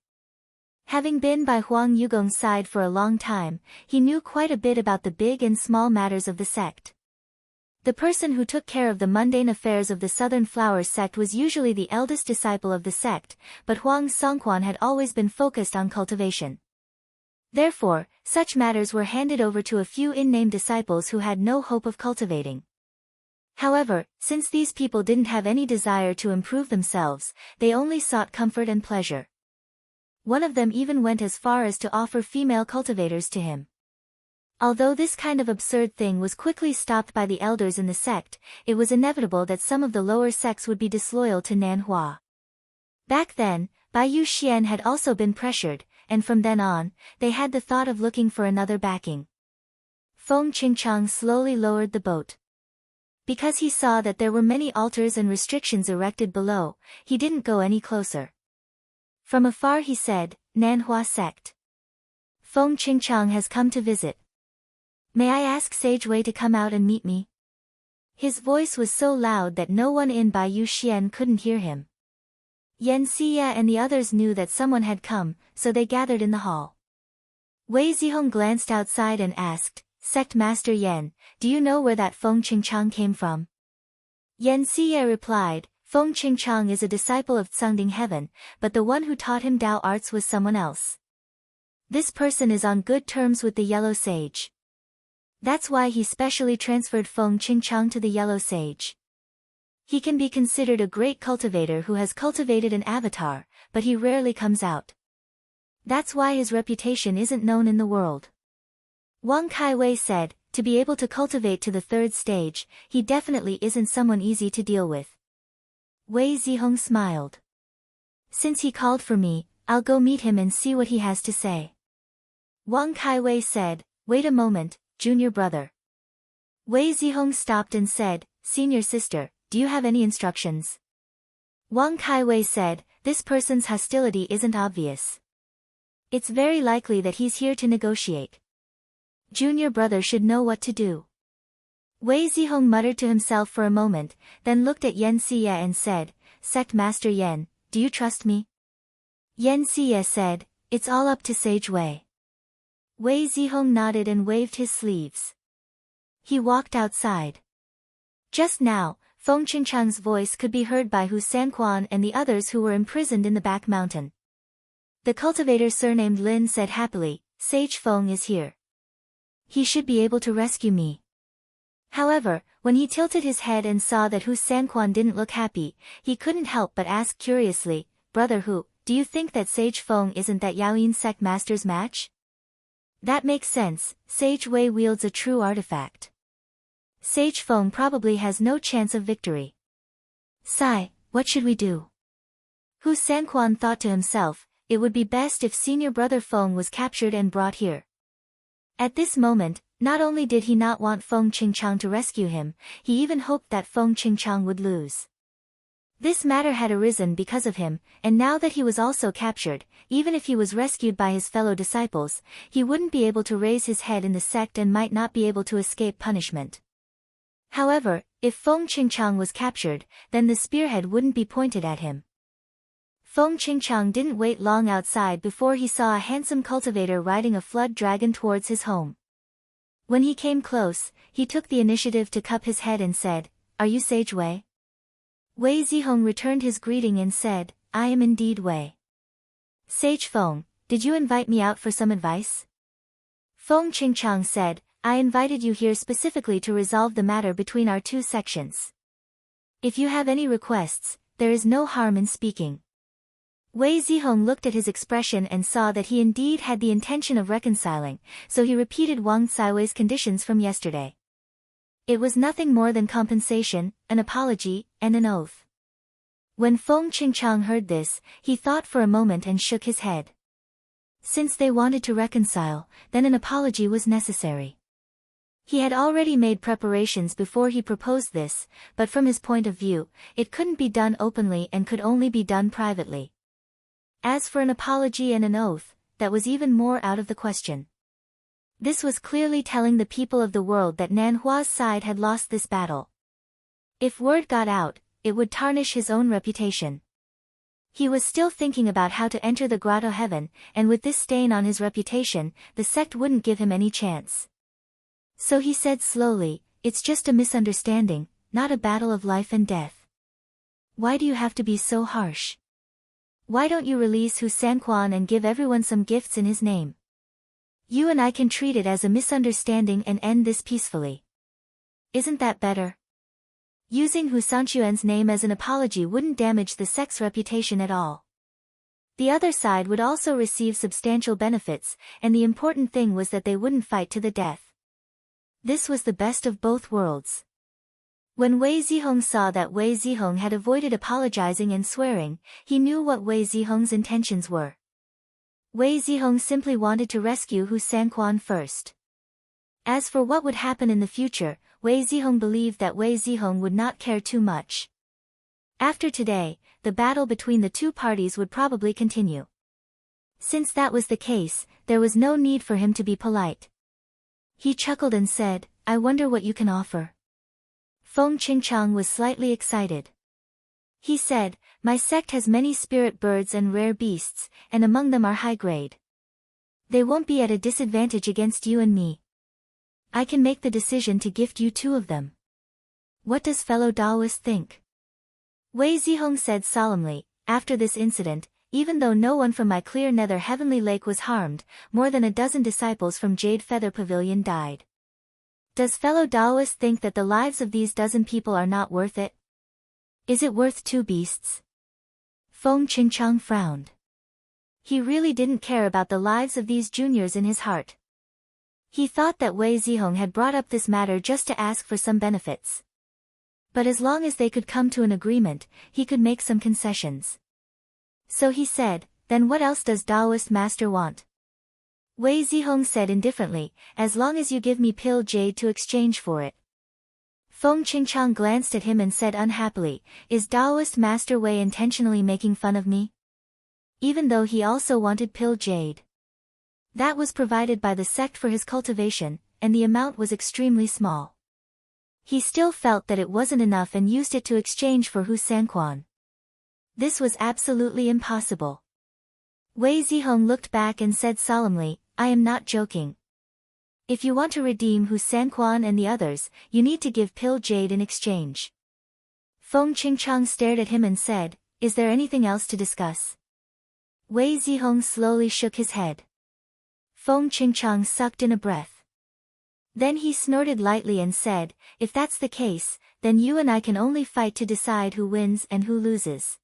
Having been by Huang Yugong's side for a long time, he knew quite a bit about the big and small matters of the sect. The person who took care of the mundane affairs of the Southern Flowers sect was usually the eldest disciple of the sect, but Huang Songquan had always been focused on cultivation. Therefore, such matters were handed over to a few in-name disciples who had no hope of cultivating. However, since these people didn't have any desire to improve themselves, they only sought comfort and pleasure. One of them even went as far as to offer female cultivators to him. Although this kind of absurd thing was quickly stopped by the elders in the sect, it was inevitable that some of the lower sects would be disloyal to Nan Hua. Back then, Baiyu Xian had also been pressured, and from then on, they had the thought of looking for another backing. Feng Qingchang slowly lowered the boat. Because he saw that there were many altars and restrictions erected below, he didn't go any closer. From afar he said, "Nan Hua sect. Feng Qingchang has come to visit. May I ask Sage Wei to come out and meet me?" His voice was so loud that no one in Baiyu Xian couldn't hear him. Yan Xie and the others knew that someone had come, so they gathered in the hall. Wei Zihong glanced outside and asked, "Sect Master Yan, do you know where that Feng Qingchang came from?" Yan Xie replied, "Feng Qingchang is a disciple of Tsangding Heaven, but the one who taught him Dao arts was someone else. This person is on good terms with the Yellow Sage. That's why he specially transferred Feng Qingchang to the Yellow Sage. He can be considered a great cultivator who has cultivated an avatar, but he rarely comes out. That's why his reputation isn't known in the world." Wang Kaiwei said, "To be able to cultivate to the third stage, he definitely isn't someone easy to deal with." Wei Zihong smiled. "Since he called for me, I'll go meet him and see what he has to say." Wang Kaiwei said, "Wait a moment, junior brother." Wei Zihong stopped and said, "Senior sister, do you have any instructions?" Wang Kaiwei said, "This person's hostility isn't obvious. It's very likely that he's here to negotiate. Junior brother should know what to do." Wei Zihong muttered to himself for a moment, then looked at Yan Xie and said, "Sect Master Yan, do you trust me?" Yan Xie said, It's all up to Sage Wei. Wei Zihong nodded and waved his sleeves. He walked outside. Just now, Feng Qingchang's voice could be heard by Hu Sanquan and the others who were imprisoned in the back mountain. The cultivator surnamed Lin said happily, Sage Feng is here. He should be able to rescue me. However, when he tilted his head and saw that Hu Sanquan didn't look happy, he couldn't help but ask curiously, Brother Hu, do you think that Sage Feng isn't that Yaoyin sect master's match? That makes sense, Sage Wei wields a true artifact. Sage Feng probably has no chance of victory. Sigh, what should we do? Hu Sanquan thought to himself, it would be best if senior brother Feng was captured and brought here. At this moment, not only did he not want Feng Qingchang to rescue him, he even hoped that Feng Qingchang would lose. This matter had arisen because of him, and now that he was also captured, even if he was rescued by his fellow disciples, he wouldn't be able to raise his head in the sect and might not be able to escape punishment. However, if Feng Qingchang was captured, then the spearhead wouldn't be pointed at him. Feng Qingchang didn't wait long outside before he saw a handsome cultivator riding a flood dragon towards his home. When he came close, he took the initiative to cup his head and said, Are you Sage Wei? Wei Zihong returned his greeting and said, I am indeed Wei. Sage Feng, did you invite me out for some advice? Feng Qingchang said, I invited you here specifically to resolve the matter between our two sections. If you have any requests, there is no harm in speaking. Wei Zihong looked at his expression and saw that he indeed had the intention of reconciling, so he repeated Wang Caiwei's conditions from yesterday. It was nothing more than compensation, an apology, and an oath. When Feng Qingchang heard this, he thought for a moment and shook his head. Since they wanted to reconcile, then an apology was necessary. He had already made preparations before he proposed this, but from his point of view, it couldn't be done openly and could only be done privately. As for an apology and an oath, that was even more out of the question. This was clearly telling the people of the world that Nanhua's side had lost this battle. If word got out, it would tarnish his own reputation. He was still thinking about how to enter the Grotto Heaven, and with this stain on his reputation, the sect wouldn't give him any chance. So he said slowly, It's just a misunderstanding, not a battle of life and death. Why do you have to be so harsh? Why don't you release Hu Sanquan and give everyone some gifts in his name? You and I can treat it as a misunderstanding and end this peacefully. Isn't that better? Using Hu Sanquan's name as an apology wouldn't damage the sect's reputation at all. The other side would also receive substantial benefits, and the important thing was that they wouldn't fight to the death. This was the best of both worlds. When Wei Zihong saw that Wei Zihong had avoided apologizing and swearing, he knew what Wei Zihong's intentions were. Wei Zihong simply wanted to rescue Hu Sanquan first. As for what would happen in the future, Wei Zihong believed that Wei Zihong would not care too much. After today, the battle between the two parties would probably continue. Since that was the case, there was no need for him to be polite. He chuckled and said, I wonder what you can offer. Feng Qingchang was slightly excited. He said, My sect has many spirit birds and rare beasts, and among them are high grade. They won't be at a disadvantage against you and me. I can make the decision to gift you 2 of them. What does fellow Taoist think? Wei Zihong said solemnly, After this incident, even though no one from my clear nether heavenly lake was harmed, more than a dozen disciples from Jade Feather Pavilion died. Does fellow Taoist think that the lives of these dozen people are not worth it? Is it worth 2 beasts? Feng Qingchang frowned. He really didn't care about the lives of these juniors in his heart. He thought that Wei Zihong had brought up this matter just to ask for some benefits. But as long as they could come to an agreement, he could make some concessions. So he said, Then what else does Taoist master want? Wei Zihong said indifferently, As long as you give me pill jade to exchange for it. Feng Qingchang glanced at him and said unhappily, Is Taoist master Wei intentionally making fun of me? Even though he also wanted pill jade. That was provided by the sect for his cultivation, and the amount was extremely small. He still felt that it wasn't enough and used it to exchange for Hu Sanquan. This was absolutely impossible. Wei Zihong looked back and said solemnly, I am not joking. If you want to redeem Hu Sanquan and the others, you need to give Pill Jade in exchange. Feng Qingchang stared at him and said, Is there anything else to discuss? Wei Zihong slowly shook his head. Feng Qingchang sucked in a breath. Then he snorted lightly and said, If that's the case, then you and I can only fight to decide who wins and who loses.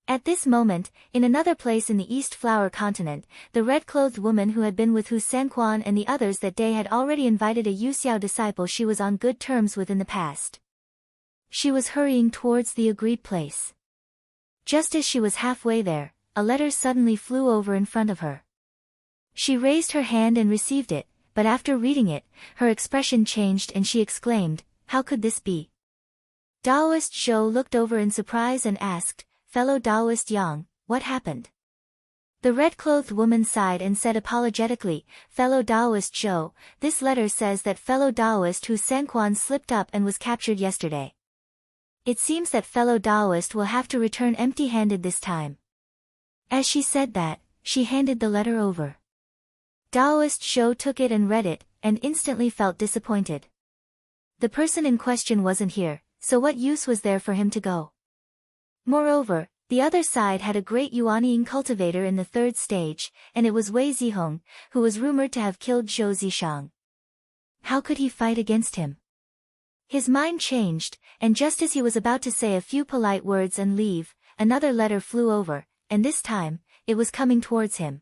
At this moment, in another place in the East Flower Continent, the red-clothed woman who had been with Hu Sanquan and the others that day had already invited a Yuxiao disciple she was on good terms with in the past. She was hurrying towards the agreed place. Just as she was halfway there, a letter suddenly flew over in front of her. She raised her hand and received it, but after reading it, her expression changed and she exclaimed, How could this be? Taoist Zhou looked over in surprise and asked, Fellow Taoist Yang, what happened? The red-clothed woman sighed and said apologetically, Fellow Taoist Zhou, this letter says that fellow Taoist Hu Sanquan slipped up and was captured yesterday. It seems that fellow Taoist will have to return empty-handed this time. As she said that, she handed the letter over. Taoist Zhou took it and read it, and instantly felt disappointed. The person in question wasn't here, so what use was there for him to go? Moreover, the other side had a great Yuanying cultivator in the third stage, and it was Wei Zihong, who was rumored to have killed Zhou Zishang. How could he fight against him? His mind changed, and just as he was about to say a few polite words and leave, another letter flew over, and this time, it was coming towards him.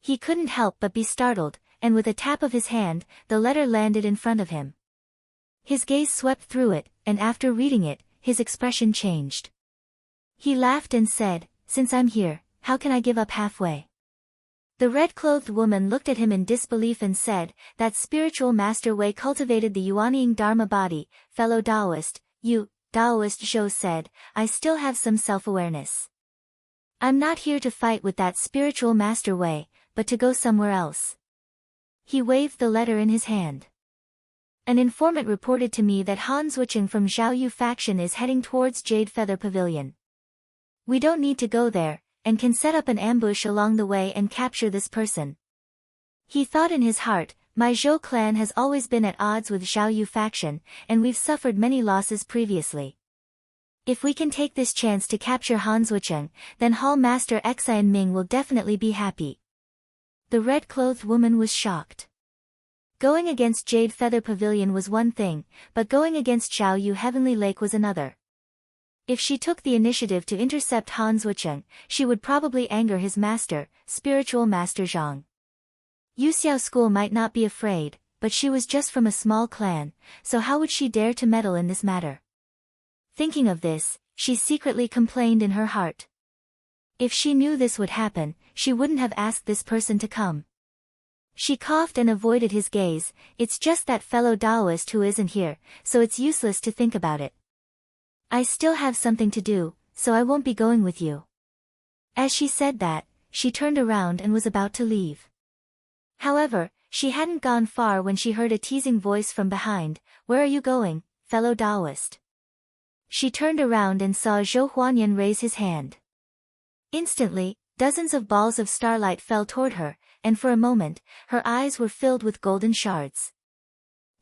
He couldn't help but be startled, and with a tap of his hand, the letter landed in front of him. His gaze swept through it, and after reading it, his expression changed. He laughed and said, Since I'm here, how can I give up halfway? The red-clothed woman looked at him in disbelief and said, That spiritual master Wei cultivated the Yuanying Dharma body, fellow Taoist, you, Taoist Zhou said, I still have some self-awareness. I'm not here to fight with that spiritual master Wei, but to go somewhere else. He waved the letter in his hand. An informant reported to me that Han Zuocheng from Zhaoyu faction is heading towards Jade Feather Pavilion. We don't need to go there, and can set up an ambush along the way and capture this person. He thought in his heart, my Zhou clan has always been at odds with Zhaoyu faction, and we've suffered many losses previously. If we can take this chance to capture Han Zuocheng, then Hall Master Xian Ming will definitely be happy. The red-clothed woman was shocked. Going against Jade Feather Pavilion was one thing, but going against Zhaoyu Heavenly Lake was another. If she took the initiative to intercept Han Zuocheng, she would probably anger his master, spiritual master Zhang. Yuxiao school might not be afraid, but she was just from a small clan, so how would she dare to meddle in this matter? Thinking of this, she secretly complained in her heart. If she knew this would happen, she wouldn't have asked this person to come. She coughed and avoided his gaze, It's just that fellow Taoist who isn't here, so it's useless to think about it. I still have something to do, so I won't be going with you. As she said that, she turned around and was about to leave. However, she hadn't gone far when she heard a teasing voice from behind, Where are you going, fellow Taoist? She turned around and saw Zhou Huanyan raise his hand. Instantly, dozens of balls of starlight fell toward her, and for a moment, her eyes were filled with golden shards.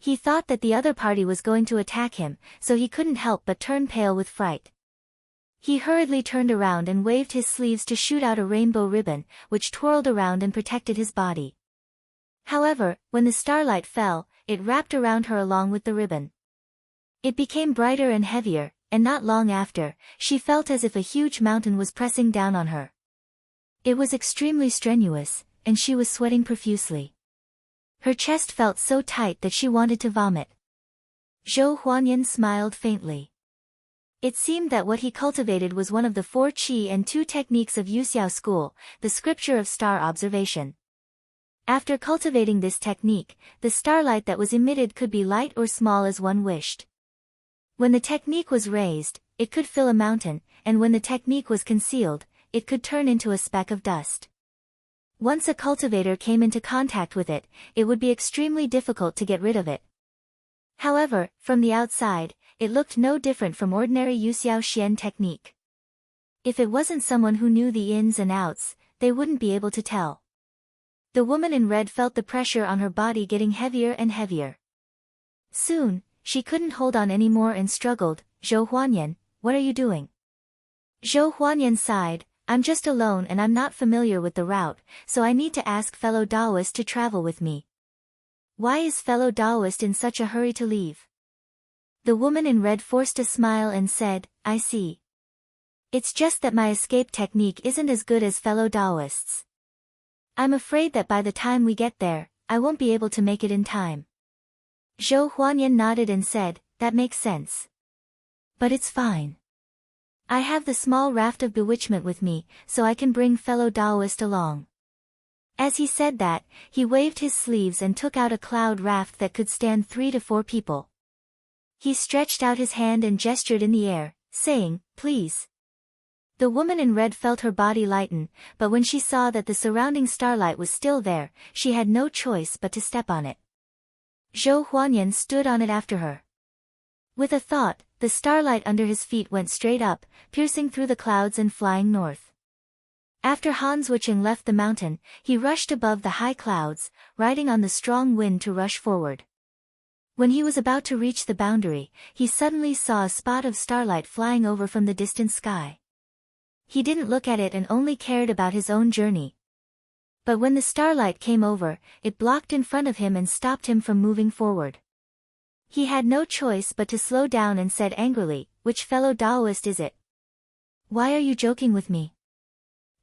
He thought that the other party was going to attack him, so he couldn't help but turn pale with fright. He hurriedly turned around and waved his sleeves to shoot out a rainbow ribbon, which twirled around and protected his body. However, when the starlight fell, it wrapped around her along with the ribbon. It became brighter and heavier, and not long after, she felt as if a huge mountain was pressing down on her. It was extremely strenuous, and she was sweating profusely. Her chest felt so tight that she wanted to vomit. Zhou Huanyan smiled faintly. It seemed that what he cultivated was one of the 4 qi and 2 techniques of Yuxiao school, the scripture of star observation. After cultivating this technique, the starlight that was emitted could be light or small as one wished. When the technique was raised, it could fill a mountain, and when the technique was concealed, it could turn into a speck of dust. Once a cultivator came into contact with it, it would be extremely difficult to get rid of it. However, from the outside, it looked no different from ordinary Yuxiao Xian technique. If it wasn't someone who knew the ins and outs, they wouldn't be able to tell. The woman in red felt the pressure on her body getting heavier and heavier. Soon, she couldn't hold on anymore and struggled. Zhou Huanyan, what are you doing? Zhou Huanyan sighed, I'm just alone and I'm not familiar with the route, so I need to ask fellow Taoist to travel with me. Why is fellow Taoist in such a hurry to leave? The woman in red forced a smile and said, I see. It's just that my escape technique isn't as good as fellow Taoists. I'm afraid that by the time we get there, I won't be able to make it in time. Zhou Huanyan nodded and said, that makes sense. But it's fine. I have the small raft of bewitchment with me, so I can bring fellow Taoist along. As he said that, he waved his sleeves and took out a cloud raft that could stand 3 to 4 people. He stretched out his hand and gestured in the air, saying, please. The woman in red felt her body lighten, but when she saw that the surrounding starlight was still there, she had no choice but to step on it. Zhou Huanyan stood on it after her. With a thought, the starlight under his feet went straight up, piercing through the clouds and flying north. After Hans Wucheng left the mountain, he rushed above the high clouds, riding on the strong wind to rush forward. When he was about to reach the boundary, he suddenly saw a spot of starlight flying over from the distant sky. He didn't look at it and only cared about his own journey. But when the starlight came over, it blocked in front of him and stopped him from moving forward. He had no choice but to slow down and said angrily, which fellow Taoist is it? Why are you joking with me?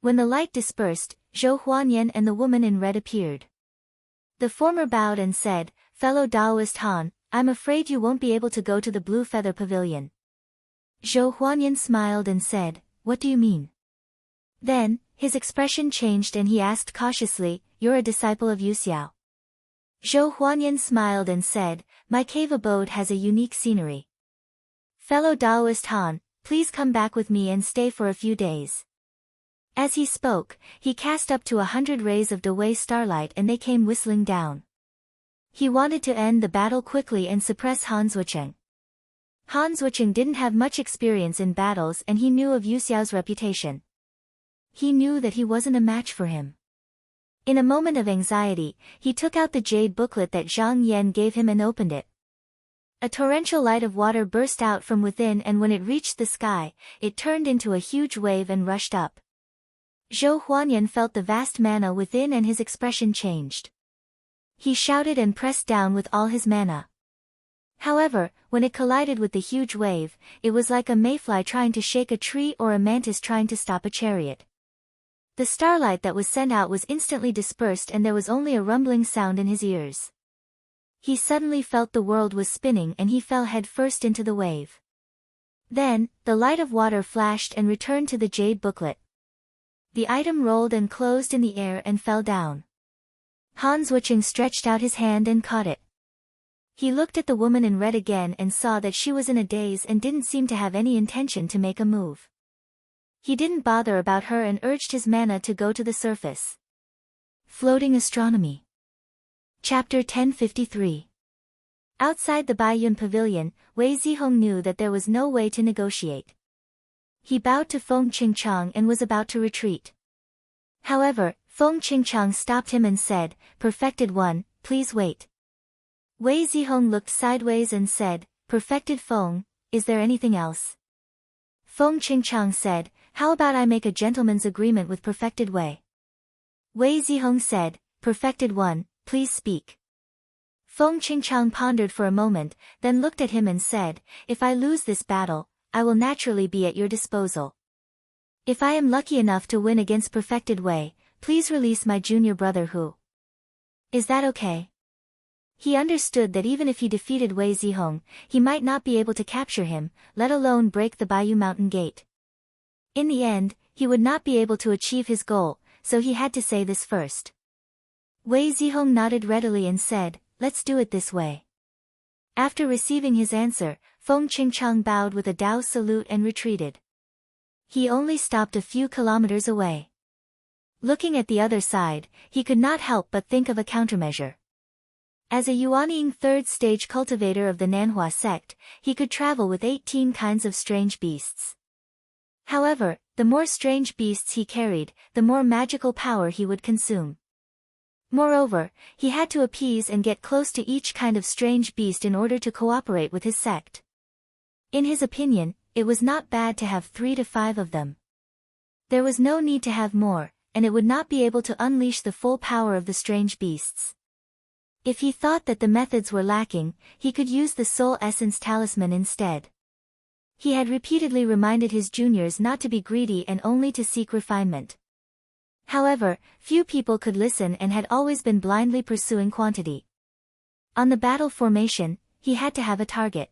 When the light dispersed, Zhou Huanyan and the woman in red appeared. The former bowed and said, fellow Taoist Han, I'm afraid you won't be able to go to the Blue Feather Pavilion. Zhou Huanyan smiled and said, what do you mean? Then, his expression changed and he asked cautiously, you're a disciple of Yu Xiao. Zhou Huanyan smiled and said, my cave abode has a unique scenery. Fellow Taoist Han, please come back with me and stay for a few days. As he spoke, he cast up to 100 rays of Dewey starlight and they came whistling down. He wanted to end the battle quickly and suppress Hans Wucheng. Hans Wucheng didn't have much experience in battles and he knew of Yu Xiao's reputation. He knew that he wasn't a match for him. In a moment of anxiety, he took out the jade booklet that Zhang Yan gave him and opened it. A torrential light of water burst out from within and when it reached the sky, it turned into a huge wave and rushed up. Zhou Huanyan felt the vast mana within and his expression changed. He shouted and pressed down with all his mana. However, when it collided with the huge wave, it was like a mayfly trying to shake a tree or a mantis trying to stop a chariot. The starlight that was sent out was instantly dispersed and there was only a rumbling sound in his ears. He suddenly felt the world was spinning and he fell head first into the wave. Then, the light of water flashed and returned to the jade booklet. The item rolled and closed in the air and fell down. Hans Wucheng stretched out his hand and caught it. He looked at the woman in red again and saw that she was in a daze and didn't seem to have any intention to make a move. He didn't bother about her and urged his mana to go to the surface. Floating Astronomy. Chapter 1053. Outside the Baiyun Pavilion, Wei Zihong knew that there was no way to negotiate. He bowed to Feng Qingchang and was about to retreat. However, Feng Qingchang stopped him and said, Perfected One, please wait. Wei Zihong looked sideways and said, Perfected Feng, is there anything else? Feng Qingchang said, how about I make a gentleman's agreement with Perfected Wei? Wei Zihong said, Perfected One, please speak. Feng Qingchang pondered for a moment, then looked at him and said, if I lose this battle, I will naturally be at your disposal. If I am lucky enough to win against Perfected Wei, please release my junior brother Hu. Is that okay? He understood that even if he defeated Wei Zihong, he might not be able to capture him, let alone break the Baiyu Mountain Gate. In the end, he would not be able to achieve his goal, so he had to say this first. Wei Zihong nodded readily and said, let's do it this way. After receiving his answer, Feng Qingchang bowed with a Dao salute and retreated. He only stopped a few kilometers away. Looking at the other side, he could not help but think of a countermeasure. As a Yuanying third-stage cultivator of the Nanhua sect, he could travel with 18 kinds of strange beasts. However, the more strange beasts he carried, the more magical power he would consume. Moreover, he had to appease and get close to each kind of strange beast in order to cooperate with his sect. In his opinion, it was not bad to have 3 to 5 of them. There was no need to have more, and it would not be able to unleash the full power of the strange beasts. If he thought that the methods were lacking, he could use the soul essence talisman instead. He had repeatedly reminded his juniors not to be greedy and only to seek refinement. However, few people could listen and had always been blindly pursuing quantity. On the battle formation, he had to have a target.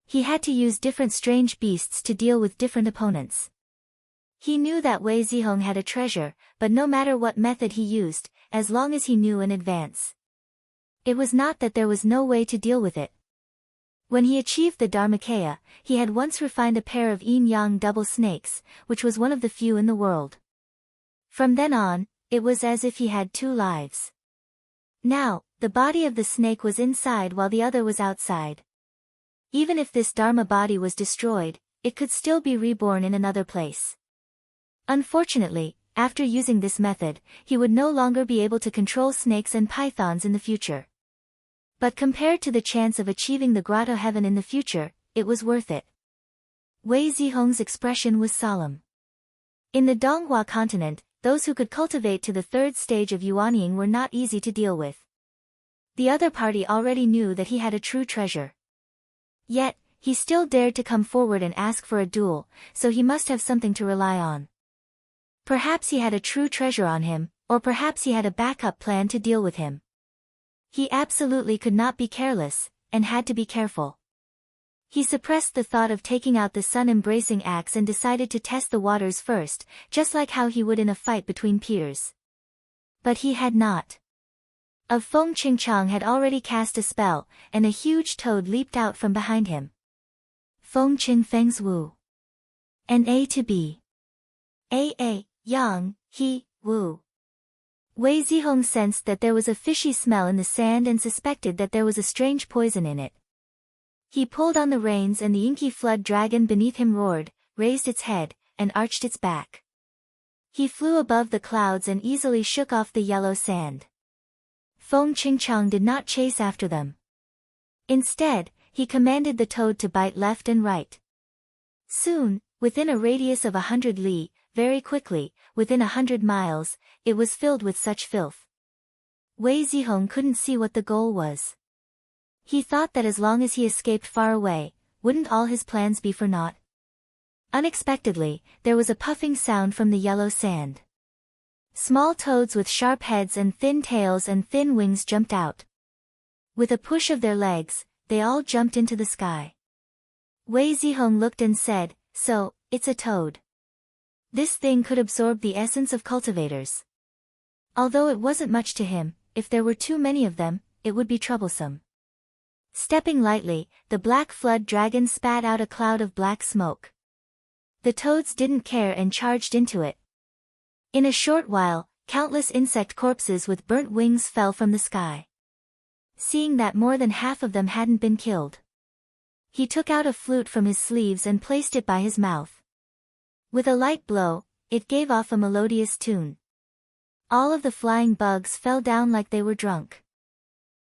He had to use different strange beasts to deal with different opponents. He knew that Wei Zihong had a treasure, but no matter what method he used, as long as he knew in advance. It was not that there was no way to deal with it. When he achieved the Dharmakaya, he had once refined a pair of yin-yang double snakes, which was one of the few in the world. From then on, it was as if he had 2 lives. Now, the body of the snake was inside while the other was outside. Even if this Dharma body was destroyed, it could still be reborn in another place. Unfortunately, after using this method, he would no longer be able to control snakes and pythons in the future. But compared to the chance of achieving the grotto heaven in the future, it was worth it. Wei Zihong's expression was solemn. In the Donghua continent, those who could cultivate to the 3rd stage of Yuanying were not easy to deal with. The other party already knew that he had a true treasure. Yet, he still dared to come forward and ask for a duel, so he must have something to rely on. Perhaps he had a true treasure on him, or perhaps he had a backup plan to deal with him. He absolutely could not be careless, and had to be careful. He suppressed the thought of taking out the sun-embracing axe and decided to test the waters first, just like how he would in a fight between peers. But he had not. Of Feng Qingchang had already cast a spell, and a huge toad leaped out from behind him. Feng Qing Feng's Wu. An A to B. A, Yang, He, Wu. Wei Zihong sensed that there was a fishy smell in the sand and suspected that there was a strange poison in it. He pulled on the reins and the inky flood dragon beneath him roared, raised its head, and arched its back. He flew above the clouds and easily shook off the yellow sand. Feng Qingchang did not chase after them. Instead, he commanded the toad to bite left and right. Soon, within a radius of 100 li, very quickly, within 100 miles, it was filled with such filth. Wei Zihong couldn't see what the goal was. He thought that as long as he escaped far away, wouldn't all his plans be for naught? Unexpectedly, there was a puffing sound from the yellow sand. Small toads with sharp heads and thin tails and thin wings jumped out. With a push of their legs, they all jumped into the sky. Wei Zihong looked and said, "So, it's a toad. This thing could absorb the essence of cultivators." Although it wasn't much to him, if there were too many of them, it would be troublesome. Stepping lightly, the black flood dragon spat out a cloud of black smoke. The toads didn't care and charged into it. In a short while, countless insect corpses with burnt wings fell from the sky. Seeing that more than half of them hadn't been killed, he took out a flute from his sleeves and placed it by his mouth. With a light blow, it gave off a melodious tune. All of the flying bugs fell down like they were drunk.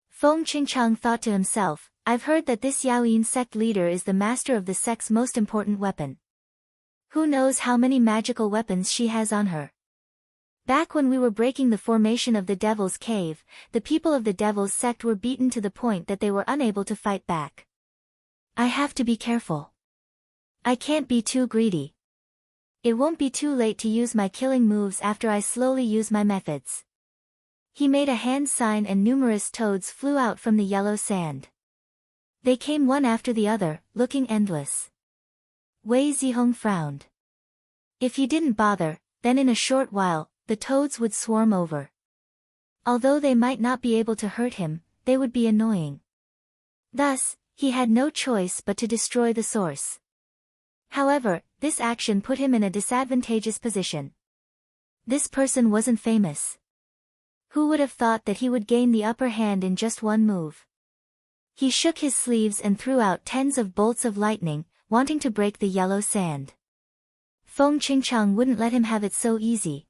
Feng Qingchang thought to himself, "I've heard that this Yaoyin sect leader is the master of the sect's most important weapon. Who knows how many magical weapons she has on her?" Back when we were breaking the formation of the Devil's Cave, the people of the Devil's sect were beaten to the point that they were unable to fight back. I have to be careful. I can't be too greedy. It won't be too late to use my killing moves after I slowly use my methods. He made a hand sign and numerous toads flew out from the yellow sand. They came one after the other, looking endless. Wei Zihong frowned. If he didn't bother, then in a short while, the toads would swarm over. Although they might not be able to hurt him, they would be annoying. Thus, he had no choice but to destroy the source. However, this action put him in a disadvantageous position. This person wasn't famous. Who would have thought that he would gain the upper hand in just one move? He shook his sleeves and threw out tens of bolts of lightning, wanting to break the yellow sand. Feng Qingchang wouldn't let him have it so easy.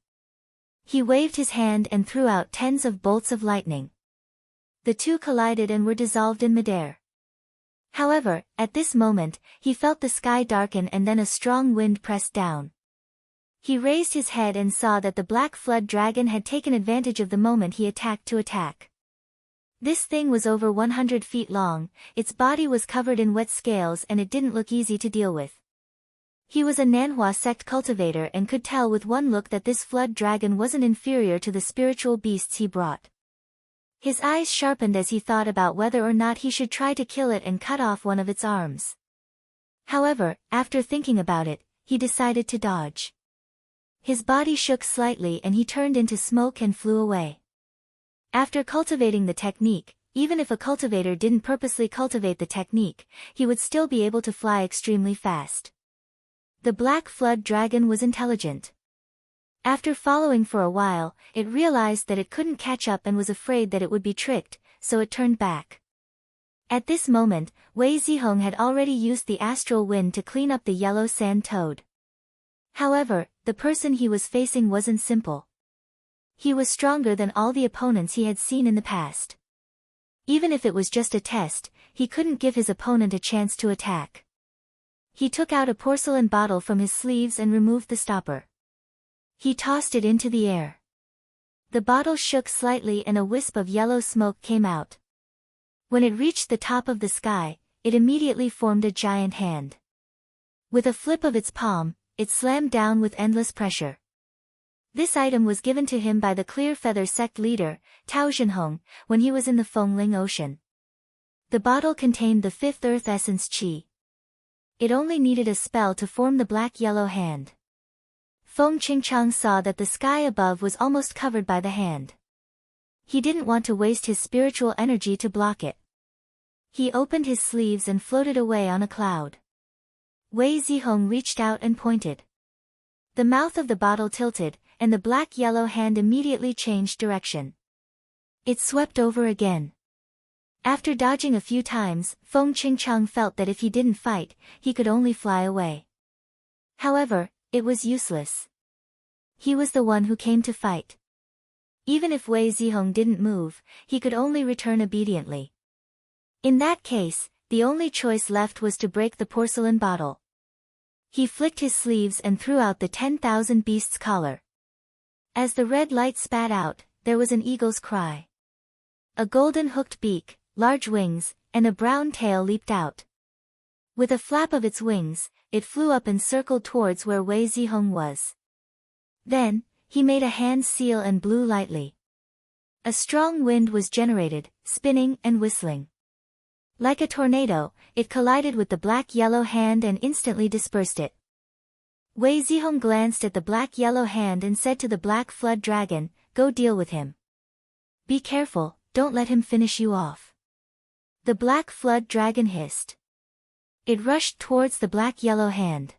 He waved his hand and threw out tens of bolts of lightning. The two collided and were dissolved in midair. However, at this moment, he felt the sky darken and then a strong wind pressed down. He raised his head and saw that the black flood dragon had taken advantage of the moment he attacked to attack. This thing was over 100 feet long, its body was covered in wet scales and it didn't look easy to deal with. He was a Nanhua sect cultivator and could tell with one look that this flood dragon wasn't inferior to the spiritual beasts he brought. His eyes sharpened as he thought about whether or not he should try to kill it and cut off one of its arms. However, after thinking about it, he decided to dodge. His body shook slightly and he turned into smoke and flew away. After cultivating the technique, even if a cultivator didn't purposely cultivate the technique, he would still be able to fly extremely fast. The black flood dragon was intelligent. After following for a while, it realized that it couldn't catch up and was afraid that it would be tricked, so it turned back. At this moment, Wei Zihong had already used the astral wind to clean up the yellow sand toad. However, the person he was facing wasn't simple. He was stronger than all the opponents he had seen in the past. Even if it was just a test, he couldn't give his opponent a chance to attack. He took out a porcelain bottle from his sleeves and removed the stopper. He tossed it into the air. The bottle shook slightly and a wisp of yellow smoke came out. When it reached the top of the sky, it immediately formed a giant hand. With a flip of its palm, it slammed down with endless pressure. This item was given to him by the Clear Feather sect leader, Tao Zhenhong, when he was in the Fengling Ocean. The bottle contained the fifth earth essence qi. It only needed a spell to form the black-yellow hand. Feng Qingchang saw that the sky above was almost covered by the hand. He didn't want to waste his spiritual energy to block it. He opened his sleeves and floated away on a cloud. Wei Zihong reached out and pointed. The mouth of the bottle tilted, and the black-yellow hand immediately changed direction. It swept over again. After dodging a few times, Feng Qingchang felt that if he didn't fight, he could only fly away. However, it was useless. He was the one who came to fight. Even if Wei Zihong didn't move, he could only return obediently. In that case, the only choice left was to break the porcelain bottle. He flicked his sleeves and threw out the 10,000 beasts collar. As the red light spat out, there was an eagle's cry. A golden hooked beak, large wings, and a brown tail leaped out. With a flap of its wings, it flew up and circled towards where Wei Zihong was. Then, he made a hand seal and blew lightly. A strong wind was generated, spinning and whistling. Like a tornado, it collided with the black-yellow hand and instantly dispersed it. Wei Zihong glanced at the black-yellow hand and said to the black flood dragon, "Go deal with him. Be careful, don't let him finish you off." The black flood dragon hissed. It rushed towards the black-yellow hand.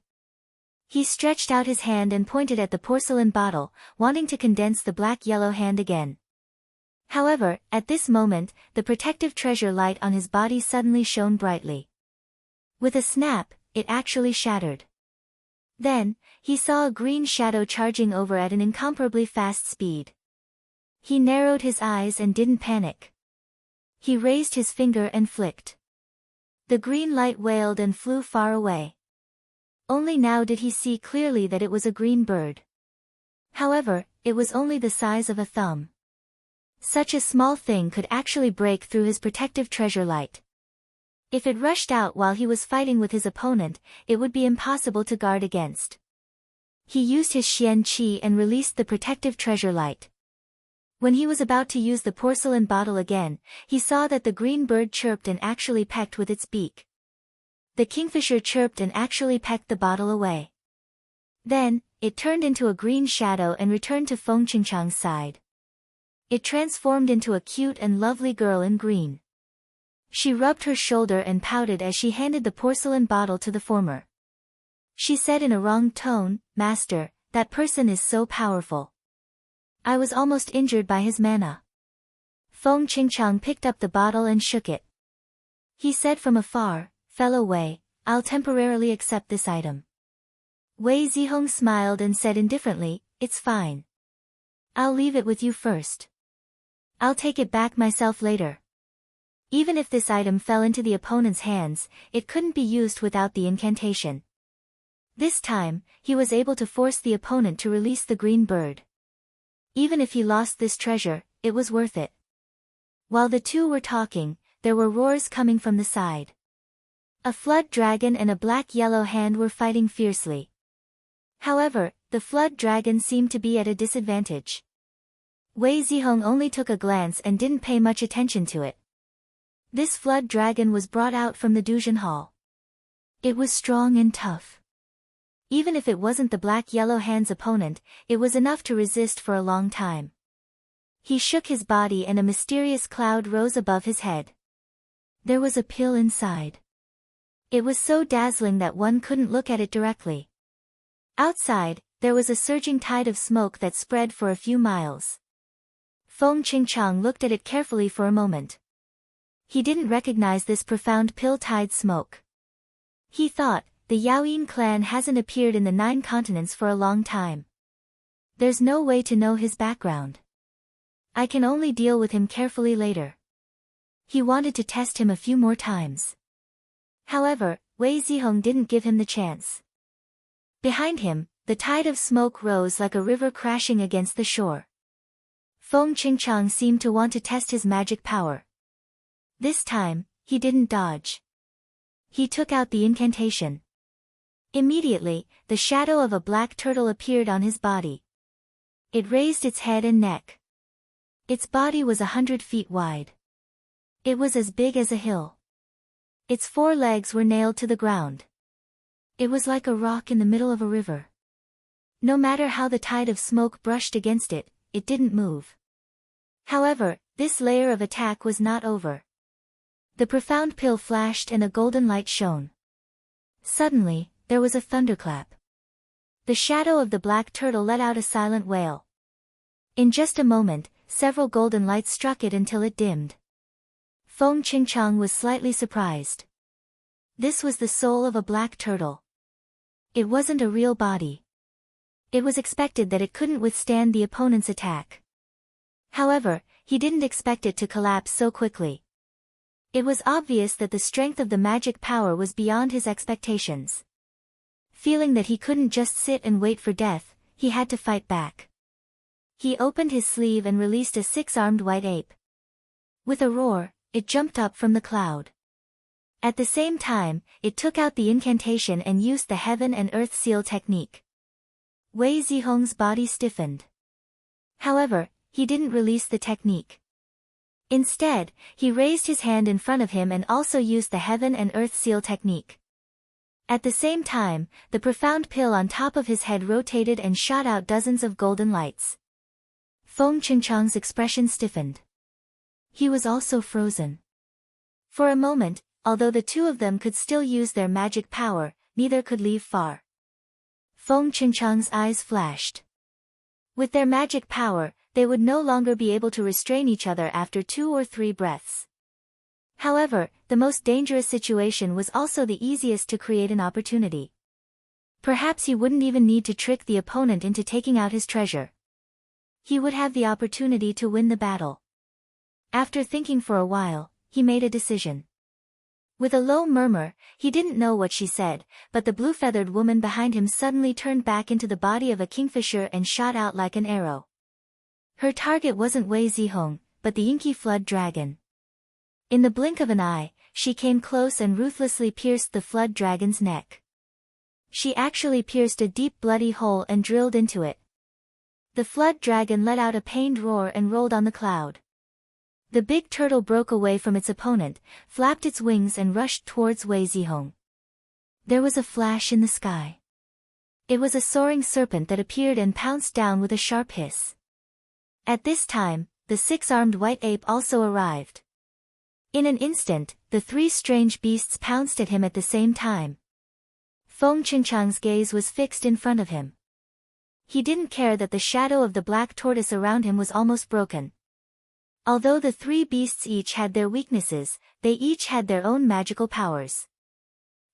He stretched out his hand and pointed at the porcelain bottle, wanting to condense the black-yellow hand again. However, at this moment, the protective treasure light on his body suddenly shone brightly. With a snap, it actually shattered. Then, he saw a green shadow charging over at an incomparably fast speed. He narrowed his eyes and didn't panic. He raised his finger and flicked. The green light wailed and flew far away. Only now did he see clearly that it was a green bird. However, it was only the size of a thumb. Such a small thing could actually break through his protective treasure light. If it rushed out while he was fighting with his opponent, it would be impossible to guard against. He used his Xian Qi and released the protective treasure light. When he was about to use the porcelain bottle again, he saw that the green bird chirped and actually pecked with its beak. The kingfisher chirped and actually pecked the bottle away. Then, it turned into a green shadow and returned to Feng Qingchang's side. It transformed into a cute and lovely girl in green. She rubbed her shoulder and pouted as she handed the porcelain bottle to the former. She said in a wrong tone, "Master, that person is so powerful. I was almost injured by his mana." Feng Qingchang picked up the bottle and shook it. He said from afar, "Fellow Wei, I'll temporarily accept this item." Wei Zihong smiled and said indifferently, "It's fine. I'll leave it with you first. I'll take it back myself later." Even if this item fell into the opponent's hands, it couldn't be used without the incantation. This time, he was able to force the opponent to release the green bird. Even if he lost this treasure, it was worth it. While the two were talking, there were roars coming from the side. A flood dragon and a black-yellow hand were fighting fiercely. However, the flood dragon seemed to be at a disadvantage. Wei Zihong only took a glance and didn't pay much attention to it. This flood dragon was brought out from the Duzhen Hall. It was strong and tough. Even if it wasn't the black-yellow hand's opponent, it was enough to resist for a long time. He shook his body and a mysterious cloud rose above his head. There was a pill inside. It was so dazzling that one couldn't look at it directly. Outside, there was a surging tide of smoke that spread for a few miles. Feng Qingchang looked at it carefully for a moment. He didn't recognize this profound pill-tide smoke. He thought, the Yaoyin clan hasn't appeared in the 9 continents for a long time. There's no way to know his background. I can only deal with him carefully later. He wanted to test him a few more times. However, Wei Zihong didn't give him the chance. Behind him, the tide of smoke rose like a river crashing against the shore. Feng Qingchang seemed to want to test his magic power. This time, he didn't dodge. He took out the incantation. Immediately, the shadow of a black turtle appeared on his body. It raised its head and neck. Its body was 100 feet wide. It was as big as a hill. Its 4 legs were nailed to the ground. It was like a rock in the middle of a river. No matter how the tide of smoke brushed against it, it didn't move. However, this layer of attack was not over. The profound pill flashed and a golden light shone. Suddenly, there was a thunderclap. The shadow of the black turtle let out a silent wail. In just a moment, several golden lights struck it until it dimmed. Feng Qingchang was slightly surprised. This was the soul of a black turtle. It wasn't a real body. It was expected that it couldn't withstand the opponent's attack. However, he didn't expect it to collapse so quickly. It was obvious that the strength of the magic power was beyond his expectations. Feeling that he couldn't just sit and wait for death, he had to fight back. He opened his sleeve and released a 6-armed white ape. With a roar, it jumped up from the cloud. At the same time, it took out the incantation and used the heaven and earth seal technique. Wei Zihong's body stiffened. However, he didn't release the technique. Instead, he raised his hand in front of him and also used the heaven and earth seal technique. At the same time, the profound pill on top of his head rotated and shot out dozens of golden lights. Feng Qingchang's expression stiffened. He was also frozen. For a moment, although the two of them could still use their magic power, neither could leave far. Feng Qingchang's eyes flashed. With their magic power, they would no longer be able to restrain each other after 2 or 3 breaths. However, the most dangerous situation was also the easiest to create an opportunity. Perhaps he wouldn't even need to trick the opponent into taking out his treasure. He would have the opportunity to win the battle. After thinking for a while, he made a decision. With a low murmur, he didn't know what she said, but the blue-feathered woman behind him suddenly turned back into the body of a kingfisher and shot out like an arrow. Her target wasn't Wei Zihong, but the inky flood dragon. In the blink of an eye, she came close and ruthlessly pierced the flood dragon's neck. She actually pierced a deep bloody hole and drilled into it. The flood dragon let out a pained roar and rolled on the cloud. The big turtle broke away from its opponent, flapped its wings and rushed towards Wei Zihong. There was a flash in the sky. It was a soaring serpent that appeared and pounced down with a sharp hiss. At this time, the 6-armed white ape also arrived. In an instant, the 3 strange beasts pounced at him at the same time. Feng Qingchang's gaze was fixed in front of him. He didn't care that the shadow of the black tortoise around him was almost broken. Although the 3 beasts each had their weaknesses, they each had their own magical powers.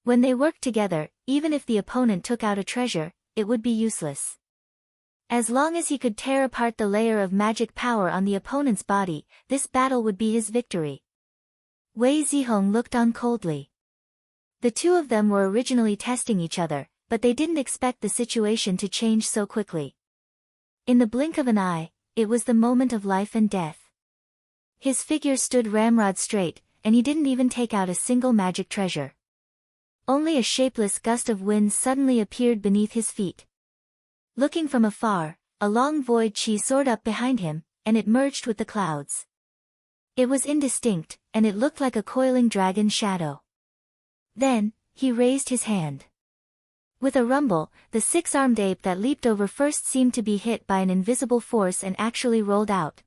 When they worked together, even if the opponent took out a treasure, it would be useless. As long as he could tear apart the layer of magic power on the opponent's body, this battle would be his victory. Wei Zihong looked on coldly. The two of them were originally testing each other, but they didn't expect the situation to change so quickly. In the blink of an eye, it was the moment of life and death. His figure stood ramrod straight, and he didn't even take out a single magic treasure. Only a shapeless gust of wind suddenly appeared beneath his feet. Looking from afar, a long void chi soared up behind him, and it merged with the clouds. It was indistinct, and it looked like a coiling dragon shadow. Then, he raised his hand. With a rumble, the six-armed ape that leaped over first seemed to be hit by an invisible force and actually rolled out.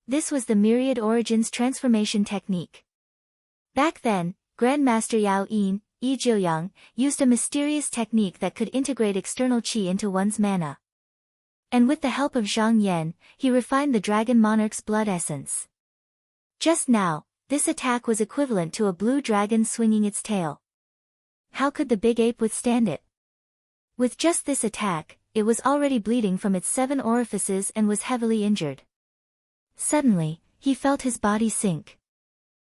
This was the Myriad Origins transformation technique. Back then, Grandmaster Yao Yin, Yi Jiuyang, used a mysterious technique that could integrate external qi into one's mana. And with the help of Zhang Yan, he refined the dragon monarch's blood essence. Just now, this attack was equivalent to a blue dragon swinging its tail. How could the big ape withstand it? With just this attack, it was already bleeding from its 7 orifices and was heavily injured. Suddenly, he felt his body sink.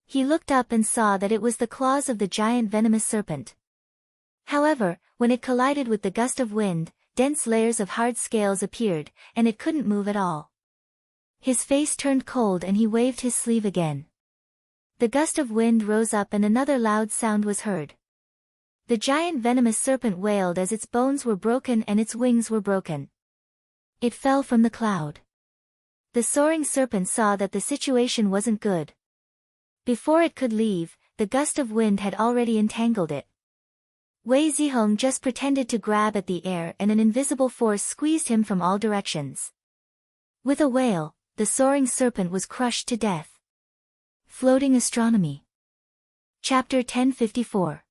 He looked up and saw that it was the claws of the giant venomous serpent. However, when it collided with the gust of wind, dense layers of hard scales appeared, and it couldn't move at all. His face turned cold and he waved his sleeve again. The gust of wind rose up and another loud sound was heard. The giant venomous serpent wailed as its bones were broken and its wings were broken. It fell from the cloud. The soaring serpent saw that the situation wasn't good. Before it could leave, the gust of wind had already entangled it. Wei Zihong just pretended to grab at the air and an invisible force squeezed him from all directions. With a wail, the soaring serpent was crushed to death. Floating Astronomy. Chapter 1054.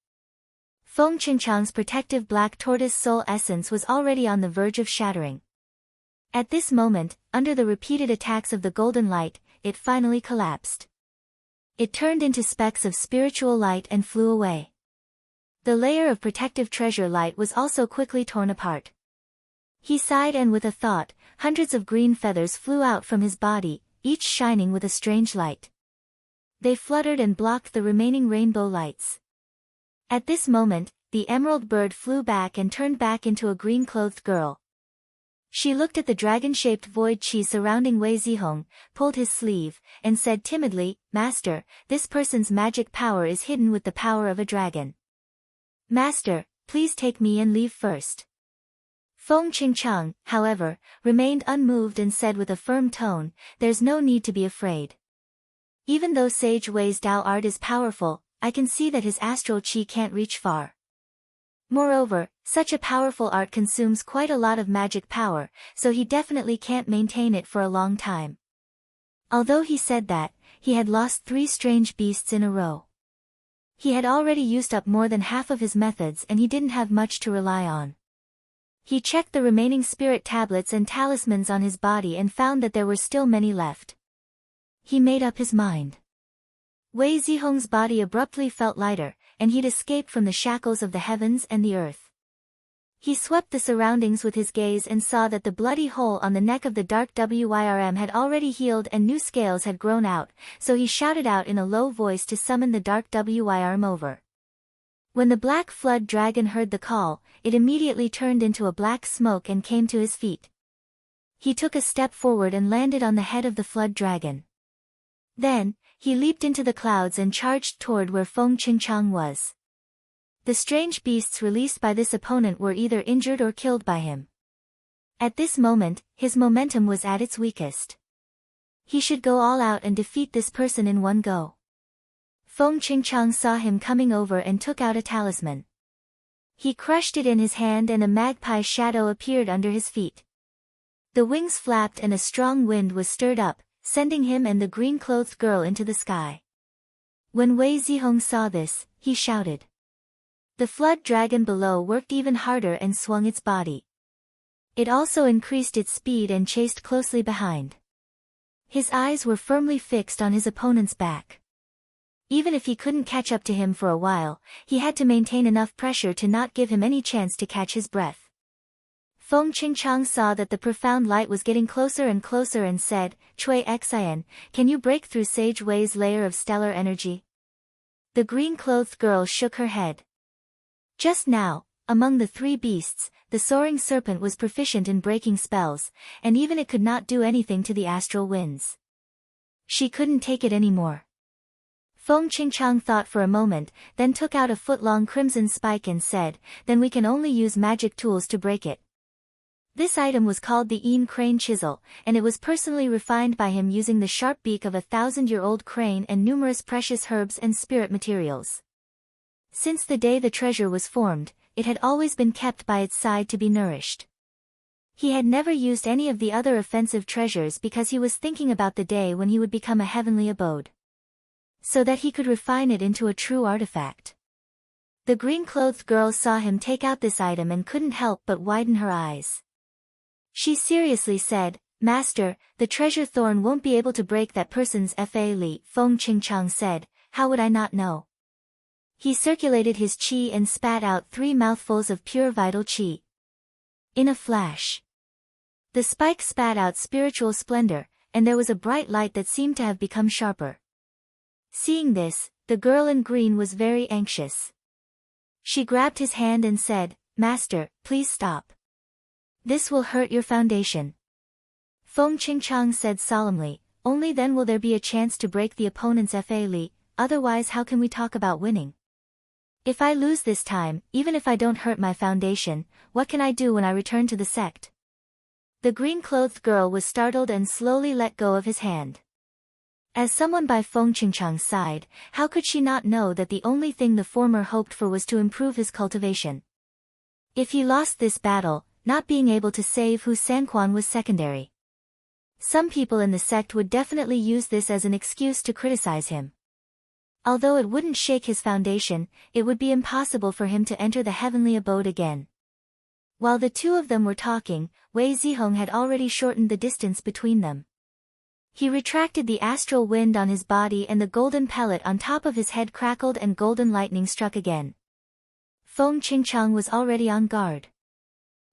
Feng Qingchang's protective black tortoise soul essence was already on the verge of shattering. At this moment, under the repeated attacks of the golden light, it finally collapsed. It turned into specks of spiritual light and flew away. The layer of protective treasure light was also quickly torn apart. He sighed and with a thought, hundreds of green feathers flew out from his body, each shining with a strange light. They fluttered and blocked the remaining rainbow lights. At this moment, the emerald bird flew back and turned back into a green-clothed girl. She looked at the dragon-shaped void chi surrounding Wei Zihong, pulled his sleeve, and said timidly, "Master, this person's magic power is hidden with the power of a dragon. Master, please take me and leave first." Feng Qingchang, however, remained unmoved and said with a firm tone, "There's no need to be afraid. Even though Sage Wei's Dao art is powerful, I can see that his astral qi can't reach far. Moreover, such a powerful art consumes quite a lot of magic power, so he definitely can't maintain it for a long time." Although he said that, he had lost 3 strange beasts in a row. He had already used up more than half of his methods and he didn't have much to rely on. He checked the remaining spirit tablets and talismans on his body and found that there were still many left. He made up his mind. Wei Zihong's body abruptly felt lighter, and he'd escaped from the shackles of the heavens and the earth. He swept the surroundings with his gaze and saw that the bloody hole on the neck of the dark Wyrm had already healed and new scales had grown out, so he shouted out in a low voice to summon the dark Wyrm over. When the black flood dragon heard the call, it immediately turned into a black smoke and came to his feet. He took a step forward and landed on the head of the flood dragon. Then, he leaped into the clouds and charged toward where Feng Qingchang was. The strange beasts released by this opponent were either injured or killed by him. At this moment, his momentum was at its weakest. He should go all out and defeat this person in one go. Feng Qingchang saw him coming over and took out a talisman. He crushed it in his hand and a magpie shadow appeared under his feet. The wings flapped and a strong wind was stirred up, sending him and the green-clothed girl into the sky. When Wei Zihong saw this, he shouted. The flood dragon below worked even harder and swung its body. It also increased its speed and chased closely behind. His eyes were firmly fixed on his opponent's back. Even if he couldn't catch up to him for a while, he had to maintain enough pressure to not give him any chance to catch his breath. Feng Qingchang saw that the profound light was getting closer and closer and said, Cui Xian, can you break through Sage Wei's layer of stellar energy? The green-clothed girl shook her head. Just now, among the three beasts, the soaring serpent was proficient in breaking spells, and even it could not do anything to the astral winds. She couldn't take it anymore. Feng Qingchang thought for a moment, then took out a foot-long crimson spike and said, then we can only use magic tools to break it. This item was called the Een Crane Chisel, and it was personally refined by him using the sharp beak of a 1,000-year-old crane and numerous precious herbs and spirit materials. Since the day the treasure was formed, it had always been kept by its side to be nourished. He had never used any of the other offensive treasures because he was thinking about the day when he would become a heavenly abode, so that he could refine it into a true artifact. The green-clothed girl saw him take out this item and couldn't help but widen her eyes. She seriously said, Master, the treasure thorn won't be able to break that person's fa li. Feng Qingchang said, how would I not know? He circulated his qi and spat out 3 mouthfuls of pure vital qi. In a flash, the spike spat out spiritual splendor, and there was a bright light that seemed to have become sharper. Seeing this, the girl in green was very anxious. She grabbed his hand and said, Master, please stop. This will hurt your foundation. Feng Qingchang said solemnly, only then will there be a chance to break the opponent's fa li, otherwise how can we talk about winning? If I lose this time, even if I don't hurt my foundation, what can I do when I return to the sect? The green-clothed girl was startled and slowly let go of his hand. As someone by Feng Qingchang's side, how could she not know that the only thing the former hoped for was to improve his cultivation? If he lost this battle, not being able to save Hu Sanquan was secondary. Some people in the sect would definitely use this as an excuse to criticize him. Although it wouldn't shake his foundation, it would be impossible for him to enter the heavenly abode again. While the two of them were talking, Wei Zihong had already shortened the distance between them. He retracted the astral wind on his body and the golden pellet on top of his head crackled and golden lightning struck again. Feng Qingchang was already on guard.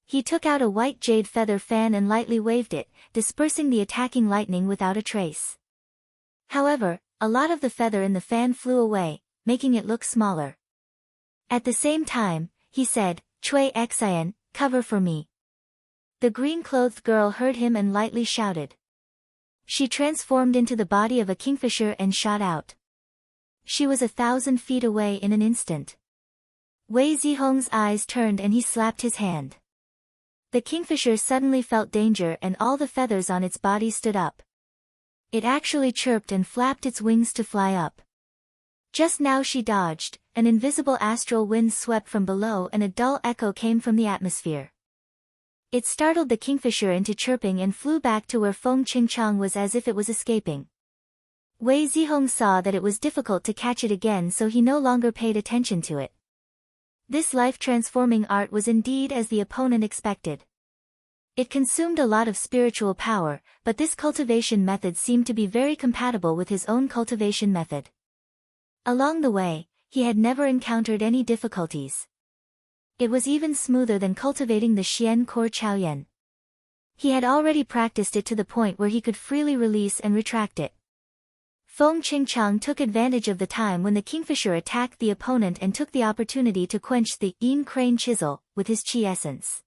He took out a white jade feather fan and lightly waved it, dispersing the attacking lightning without a trace. However, a lot of the feather in the fan flew away, making it look smaller. At the same time, he said, Cui Xian, cover for me. The green-clothed girl heard him and lightly shouted. She transformed into the body of a kingfisher and shot out. She was 1,000 feet away in an instant. Wei Zihong's eyes turned and he slapped his hand. The kingfisher suddenly felt danger and all the feathers on its body stood up. It actually chirped and flapped its wings to fly up. Just now she dodged, an invisible astral wind swept from below and a dull echo came from the atmosphere. It startled the kingfisher into chirping and flew back to where Feng Qingchang was as if it was escaping. Wei Zihong saw that it was difficult to catch it again, so he no longer paid attention to it. This life-transforming art was indeed as the opponent expected. It consumed a lot of spiritual power, but this cultivation method seemed to be very compatible with his own cultivation method. Along the way, he had never encountered any difficulties. It was even smoother than cultivating the Xian Core Chaoyan. He had already practiced it to the point where he could freely release and retract it. Feng Qingchang took advantage of the time when the kingfisher attacked the opponent and took the opportunity to quench the Een Crane Chisel with his qi essence.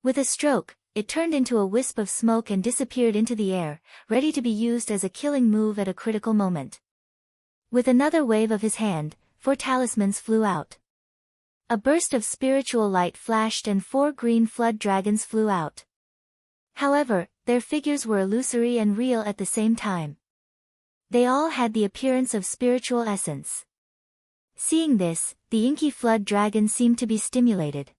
With a stroke, it turned into a wisp of smoke and disappeared into the air, ready to be used as a killing move at a critical moment. With another wave of his hand, 4 talismans flew out. A burst of spiritual light flashed and 4 green flood dragons flew out. However, their figures were illusory and real at the same time. They all had the appearance of spiritual essence. Seeing this, the inky flood dragon seemed to be stimulated.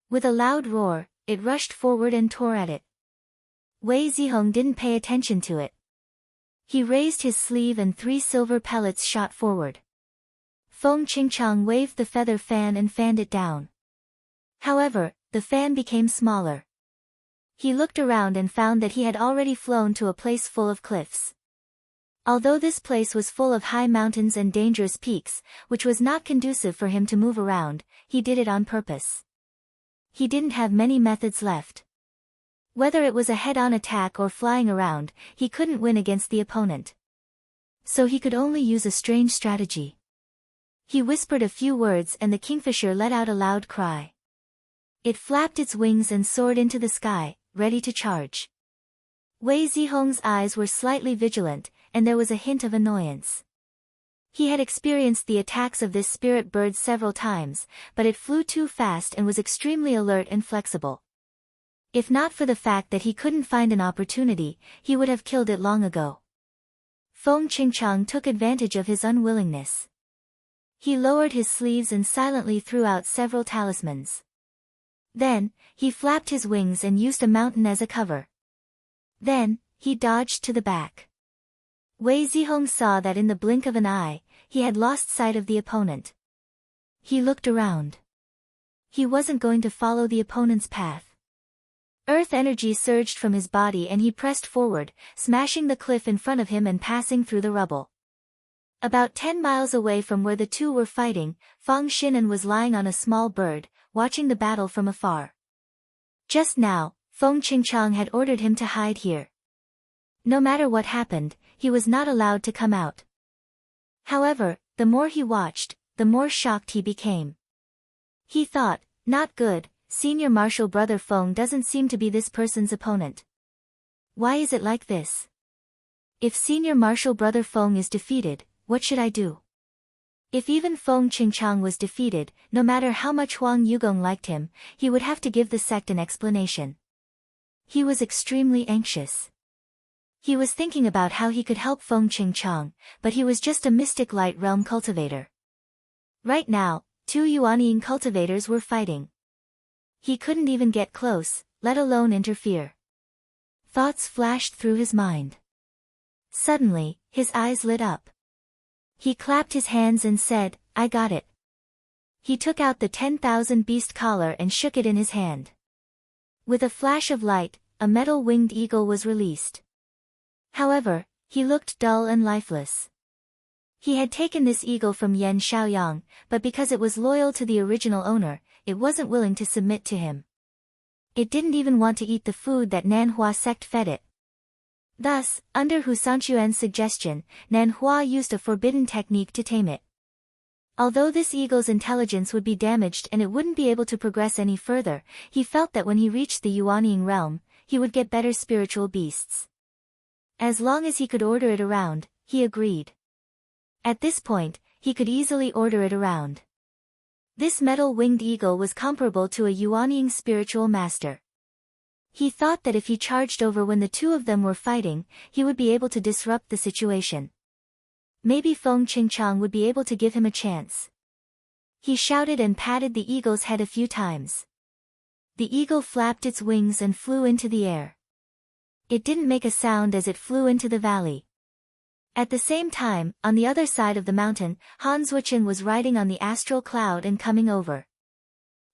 With a loud roar, it rushed forward and tore at it. Wei Zihong didn't pay attention to it. He raised his sleeve and 3 silver pellets shot forward. Feng Qingchang waved the feather fan and fanned it down. However, the fan became smaller. He looked around and found that he had already flown to a place full of cliffs. Although this place was full of high mountains and dangerous peaks, which was not conducive for him to move around, he did it on purpose. He didn't have many methods left. Whether it was a head-on attack or flying around, he couldn't win against the opponent. So he could only use a strange strategy. He whispered a few words and the kingfisher let out a loud cry. It flapped its wings and soared into the sky, ready to charge. Wei Zihong's eyes were slightly vigilant, and there was a hint of annoyance. He had experienced the attacks of this spirit bird several times, but it flew too fast and was extremely alert and flexible. If not for the fact that he couldn't find an opportunity, he would have killed it long ago. Feng Qingchang took advantage of his unwillingness. He lowered his sleeves and silently threw out several talismans. Then, he flapped his wings and used a mountain as a cover. Then, he dodged to the back. Wei Zihong saw that in the blink of an eye, he had lost sight of the opponent. He looked around. He wasn't going to follow the opponent's path. Earth energy surged from his body and he pressed forward, smashing the cliff in front of him and passing through the rubble. About 10 miles away from where the two were fighting, Fang Xinan was lying on a small bird, watching the battle from afar. Just now, Feng Qingchang had ordered him to hide here. No matter what happened, he was not allowed to come out. However, the more he watched, the more shocked he became. He thought, not good, Senior Martial Brother Feng doesn't seem to be this person's opponent. Why is it like this? If Senior Martial Brother Feng is defeated, what should I do? If even Feng Qingchang was defeated, no matter how much Huang Yugong liked him, he would have to give the sect an explanation. He was extremely anxious. He was thinking about how he could help Feng Qingchang, but he was just a mystic light realm cultivator. Right now, 2 Yuanying cultivators were fighting. He couldn't even get close, let alone interfere. Thoughts flashed through his mind. Suddenly, his eyes lit up. He clapped his hands and said, I got it. He took out the 10,000 beast collar and shook it in his hand. With a flash of light, a metal winged eagle was released. However, he looked dull and lifeless. He had taken this eagle from Yan Xiaoyang, but because it was loyal to the original owner, it wasn't willing to submit to him. It didn't even want to eat the food that Nanhua sect fed it. Thus, under Hu Sanquan's suggestion, Nanhua used a forbidden technique to tame it. Although this eagle's intelligence would be damaged and it wouldn't be able to progress any further, he felt that when he reached the Yuanying realm, he would get better spiritual beasts. As long as he could order it around, he agreed. At this point, he could easily order it around. This metal-winged eagle was comparable to a Yuanying spiritual master. He thought that if he charged over when the two of them were fighting, he would be able to disrupt the situation. Maybe Feng Qingchang would be able to give him a chance. He shouted and patted the eagle's head a few times. The eagle flapped its wings and flew into the air. It didn't make a sound as it flew into the valley. At the same time, on the other side of the mountain, Han Zuochen was riding on the astral cloud and coming over.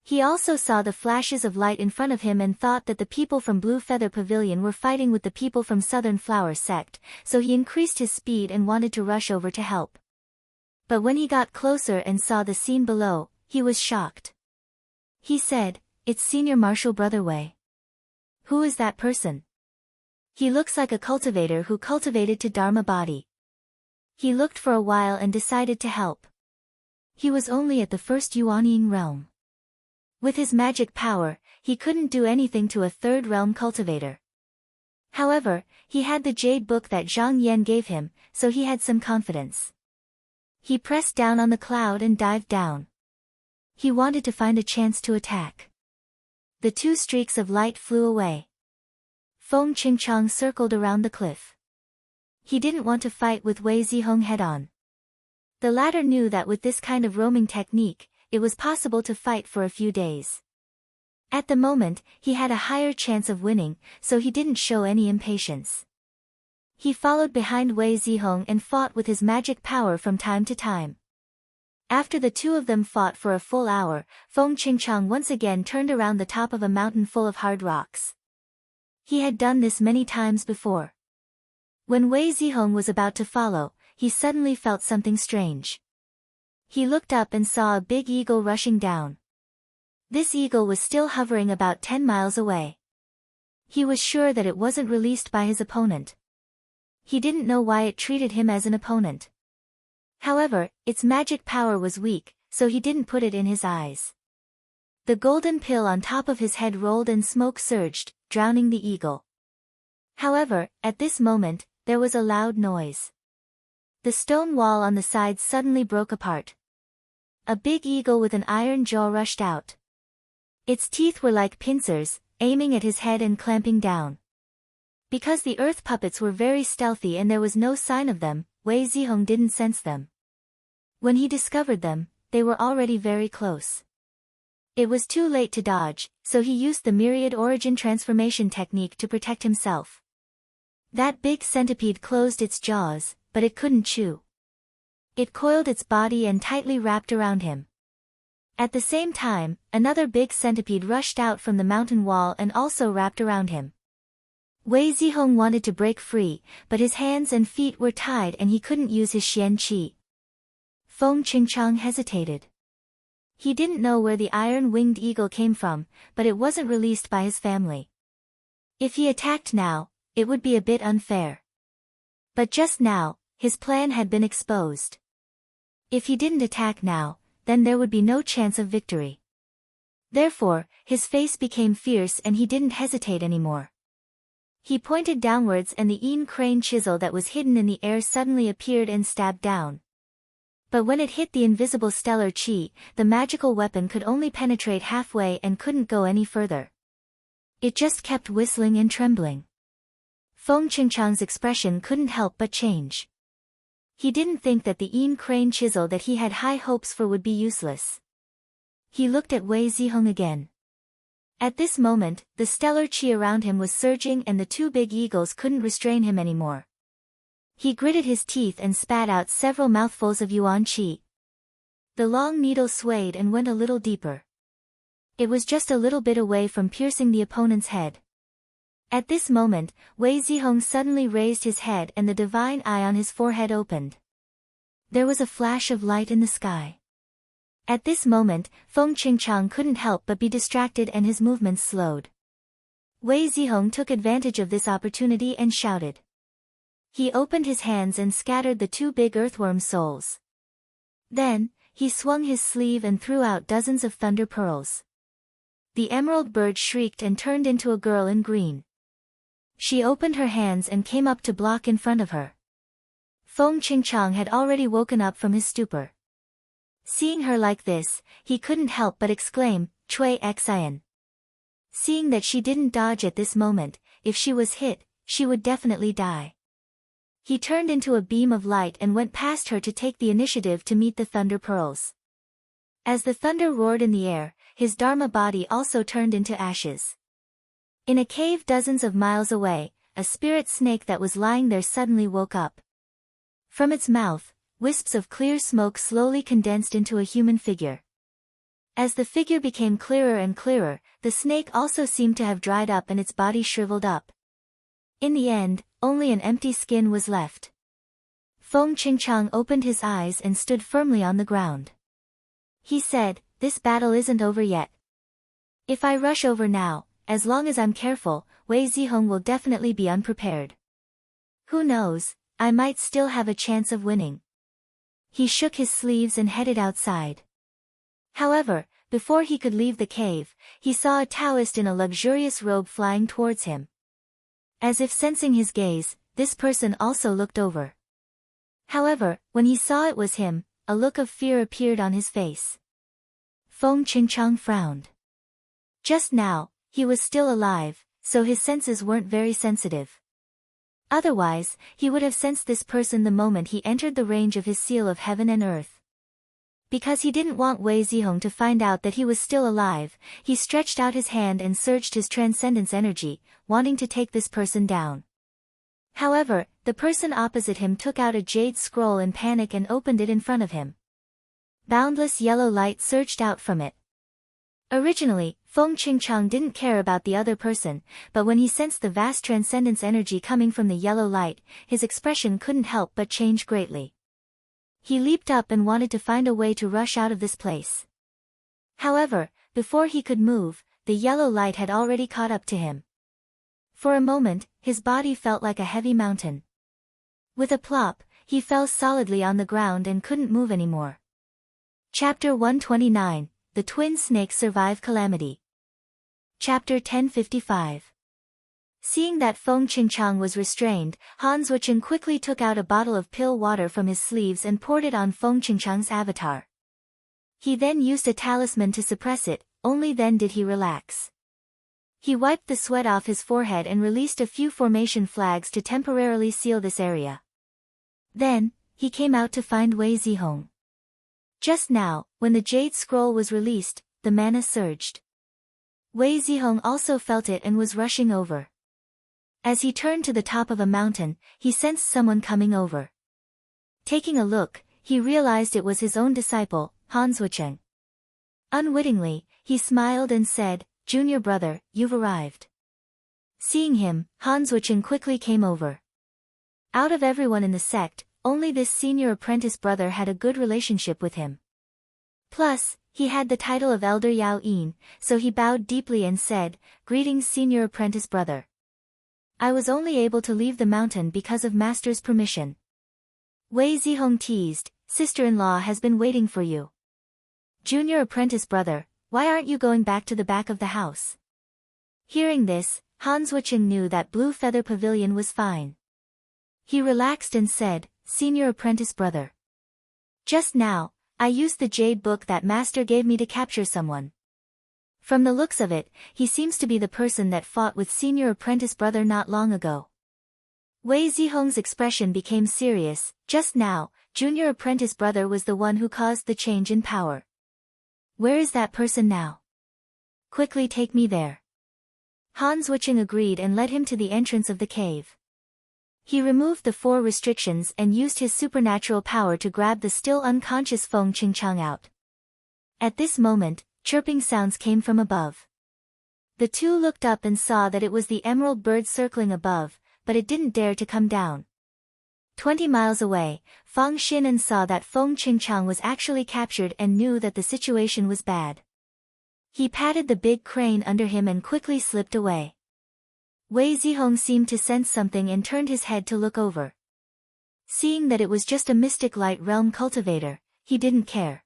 He also saw the flashes of light in front of him and thought that the people from Blue Feather Pavilion were fighting with the people from Southern Flower Sect, so he increased his speed and wanted to rush over to help. But when he got closer and saw the scene below, he was shocked. He said, It's Senior Martial Brother Wei. Who is that person? He looks like a cultivator who cultivated to Dharma body. He looked for a while and decided to help. He was only at the first Yuanying realm. With his magic power, he couldn't do anything to a third realm cultivator. However, he had the jade book that Zhang Yan gave him, so he had some confidence. He pressed down on the cloud and dived down. He wanted to find a chance to attack. The 2 streaks of light flew away. Feng Qingchang circled around the cliff. He didn't want to fight with Wei Zihong head-on. The latter knew that with this kind of roaming technique, it was possible to fight for a few days. At the moment, he had a higher chance of winning, so he didn't show any impatience. He followed behind Wei Zihong and fought with his magic power from time to time. After the two of them fought for a full hour, Feng Qingchang once again turned around the top of a mountain full of hard rocks. He had done this many times before. When Wei Zihong was about to follow, he suddenly felt something strange. He looked up and saw a big eagle rushing down. This eagle was still hovering about 10 miles away. He was sure that it wasn't released by his opponent. He didn't know why it treated him as an opponent. However, its magic power was weak, so he didn't put it in his eyes. The golden pill on top of his head rolled and smoke surged, drowning the eagle. However, at this moment, there was a loud noise. The stone wall on the side suddenly broke apart. A big eagle with an iron jaw rushed out. Its teeth were like pincers, aiming at his head and clamping down. Because the earth puppets were very stealthy and there was no sign of them, Wei Zihong didn't sense them. When he discovered them, they were already very close. It was too late to dodge, so he used the myriad origin transformation technique to protect himself. That big centipede closed its jaws, but it couldn't chew. It coiled its body and tightly wrapped around him. At the same time, another big centipede rushed out from the mountain wall and also wrapped around him. Wei Zihong wanted to break free, but his hands and feet were tied and he couldn't use his Xian Qi. Feng Qingchang hesitated. He didn't know where the iron-winged eagle came from, but it wasn't released by his family. If he attacked now, it would be a bit unfair. But just now, his plan had been exposed. If he didn't attack now, then there would be no chance of victory. Therefore, his face became fierce and he didn't hesitate anymore. He pointed downwards and the Yin crane chisel that was hidden in the air suddenly appeared and stabbed down. But when it hit the invisible stellar chi, the magical weapon could only penetrate halfway and couldn't go any further. It just kept whistling and trembling. Feng Qingchang's expression couldn't help but change. He didn't think that the Yin crane chisel that he had high hopes for would be useless. He looked at Wei Zihong again. At this moment, the stellar chi around him was surging and the two big eagles couldn't restrain him anymore. He gritted his teeth and spat out several mouthfuls of yuan qi. The long needle swayed and went a little deeper. It was just a little bit away from piercing the opponent's head. At this moment, Wei Zihong suddenly raised his head and the divine eye on his forehead opened. There was a flash of light in the sky. At this moment, Feng Qingchang couldn't help but be distracted and his movements slowed. Wei Zihong took advantage of this opportunity and shouted. He opened his hands and scattered the two big earthworm souls. Then, he swung his sleeve and threw out dozens of thunder pearls. The emerald bird shrieked and turned into a girl in green. She opened her hands and came up to block in front of her. Feng Qingchang had already woken up from his stupor. Seeing her like this, he couldn't help but exclaim, Cui Xian. Seeing that she didn't dodge at this moment, if she was hit, she would definitely die. He turned into a beam of light and went past her to take the initiative to meet the thunder pearls. As the thunder roared in the air, his Dharma body also turned into ashes. In a cave dozens of miles away, a spirit snake that was lying there suddenly woke up. From its mouth, wisps of clear smoke slowly condensed into a human figure. As the figure became clearer and clearer, the snake also seemed to have dried up and its body shriveled up. In the end, only an empty skin was left. Feng Qingchang opened his eyes and stood firmly on the ground. He said, "This battle isn't over yet. If I rush over now, as long as I'm careful, Wei Zihong will definitely be unprepared. Who knows, I might still have a chance of winning." He shook his sleeves and headed outside. However, before he could leave the cave, he saw a Taoist in a luxurious robe flying towards him. As if sensing his gaze, this person also looked over. However, when he saw it was him, a look of fear appeared on his face. Feng Qingchang frowned. Just now, he was still alive, so his senses weren't very sensitive. Otherwise, he would have sensed this person the moment he entered the range of his seal of heaven and earth. Because he didn't want Wei Zihong to find out that he was still alive, he stretched out his hand and surged his transcendence energy, wanting to take this person down. However, the person opposite him took out a jade scroll in panic and opened it in front of him. Boundless yellow light surged out from it. Originally, Feng Qingchang didn't care about the other person, but when he sensed the vast transcendence energy coming from the yellow light, his expression couldn't help but change greatly. He leaped up and wanted to find a way to rush out of this place. However, before he could move, the yellow light had already caught up to him. For a moment, his body felt like a heavy mountain. With a plop, he fell solidly on the ground and couldn't move anymore. Chapter 129, The Twin Snakes Survive Calamity. Chapter 1055. Seeing that Feng Qingchang was restrained, Han Zuocheng quickly took out a bottle of pill water from his sleeves and poured it on Feng Qingchang's avatar. He then used a talisman to suppress it, only then did he relax. He wiped the sweat off his forehead and released a few formation flags to temporarily seal this area. Then, he came out to find Wei Zihong. Just now, when the Jade Scroll was released, the mana surged. Wei Zihong also felt it and was rushing over. As he turned to the top of a mountain, he sensed someone coming over. Taking a look, he realized it was his own disciple, Han Zuocheng. Unwittingly, he smiled and said, "Junior brother, you've arrived." Seeing him, Han Zuocheng quickly came over. Out of everyone in the sect, only this senior apprentice brother had a good relationship with him. Plus, he had the title of Elder Yao Yin, so he bowed deeply and said, "Greetings senior apprentice brother. I was only able to leave the mountain because of master's permission." Wei Zihong teased, "Sister-in-law has been waiting for you." "Junior apprentice brother, why aren't you going back to the back of the house?" Hearing this, Han Zuocheng knew that Blue Feather Pavilion was fine. He relaxed and said, "Senior apprentice brother. Just now, I used the jade book that master gave me to capture someone. From the looks of it, he seems to be the person that fought with senior apprentice brother not long ago." Wei Zihong's expression became serious. Just now, junior apprentice brother was the one who caused the change in power. "Where is that person now? Quickly take me there." Han Zuocheng agreed and led him to the entrance of the cave. He removed the 4 restrictions and used his supernatural power to grab the still unconscious Feng Qingchang out. At this moment, chirping sounds came from above. The two looked up and saw that it was the emerald bird circling above, but it didn't dare to come down. 20 miles away, Fang Xinan saw that Feng Qingchang was actually captured and knew that the situation was bad. He patted the big crane under him and quickly slipped away. Wei Zihong seemed to sense something and turned his head to look over. Seeing that it was just a mystic light realm cultivator, he didn't care.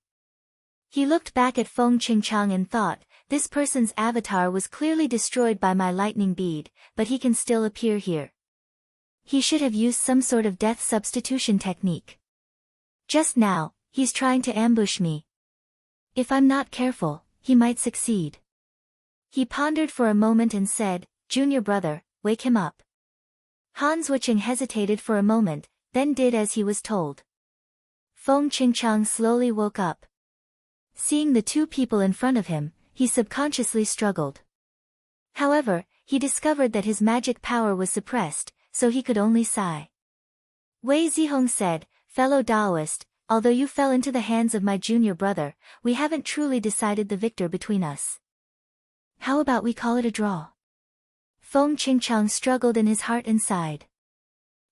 He looked back at Feng Qingchang and thought, this person's avatar was clearly destroyed by my lightning bead, but he can still appear here. He should have used some sort of death substitution technique. Just now, he's trying to ambush me. If I'm not careful, he might succeed. He pondered for a moment and said, "Junior brother, wake him up." Han Zuocheng hesitated for a moment, then did as he was told. Feng Qingchang slowly woke up. Seeing the 2 people in front of him, he subconsciously struggled. However, he discovered that his magic power was suppressed, so he could only sigh. Wei Zihong said, "Fellow Taoist, although you fell into the hands of my junior brother, we haven't truly decided the victor between us. How about we call it a draw?" Feng Qingchang struggled in his heart and sighed.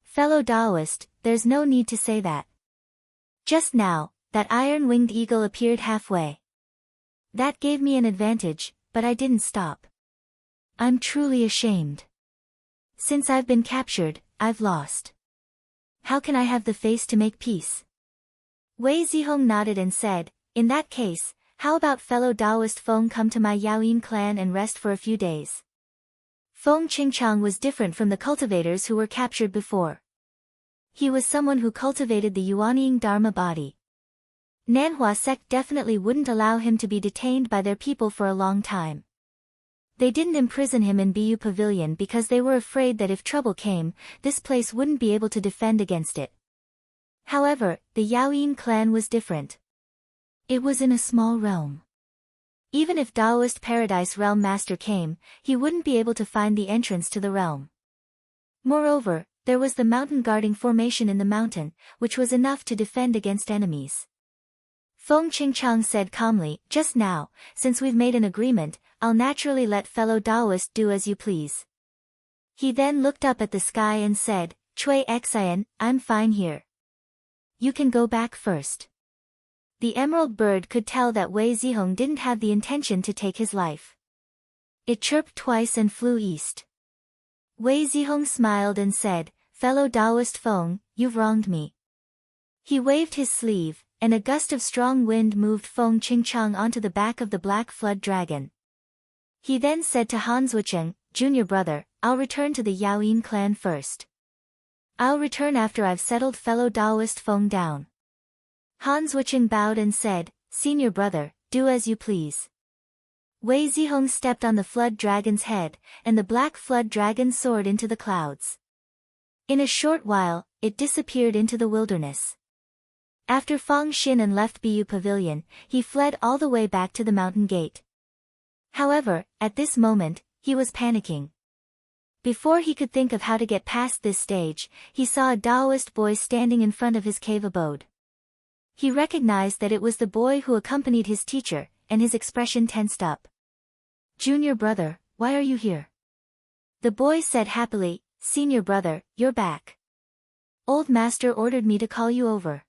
"Fellow Taoist, there's no need to say that. Just now, that iron-winged eagle appeared halfway. That gave me an advantage, but I didn't stop. I'm truly ashamed. Since I've been captured, I've lost. How can I have the face to make peace?" Wei Zihong nodded and said, "In that case, how about fellow Taoist Feng come to my Yaoyin clan and rest for a few days?" Feng Qingchang was different from the cultivators who were captured before. He was someone who cultivated the Yuanying Dharma body. Nanhua sect definitely wouldn't allow him to be detained by their people for a long time. They didn't imprison him in Bu Pavilion because they were afraid that if trouble came, this place wouldn't be able to defend against it. However, the Yaoyin clan was different. It was in a small realm. Even if Taoist Paradise Realm Master came, he wouldn't be able to find the entrance to the realm. Moreover, there was the mountain guarding formation in the mountain, which was enough to defend against enemies. Feng Qingchang said calmly, "Just now, since we've made an agreement, I'll naturally let fellow Taoist do as you please." He then looked up at the sky and said, "Cui Xian, I'm fine here. You can go back first." The emerald bird could tell that Wei Zihong didn't have the intention to take his life. It chirped twice and flew east. Wei Zihong smiled and said, "Fellow Taoist Feng, you've wronged me." He waved his sleeve, and a gust of strong wind moved Feng Qingchang onto the back of the black flood dragon. He then said to Han Zuocheng, "Junior brother, I'll return to the Yaoyin clan first. I'll return after I've settled fellow Taoist Feng down." Han Zuocheng bowed and said, "Senior brother, do as you please." Wei Zihong stepped on the flood dragon's head, and the black flood dragon soared into the clouds. In a short while, it disappeared into the wilderness. After Fang Xinan left Bu Pavilion, he fled all the way back to the mountain gate. However, at this moment, he was panicking. Before he could think of how to get past this stage, he saw a Taoist boy standing in front of his cave abode. He recognized that it was the boy who accompanied his teacher, and his expression tensed up. "Junior brother, why are you here?" The boy said happily, "Senior brother, you're back. Old master ordered me to call you over."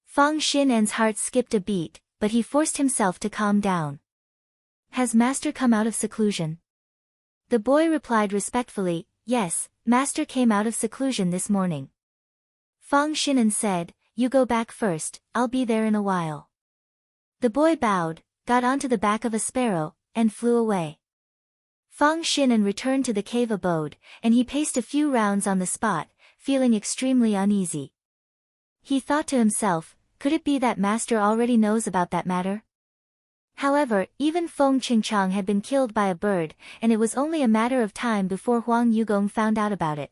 Fang Xinan's heart skipped a beat, but he forced himself to calm down. "Has master come out of seclusion?" The boy replied respectfully, "Yes, master came out of seclusion this morning." Fang Xinan said, "You go back first, I'll be there in a while." The boy bowed, got onto the back of a sparrow, and flew away. Fang Xinan returned to the cave abode, and he paced a few rounds on the spot, feeling extremely uneasy. He thought to himself, could it be that master already knows about that matter? However, even Feng Qingchang had been killed by a bird, and it was only a matter of time before Huang Yugong found out about it.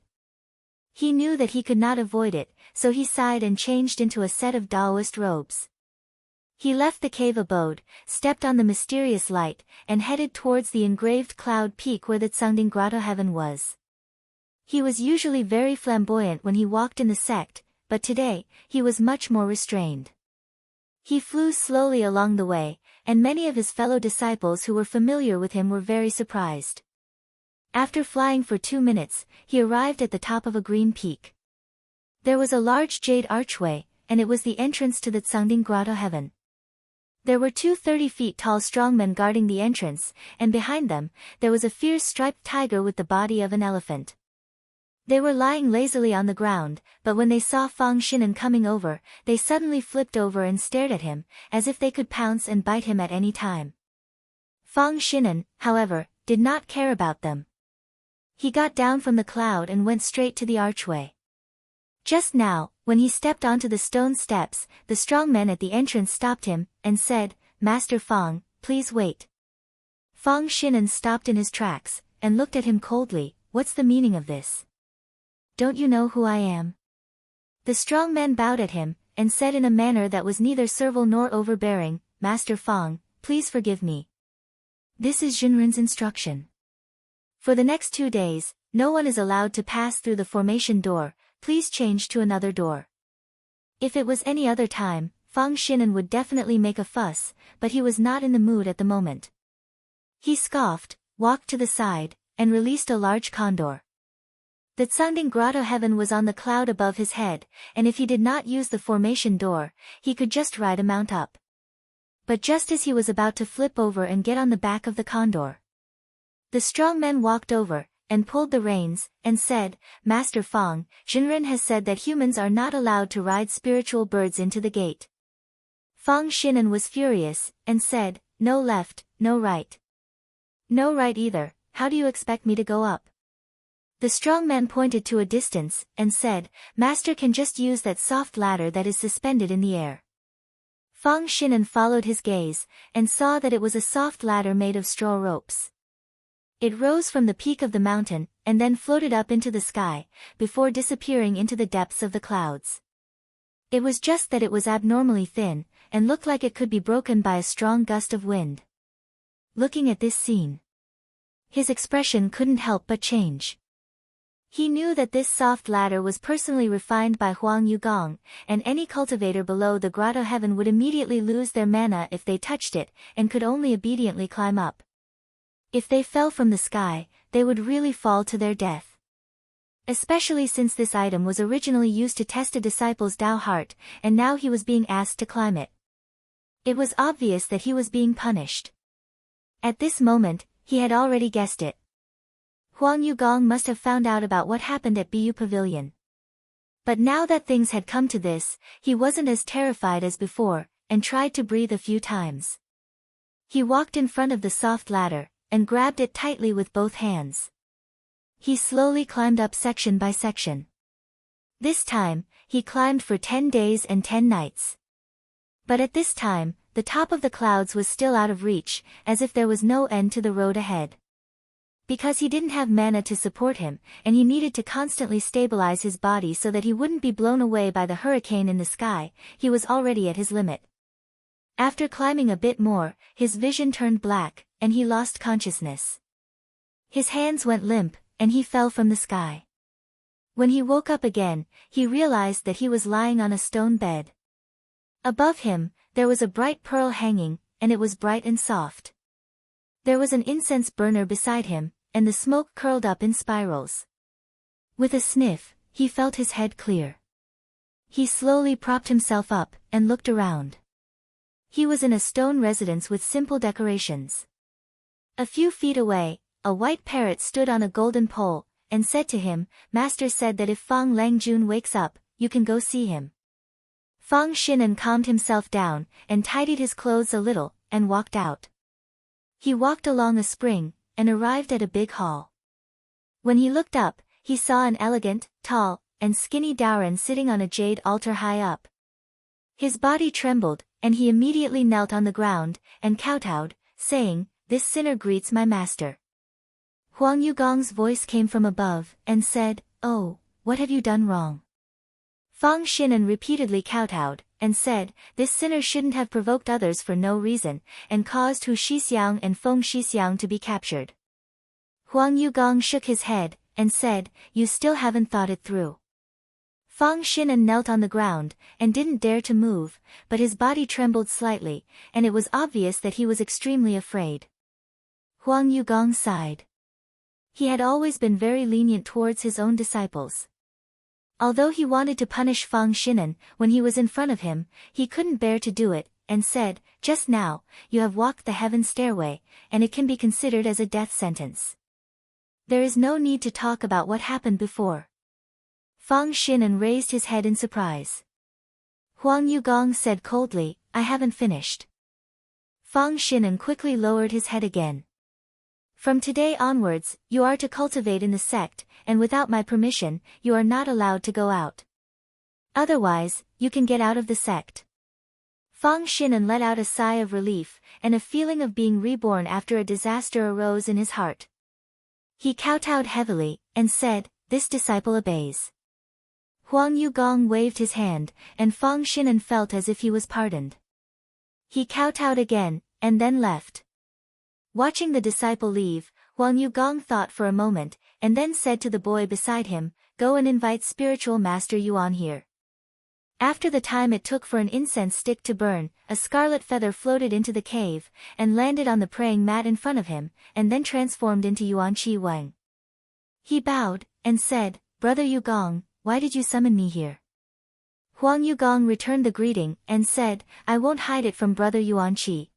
He knew that he could not avoid it, so he sighed and changed into a set of Taoist robes. He left the cave abode, stepped on the mysterious light, and headed towards the engraved cloud peak where the Tsangding Grotto heaven was. He was usually very flamboyant when he walked in the sect, but today, he was much more restrained. He flew slowly along the way, and many of his fellow disciples who were familiar with him were very surprised. After flying for 2 minutes, he arrived at the top of a green peak. There was a large jade archway, and it was the entrance to the Tsangding Grotto heaven. There were 2 30-feet-tall strongmen guarding the entrance, and behind them, there was a fierce striped tiger with the body of an elephant. They were lying lazily on the ground, but when they saw Fang Xinan coming over, they suddenly flipped over and stared at him, as if they could pounce and bite him at any time. Fang Xinan, however, did not care about them. He got down from the cloud and went straight to the archway. Just now, when he stepped onto the stone steps, the strong men at the entrance stopped him, and said, "Master Fang, please wait." Fang Xinan stopped in his tracks, and looked at him coldly. "What's the meaning of this? Don't you know who I am?" The strong men bowed at him, and said in a manner that was neither servile nor overbearing, "Master Fang, please forgive me. This is Jinren's instruction. For the next 2 days, no one is allowed to pass through the formation door, please change to another door." If it was any other time, Fang Xinan would definitely make a fuss, but he was not in the mood at the moment. He scoffed, walked to the side, and released a large condor. The Tsangding Grotto heaven was on the cloud above his head, and if he did not use the formation door, he could just ride a mount up. But just as he was about to flip over and get on the back of the condor, the strong men walked over, and pulled the reins, and said, "Master Fang, Jinren has said that humans are not allowed to ride spiritual birds into the gate." Fang Xinan was furious, and said, "No left, no right." "No right either, how do you expect me to go up?" The strong man pointed to a distance, and said, "Master can just use that soft ladder that is suspended in the air." Fang Xinan followed his gaze, and saw that it was a soft ladder made of straw ropes. It rose from the peak of the mountain, and then floated up into the sky, before disappearing into the depths of the clouds. It was just that it was abnormally thin, and looked like it could be broken by a strong gust of wind. Looking at this scene, his expression couldn't help but change. He knew that this soft ladder was personally refined by Huang Yugong, and any cultivator below the grotto heaven would immediately lose their mana if they touched it, and could only obediently climb up. If they fell from the sky, they would really fall to their death. Especially since this item was originally used to test a disciple's Tao heart, and now he was being asked to climb it. It was obvious that he was being punished. At this moment, he had already guessed it. Huang Yugong must have found out about what happened at Bu Pavilion. But now that things had come to this, he wasn't as terrified as before, and tried to breathe a few times. He walked in front of the soft ladder, and grabbed it tightly with both hands. He slowly climbed up section by section. This time, he climbed for 10 days and 10 nights. But at this time, the top of the clouds was still out of reach, as if there was no end to the road ahead. Because he didn't have mana to support him, and he needed to constantly stabilize his body so that he wouldn't be blown away by the hurricane in the sky, he was already at his limit. After climbing a bit more, his vision turned black, and he lost consciousness. His hands went limp, and he fell from the sky. When he woke up again, he realized that he was lying on a stone bed. Above him, there was a bright pearl hanging, and it was bright and soft. There was an incense burner beside him, and the smoke curled up in spirals. With a sniff, he felt his head clear. He slowly propped himself up, and looked around. He was in a stone residence with simple decorations. A few feet away, a white parrot stood on a golden pole, and said to him, "Master said that if Fang Langjun wakes up, you can go see him." Fang Xinan calmed himself down, and tidied his clothes a little, and walked out. He walked along a spring, and arrived at a big hall. When he looked up, he saw an elegant, tall, and skinny Daoran sitting on a jade altar high up. His body trembled, and he immediately knelt on the ground, and kowtowed, saying, "This sinner greets my master." Huang Yugong's voice came from above, and said, "Oh, what have you done wrong?" Fang Xinan repeatedly kowtowed, and said, "This sinner shouldn't have provoked others for no reason, and caused Hu Shixiang and Feng Shixiang to be captured." Huang Yugong shook his head, and said, "You still haven't thought it through." Fang Xinan knelt on the ground, and didn't dare to move, but his body trembled slightly, and it was obvious that he was extremely afraid. Huang Yugong sighed. He had always been very lenient towards his own disciples. Although he wanted to punish Fang Xinan, when he was in front of him, he couldn't bear to do it, and said, "Just now, you have walked the heaven stairway, and it can be considered as a death sentence. There is no need to talk about what happened before." Fang Xinan raised his head in surprise. Huang Yugong said coldly, "I haven't finished." Fang Xinan quickly lowered his head again. "From today onwards, you are to cultivate in the sect, and without my permission, you are not allowed to go out. Otherwise, you can get out of the sect." Fang Xinan let out a sigh of relief, and a feeling of being reborn after a disaster arose in his heart. He kowtowed heavily, and said, "This disciple obeys." Huang Yugong waved his hand, and Fang Xinan felt as if he was pardoned. He kowtowed again, and then left. Watching the disciple leave, Huang Yugong thought for a moment, and then said to the boy beside him, "Go and invite spiritual master Yuan here." After the time it took for an incense stick to burn, a scarlet feather floated into the cave, and landed on the praying mat in front of him, and then transformed into Yuan Qi Wang. He bowed, and said, "Brother Yugong, why did you summon me here?" Huang Yugong returned the greeting, and said, "I won't hide it from Brother Yuan Qi.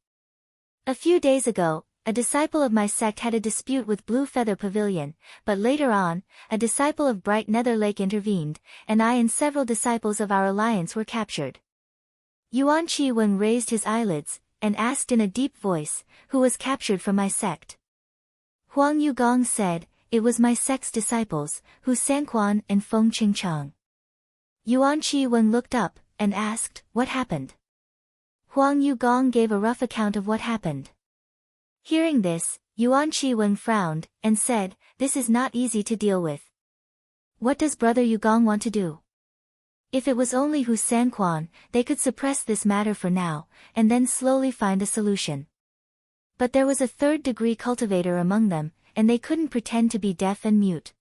A few days ago, a disciple of my sect had a dispute with Blue Feather Pavilion, but later on, a disciple of Bright Nether Lake intervened, and I and several disciples of our alliance were captured." Yuan Qi Wen raised his eyelids, and asked in a deep voice, "Who was captured from my sect?" Huang Yugong said, "It was my sect's disciples, Hu Sanquan and Feng Qingchang." Yuan Qi Wen looked up, and asked, "What happened?" Huang Yugong gave a rough account of what happened. Hearing this, Yuan Qi Wen frowned, and said, "This is not easy to deal with. What does Brother Yugong want to do?" If it was only Hu Sanquan, they could suppress this matter for now, and then slowly find a solution. But there was a third-degree cultivator among them, and they couldn't pretend to be deaf and mute.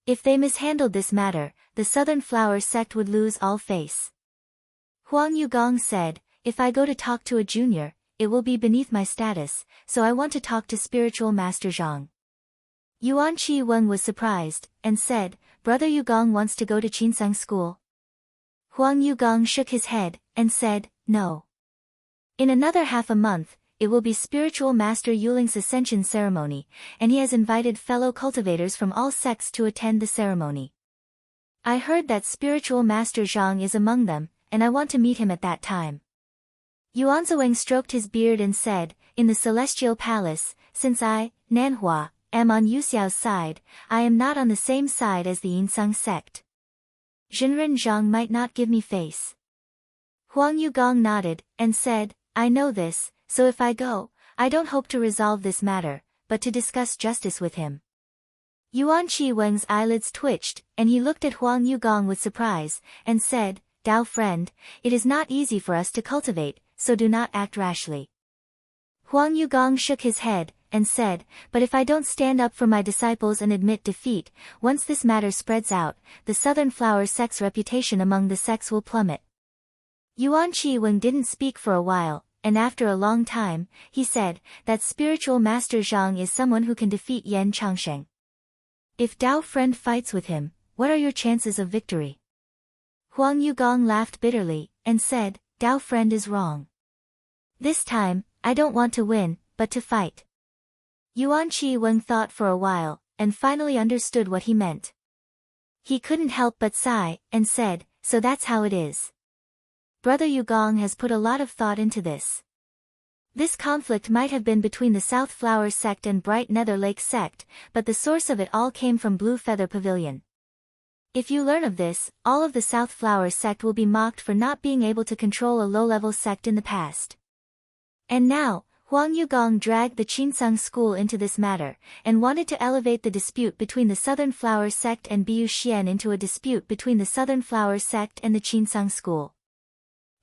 If they mishandled this matter, the Southern Flower sect would lose all face. Huang Yugong said, "If I go to talk to a junior, it will be beneath my status, so I want to talk to spiritual master Zhang." Yuan Qi Wen was surprised, and said, "Brother Yugong wants to go to Qinsang school?" Huang Yugong shook his head, and said, "No. In another half a month, it will be Spiritual Master Yuling's ascension ceremony, and he has invited fellow cultivators from all sects to attend the ceremony. I heard that Spiritual Master Zhang is among them, and I want to meet him at that time. Yuanzhuang stroked his beard and said, in the Celestial Palace, since I, Nanhua, am on Yu Xiao's side, I am not on the same side as the Yinsang sect. Zhenren Zhang might not give me face. Huang Yugong nodded, and said, I know this, so if I go, I don't hope to resolve this matter, but to discuss justice with him. Yuan Qi Wen's eyelids twitched, and he looked at Huang Yugong with surprise, and said, Dao friend, it is not easy for us to cultivate, so do not act rashly. Huang Yugong shook his head, and said, but if I don't stand up for my disciples and admit defeat, once this matter spreads out, the Southern Flower sect's reputation among the sects will plummet. Yuan Qi Wen didn't speak for a while, and after a long time, he said, that Spiritual Master Zhang is someone who can defeat Yan Changsheng. If Dao friend fights with him, what are your chances of victory? Huang Yugong laughed bitterly, and said, Dao friend is wrong. This time, I don't want to win, but to fight. Yuan Qi Wen thought for a while, and finally understood what he meant. He couldn't help but sigh, and said, so that's how it is. Brother Yugong has put a lot of thought into this. This conflict might have been between the South Flower sect and Bright Nether Lake sect, but the source of it all came from Blue Feather Pavilion. If you learn of this, all of the South Flower sect will be mocked for not being able to control a low-level sect in the past. And now, Huang Yugong dragged the Qinsang school into this matter, and wanted to elevate the dispute between the Southern Flower sect and Biu Xian into a dispute between the Southern Flower sect and the Qinsang school.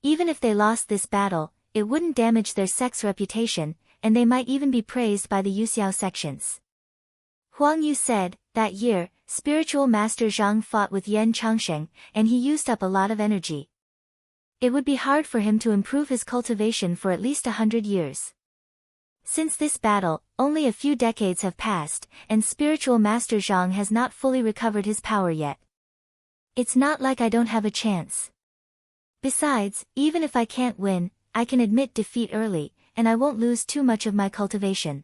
Even if they lost this battle, it wouldn't damage their sect's reputation, and they might even be praised by the Yuxiao sections. Huang Yu said, that year, Spiritual Master Zhang fought with Yan Changsheng, and he used up a lot of energy. It would be hard for him to improve his cultivation for at least 100 years. Since this battle, only a few decades have passed, and Spiritual Master Zhang has not fully recovered his power yet. It's not like I don't have a chance. Besides, even if I can't win, I can admit defeat early, and I won't lose too much of my cultivation.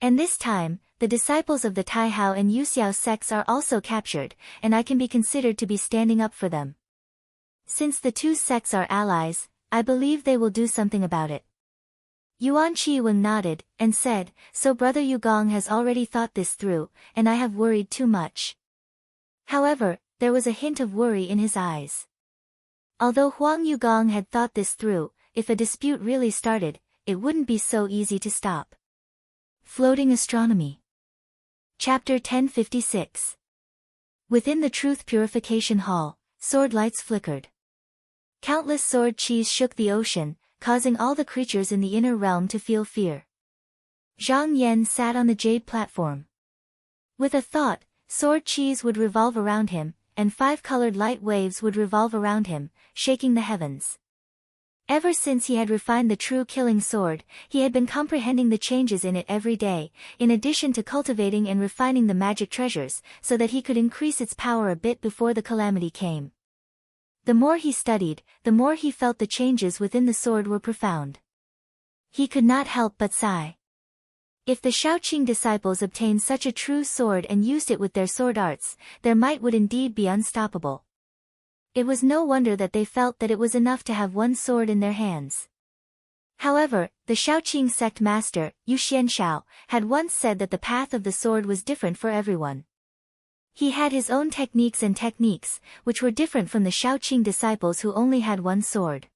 And this time, the disciples of the Taihao and Yuxiao sects are also captured, and I can be considered to be standing up for them. Since the two sects are allies, I believe they will do something about it. Yuan Qi Wen nodded, and said, so Brother Yugong has already thought this through, and I have worried too much. However, there was a hint of worry in his eyes. Although Huang Yugong had thought this through, if a dispute really started, it wouldn't be so easy to stop. Floating Astronomy. Chapter 1056. Within the Truth Purification Hall, sword lights flickered. Countless sword qis shook the ocean, causing all the creatures in the inner realm to feel fear. Zhang Yan sat on the jade platform. With a thought, sword qis would revolve around him, and 5-colored light waves would revolve around him, shaking the heavens. Ever since he had refined the true killing sword, he had been comprehending the changes in it every day, in addition to cultivating and refining the magic treasures, so that he could increase its power a bit before the calamity came. The more he studied, the more he felt the changes within the sword were profound. He could not help but sigh. If the Shaoqing disciples obtained such a true sword and used it with their sword arts, their might would indeed be unstoppable. It was no wonder that they felt that it was enough to have one sword in their hands. However, the Shaoqing sect master, Yu Xianshao, had once said that the path of the sword was different for everyone. He had his own techniques, which were different from the Shaoqing disciples who only had one sword.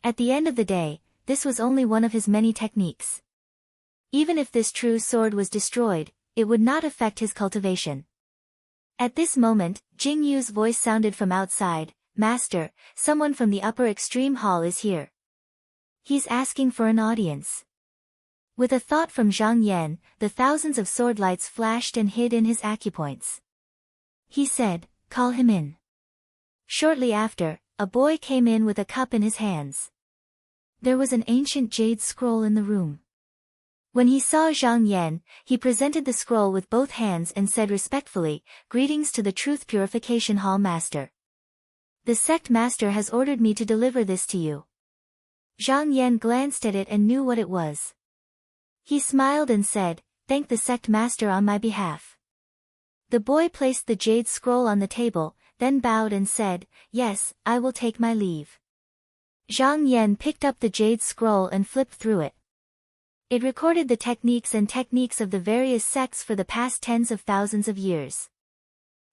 At the end of the day, this was only one of his many techniques. Even if this true sword was destroyed, it would not affect his cultivation. At this moment, Jing Yu's voice sounded from outside, Master, someone from the upper extreme hall is here. He's asking for an audience. With a thought from Zhang Yan, the thousands of sword lights flashed and hid in his acupoints. He said, call him in. Shortly after, a boy came in with a cup in his hands. There was an ancient jade scroll in the room. When he saw Zhang Yan, he presented the scroll with both hands and said respectfully, Greetings to the Truth Purification Hall Master. The sect master has ordered me to deliver this to you. Zhang Yan glanced at it and knew what it was. He smiled and said, "Thank the sect master on my behalf." The boy placed the jade scroll on the table, then bowed and said, "Yes, I will take my leave." Zhang Yan picked up the jade scroll and flipped through it. It recorded the techniques of the various sects for the past tens of thousands of years.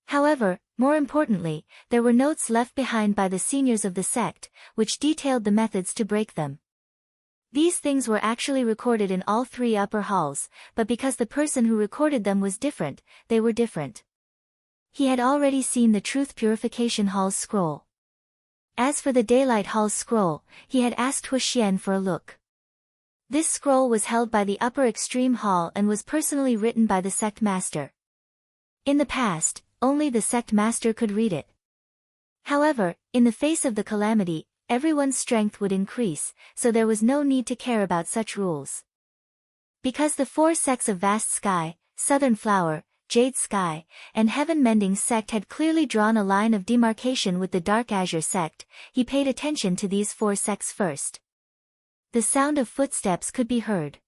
However, more importantly, there were notes left behind by the seniors of the sect, which detailed the methods to break them. These things were actually recorded in all three upper halls, but because the person who recorded them was different, they were different. He had already seen the Truth Purification Hall's scroll. As for the Daylight Hall's scroll, he had asked Huxian for a look. This scroll was held by the upper extreme hall and was personally written by the sect master. In the past, only the sect master could read it. However, in the face of the calamity, everyone's strength would increase, so there was no need to care about such rules. Because the four sects of Vast Sky, Southern Flower, Jade Sky, and Heaven Mending sect had clearly drawn a line of demarcation with the Dark Azure sect, he paid attention to these four sects first. The sound of footsteps could be heard.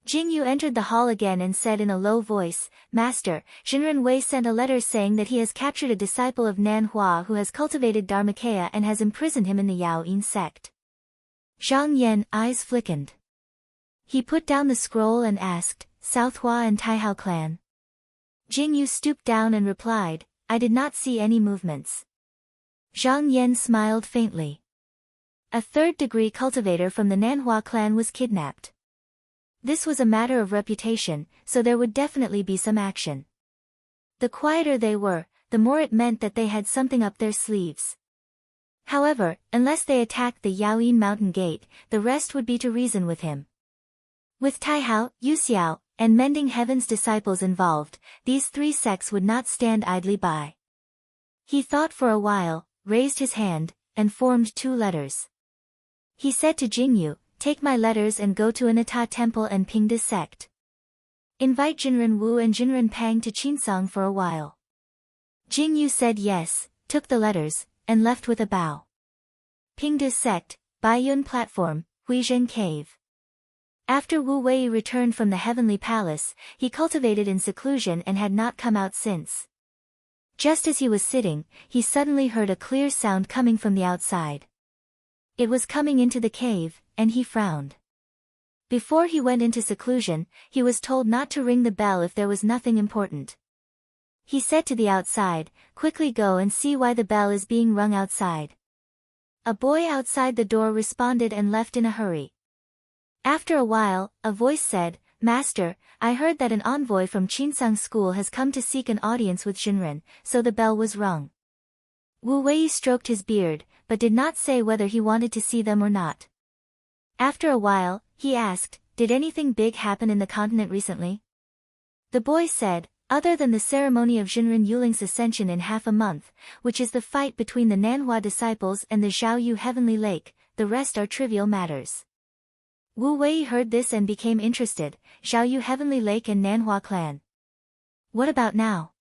Jingyu entered the hall again and said in a low voice, "Master, Jinren Wei sent a letter saying that he has captured a disciple of Nan Hua who has cultivated Dharmakaya and has imprisoned him in the Yao Yin sect." Zhang Yan's eyes flickened. He put down the scroll and asked, "Southhua and Taihao clan?" Jingyu stooped down and replied, "I did not see any movements." Zhang Yan smiled faintly. A third-degree cultivator from the Nanhua clan was kidnapped. This was a matter of reputation, so there would definitely be some action. The quieter they were, the more it meant that they had something up their sleeves. However, unless they attacked the Yaoyin Mountain Gate, the rest would be to reason with him. With Taihao, Yuxiao, and Mending Heaven's disciples involved, these three sects would not stand idly by. He thought for a while, raised his hand, and formed two letters. He said to Jingyu, "Take my letters and go to Anata Temple and Pingde sect. Invite Jinren Wu and Jinren Pang to Qinsong for a while." Jingyu said yes, took the letters, and left with a bow. Pingde sect, Baiyun platform, Huizhen cave. After Wu Wei returned from the heavenly palace, he cultivated in seclusion and had not come out since. Just as he was sitting, he suddenly heard a clear sound coming from the outside. It was coming into the cave, and he frowned. Before he went into seclusion, he was told not to ring the bell if there was nothing important. He said to the outside, "Quickly go and see why the bell is being rung outside." A boy outside the door responded and left in a hurry. After a while, a voice said, "Master, I heard that an envoy from Qinsang School has come to seek an audience with Jinren, so the bell was rung." Wu Wei stroked his beard, but did not say whether he wanted to see them or not. After a while, he asked, "Did anything big happen in the continent recently?" The boy said, "Other than the ceremony of Jinren Yuling's ascension in half a month, which is the fight between the Nanhua disciples and the Zhaoyu Heavenly Lake, the rest are trivial matters." Wu Wei heard this and became interested, Zhaoyu Heavenly Lake and Nanhua clan. "What about now?"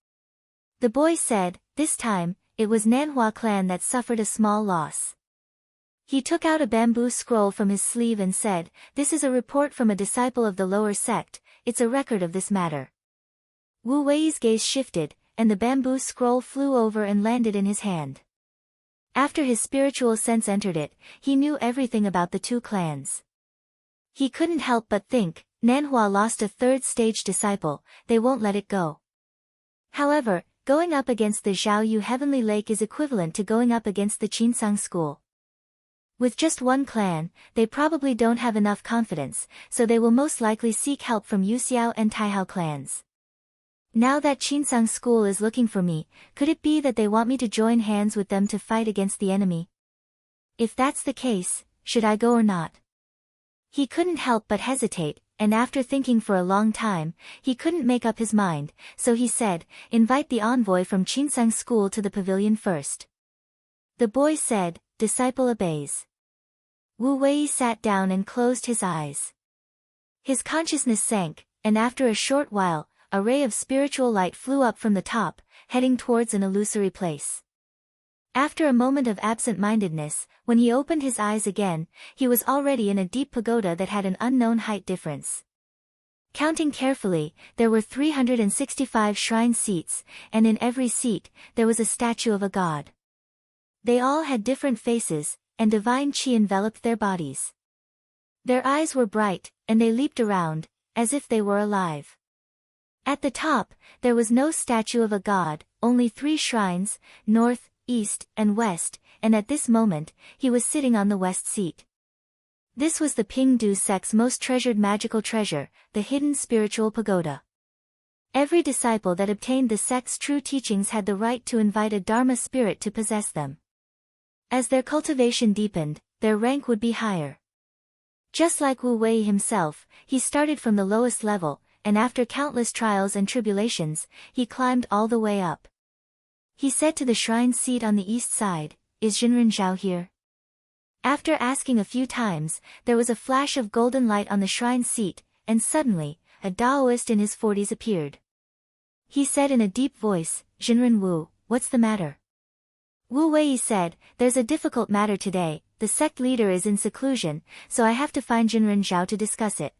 The boy said, "This time, it was Nanhua clan that suffered a small loss." He took out a bamboo scroll from his sleeve and said, "This is a report from a disciple of the lower sect, it's a record of this matter." Wu Wei's gaze shifted, and the bamboo scroll flew over and landed in his hand. After his spiritual sense entered it, he knew everything about the two clans. He couldn't help but think, Nanhua lost a third-stage disciple, they won't let it go. However, going up against the Zhaoyu Heavenly Lake is equivalent to going up against the Qinsang School. With just one clan, they probably don't have enough confidence, so they will most likely seek help from Yuxiao and Taihao clans. Now that Qinsang School is looking for me, could it be that they want me to join hands with them to fight against the enemy? If that's the case, should I go or not? He couldn't help but hesitate, and after thinking for a long time, he couldn't make up his mind, so he said, "Invite the envoy from Qinsang School to the pavilion first." The boy said, "Disciple obeys." Wu Wei sat down and closed his eyes. His consciousness sank, and after a short while, a ray of spiritual light flew up from the top, heading towards an illusory place. After a moment of absent-mindedness, when he opened his eyes again, he was already in a deep pagoda that had an unknown height difference. Counting carefully, there were 365 shrine seats, and in every seat, there was a statue of a god. They all had different faces, and divine chi enveloped their bodies. Their eyes were bright, and they leaped around, as if they were alive. At the top, there was no statue of a god, only 3 shrines, north, east, and west, and at this moment, he was sitting on the west seat. This was the Pingdu sect's most treasured magical treasure, the hidden spiritual pagoda. Every disciple that obtained the sect's true teachings had the right to invite a Dharma spirit to possess them. As their cultivation deepened, their rank would be higher. Just like Wu Wei himself, he started from the lowest level, and after countless trials and tribulations, he climbed all the way up. He said to the shrine seat on the east side, "Is Jinren Zhao here?" After asking a few times, there was a flash of golden light on the shrine seat, and suddenly, a Taoist in his 40s appeared. He said in a deep voice, "Jinren Wu, what's the matter?" Wu Wei said, "There's a difficult matter today, the sect leader is in seclusion, so I have to find Jinren Zhao to discuss it."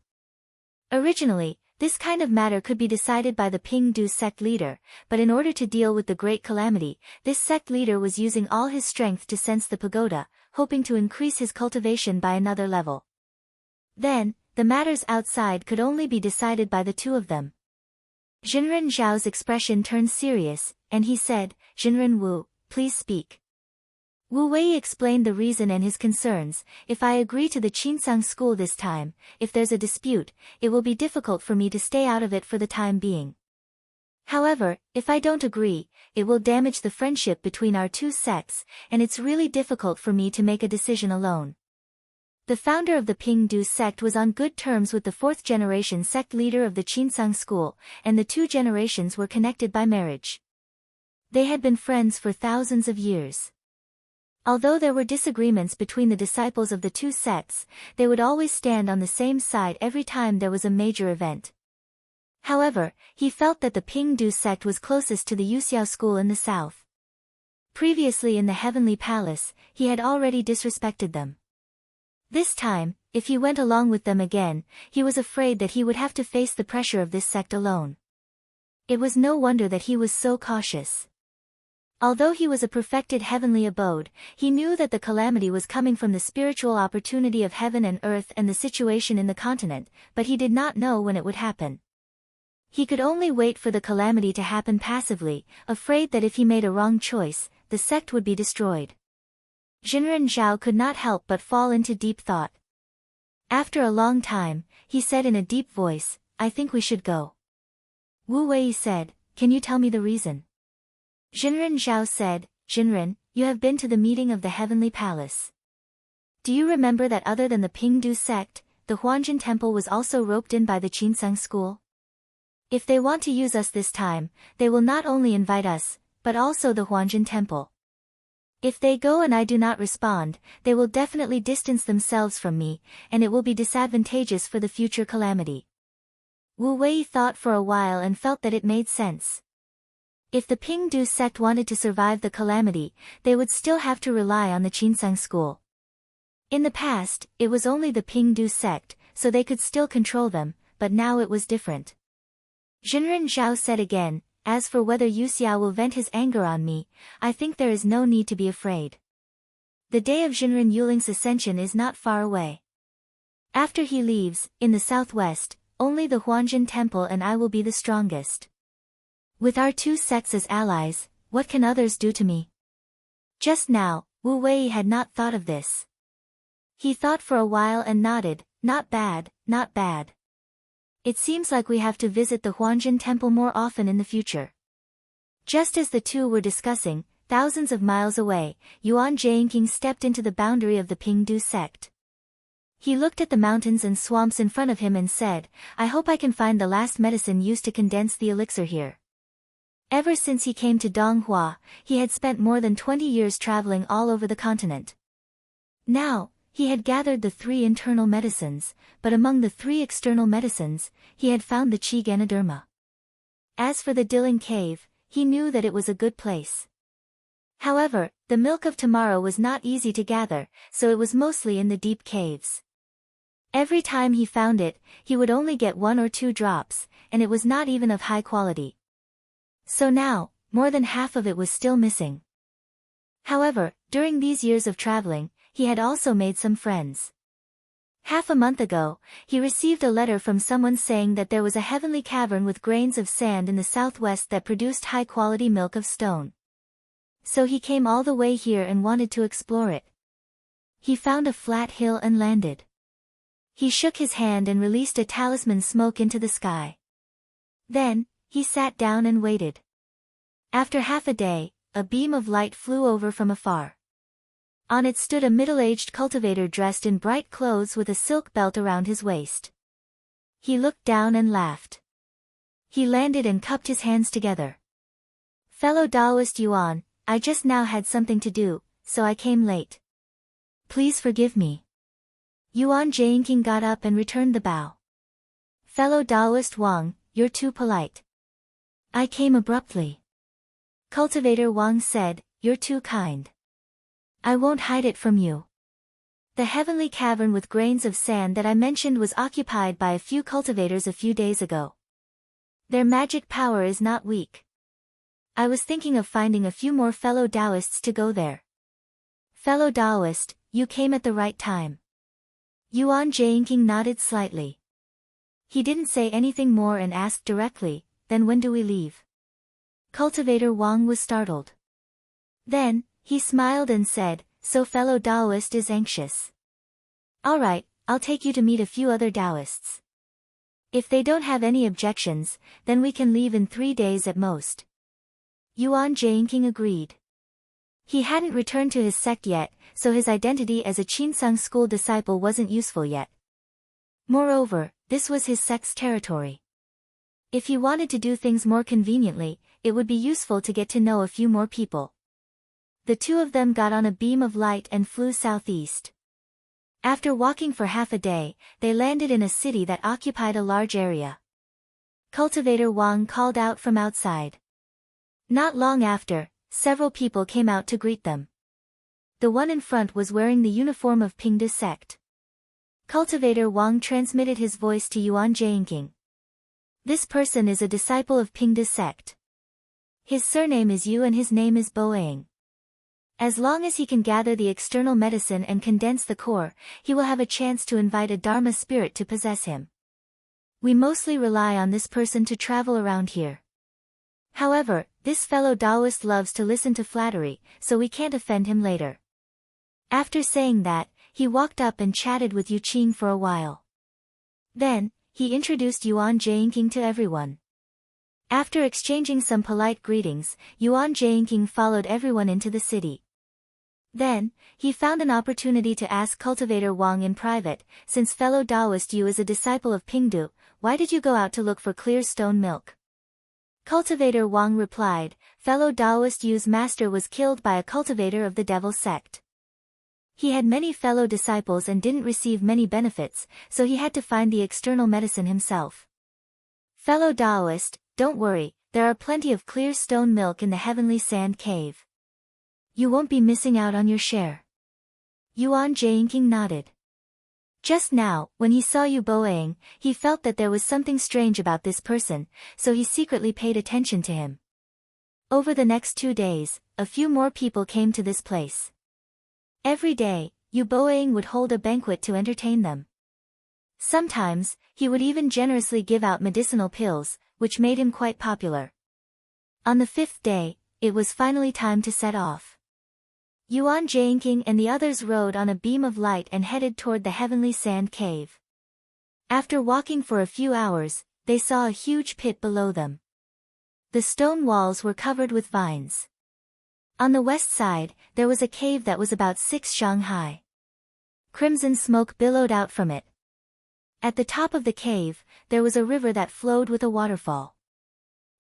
Originally, this kind of matter could be decided by the Pingdu sect leader, but in order to deal with the great calamity, this sect leader was using all his strength to sense the pagoda, hoping to increase his cultivation by another level. Then, the matters outside could only be decided by the two of them. Jinren Zhao's expression turned serious, and he said, "Jinren Wu, please speak." Wu Wei explained the reason and his concerns. "If I agree to the Qinsang school this time, if there's a dispute, it will be difficult for me to stay out of it for the time being. However, if I don't agree, it will damage the friendship between our two sects, and it's really difficult for me to make a decision alone." The founder of the Pingdu sect was on good terms with the 4th-generation sect leader of the Qinsang school, and the 2 generations were connected by marriage. They had been friends for thousands of years. Although there were disagreements between the disciples of the 2 sects, they would always stand on the same side every time there was a major event. However, he felt that the Pingdu sect was closest to the Yuxiao school in the south. Previously in the Heavenly Palace, he had already disrespected them. This time, if he went along with them again, he was afraid that he would have to face the pressure of this sect alone. It was no wonder that he was so cautious. Although he was a perfected heavenly abode, he knew that the calamity was coming from the spiritual opportunity of heaven and earth and the situation in the continent, but he did not know when it would happen. He could only wait for the calamity to happen passively, afraid that if he made a wrong choice, the sect would be destroyed. Jinren Zhao could not help but fall into deep thought. After a long time, he said in a deep voice, "I think we should go." Wu Wei said, "Can you tell me the reason?" Jinren Zhao said, "Jinren, you have been to the meeting of the Heavenly Palace. Do you remember that other than the Pingdu sect, the Huanjin Temple was also roped in by the Qinsang school? If they want to use us this time, they will not only invite us, but also the Huanjin Temple. If they go and I do not respond, they will definitely distance themselves from me, and it will be disadvantageous for the future calamity." Wu Wei thought for a while and felt that it made sense. If the Pingdu sect wanted to survive the calamity, they would still have to rely on the Qinsang school. In the past, it was only the Pingdu sect, so they could still control them, but now it was different. Jinren Zhao said again, "As for whether Yuxiao will vent his anger on me, I think there is no need to be afraid. The day of Jinren Yuling's ascension is not far away. After he leaves, in the southwest, only the Huanjin Temple and I will be the strongest. With our 2 sects as allies, what can others do to me?" Just now, Wu Wei had not thought of this. He thought for a while and nodded, "Not bad, not bad. It seems like we have to visit the Huanjin Temple more often in the future." Just as the two were discussing, thousands of miles away, Yuan Jianqing stepped into the boundary of the Pingdu sect. He looked at the mountains and swamps in front of him and said, "I hope I can find the last medicine used to condense the elixir here." Ever since he came to Donghua, he had spent more than 20 years traveling all over the continent. Now, he had gathered the 3 internal medicines, but among the 3 external medicines, he had found the Qi Ganoderma. As for the Diling Cave, he knew that it was a good place. However, The milk of tomorrow was not easy to gather, so it was mostly in the deep caves. Every time he found it, he would only get 1 or 2 drops, and it was not even of high quality. So now, more than half of it was still missing. However, during these years of traveling, he had also made some friends. Half a month ago, he received a letter from someone saying that there was a heavenly cavern with grains of sand in the southwest that produced high-quality milk of stone. So he came all the way here and wanted to explore it. He found a flat hill and landed. He shook his hand and released a talisman smoke into the sky. Then, he sat down and waited. After half a day, a beam of light flew over from afar. On it stood a middle-aged cultivator dressed in bright clothes with a silk belt around his waist. He looked down and laughed. He landed and cupped his hands together. "Fellow Taoist Yuan, I just now had something to do, so I came late. Please forgive me." Yuan Jianqing got up and returned the bow. "Fellow Taoist Wang, you're too polite. I came abruptly." Cultivator Wang said, "You're too kind. I won't hide it from you. The heavenly cavern with grains of sand that I mentioned was occupied by a few cultivators a few days ago. Their magic power is not weak. I was thinking of finding a few more fellow Taoists to go there." "Fellow Taoist, you came at the right time." Yuan Jianqing nodded slightly. He didn't say anything more and asked directly, "Then when do we leave?" Cultivator Wang was startled. Then, he smiled and said, "So fellow Taoist is anxious. All right, I'll take you to meet a few other Taoists. If they don't have any objections, then we can leave in 3 days at most." Yuan Jianqing agreed. He hadn't returned to his sect yet, so his identity as a Qinsang school disciple wasn't useful yet. Moreover, this was his sect's territory. If he wanted to do things more conveniently, it would be useful to get to know a few more people. The two of them got on a beam of light and flew southeast. After walking for half a day, they landed in a city that occupied a large area. Cultivator Wang called out from outside. Not long after, several people came out to greet them. The one in front was wearing the uniform of Pingde sect. Cultivator Wang transmitted his voice to Yuan Jianqing. "This person is a disciple of Pingde sect. His surname is Yu and his name is Boang. As long as he can gather the external medicine and condense the core, he will have a chance to invite a Dharma spirit to possess him. We mostly rely on this person to travel around here. However, this fellow Taoist loves to listen to flattery, so we can't offend him later." After saying that, he walked up and chatted with Yu Qing for a while. Then, he introduced Yuan Jianqing to everyone. After exchanging some polite greetings, Yuan Jianqing followed everyone into the city. Then, he found an opportunity to ask Cultivator Wang in private, "Since fellow Taoist Yu is a disciple of Pingdu, why did you go out to look for clear stone milk?" Cultivator Wang replied, "Fellow Taoist Yu's master was killed by a cultivator of the devil sect. He had many fellow disciples and didn't receive many benefits, so he had to find the external medicine himself. Fellow Taoist, don't worry, there are plenty of clear stone milk in the heavenly sand cave. You won't be missing out on your share." Yuan Jianqing nodded. Just now, when he saw Yu Boang, he felt that there was something strange about this person, so he secretly paid attention to him. Over the next 2 days, a few more people came to this place. Every day, Yu Boang would hold a banquet to entertain them. Sometimes, he would even generously give out medicinal pills, which made him quite popular. On the 5th day, it was finally time to set off. Yuan Jianqing and the others rode on a beam of light and headed toward the heavenly sand cave. After walking for a few hours, they saw a huge pit below them. The stone walls were covered with vines. On the west side, there was a cave that was about 6 shang high. Crimson smoke billowed out from it. At the top of the cave, there was a river that flowed with a waterfall.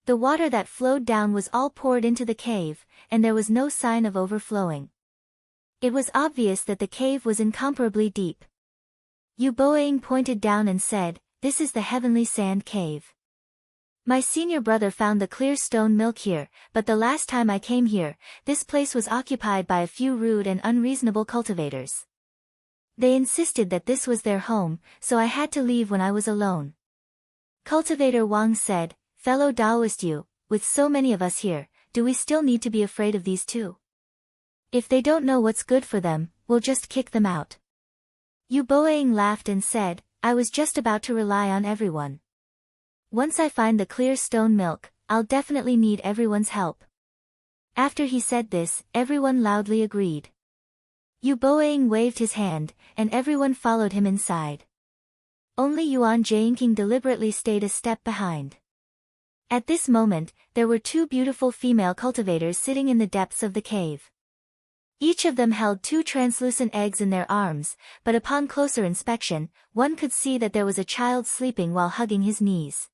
The water that flowed down was all poured into the cave, and there was no sign of overflowing. It was obvious that the cave was incomparably deep. Yu Boang pointed down and said, "This is the heavenly sand cave. My senior brother found the clear stone milk here, but the last time I came here, this place was occupied by a few rude and unreasonable cultivators. They insisted that this was their home, so I had to leave when I was alone. Cultivator Wang said, fellow Taoist Yu, with so many of us here, do we still need to be afraid of these two? If they don't know what's good for them, we'll just kick them out. Yu Boang laughed and said, I was just about to rely on everyone. Once I find the clear stone milk, I'll definitely need everyone's help. After he said this, everyone loudly agreed. Yu Boang waved his hand, and everyone followed him inside. Only Yuan Jianqing deliberately stayed a step behind. At this moment, there were two beautiful female cultivators sitting in the depths of the cave. Each of them held two translucent eggs in their arms, but upon closer inspection, one could see that there was a child sleeping while hugging his knees.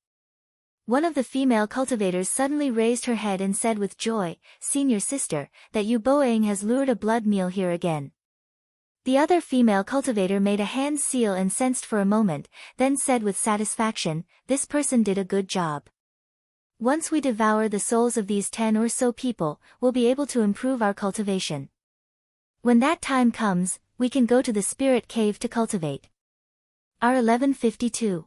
One of the female cultivators suddenly raised her head and said with joy, Senior sister, that Yu Boang has lured a blood meal here again. The other female cultivator made a hand seal and sensed for a moment, then said with satisfaction, this person did a good job. Once we devour the souls of these 10 or so people, we'll be able to improve our cultivation. When that time comes, we can go to the spirit cave to cultivate. R1152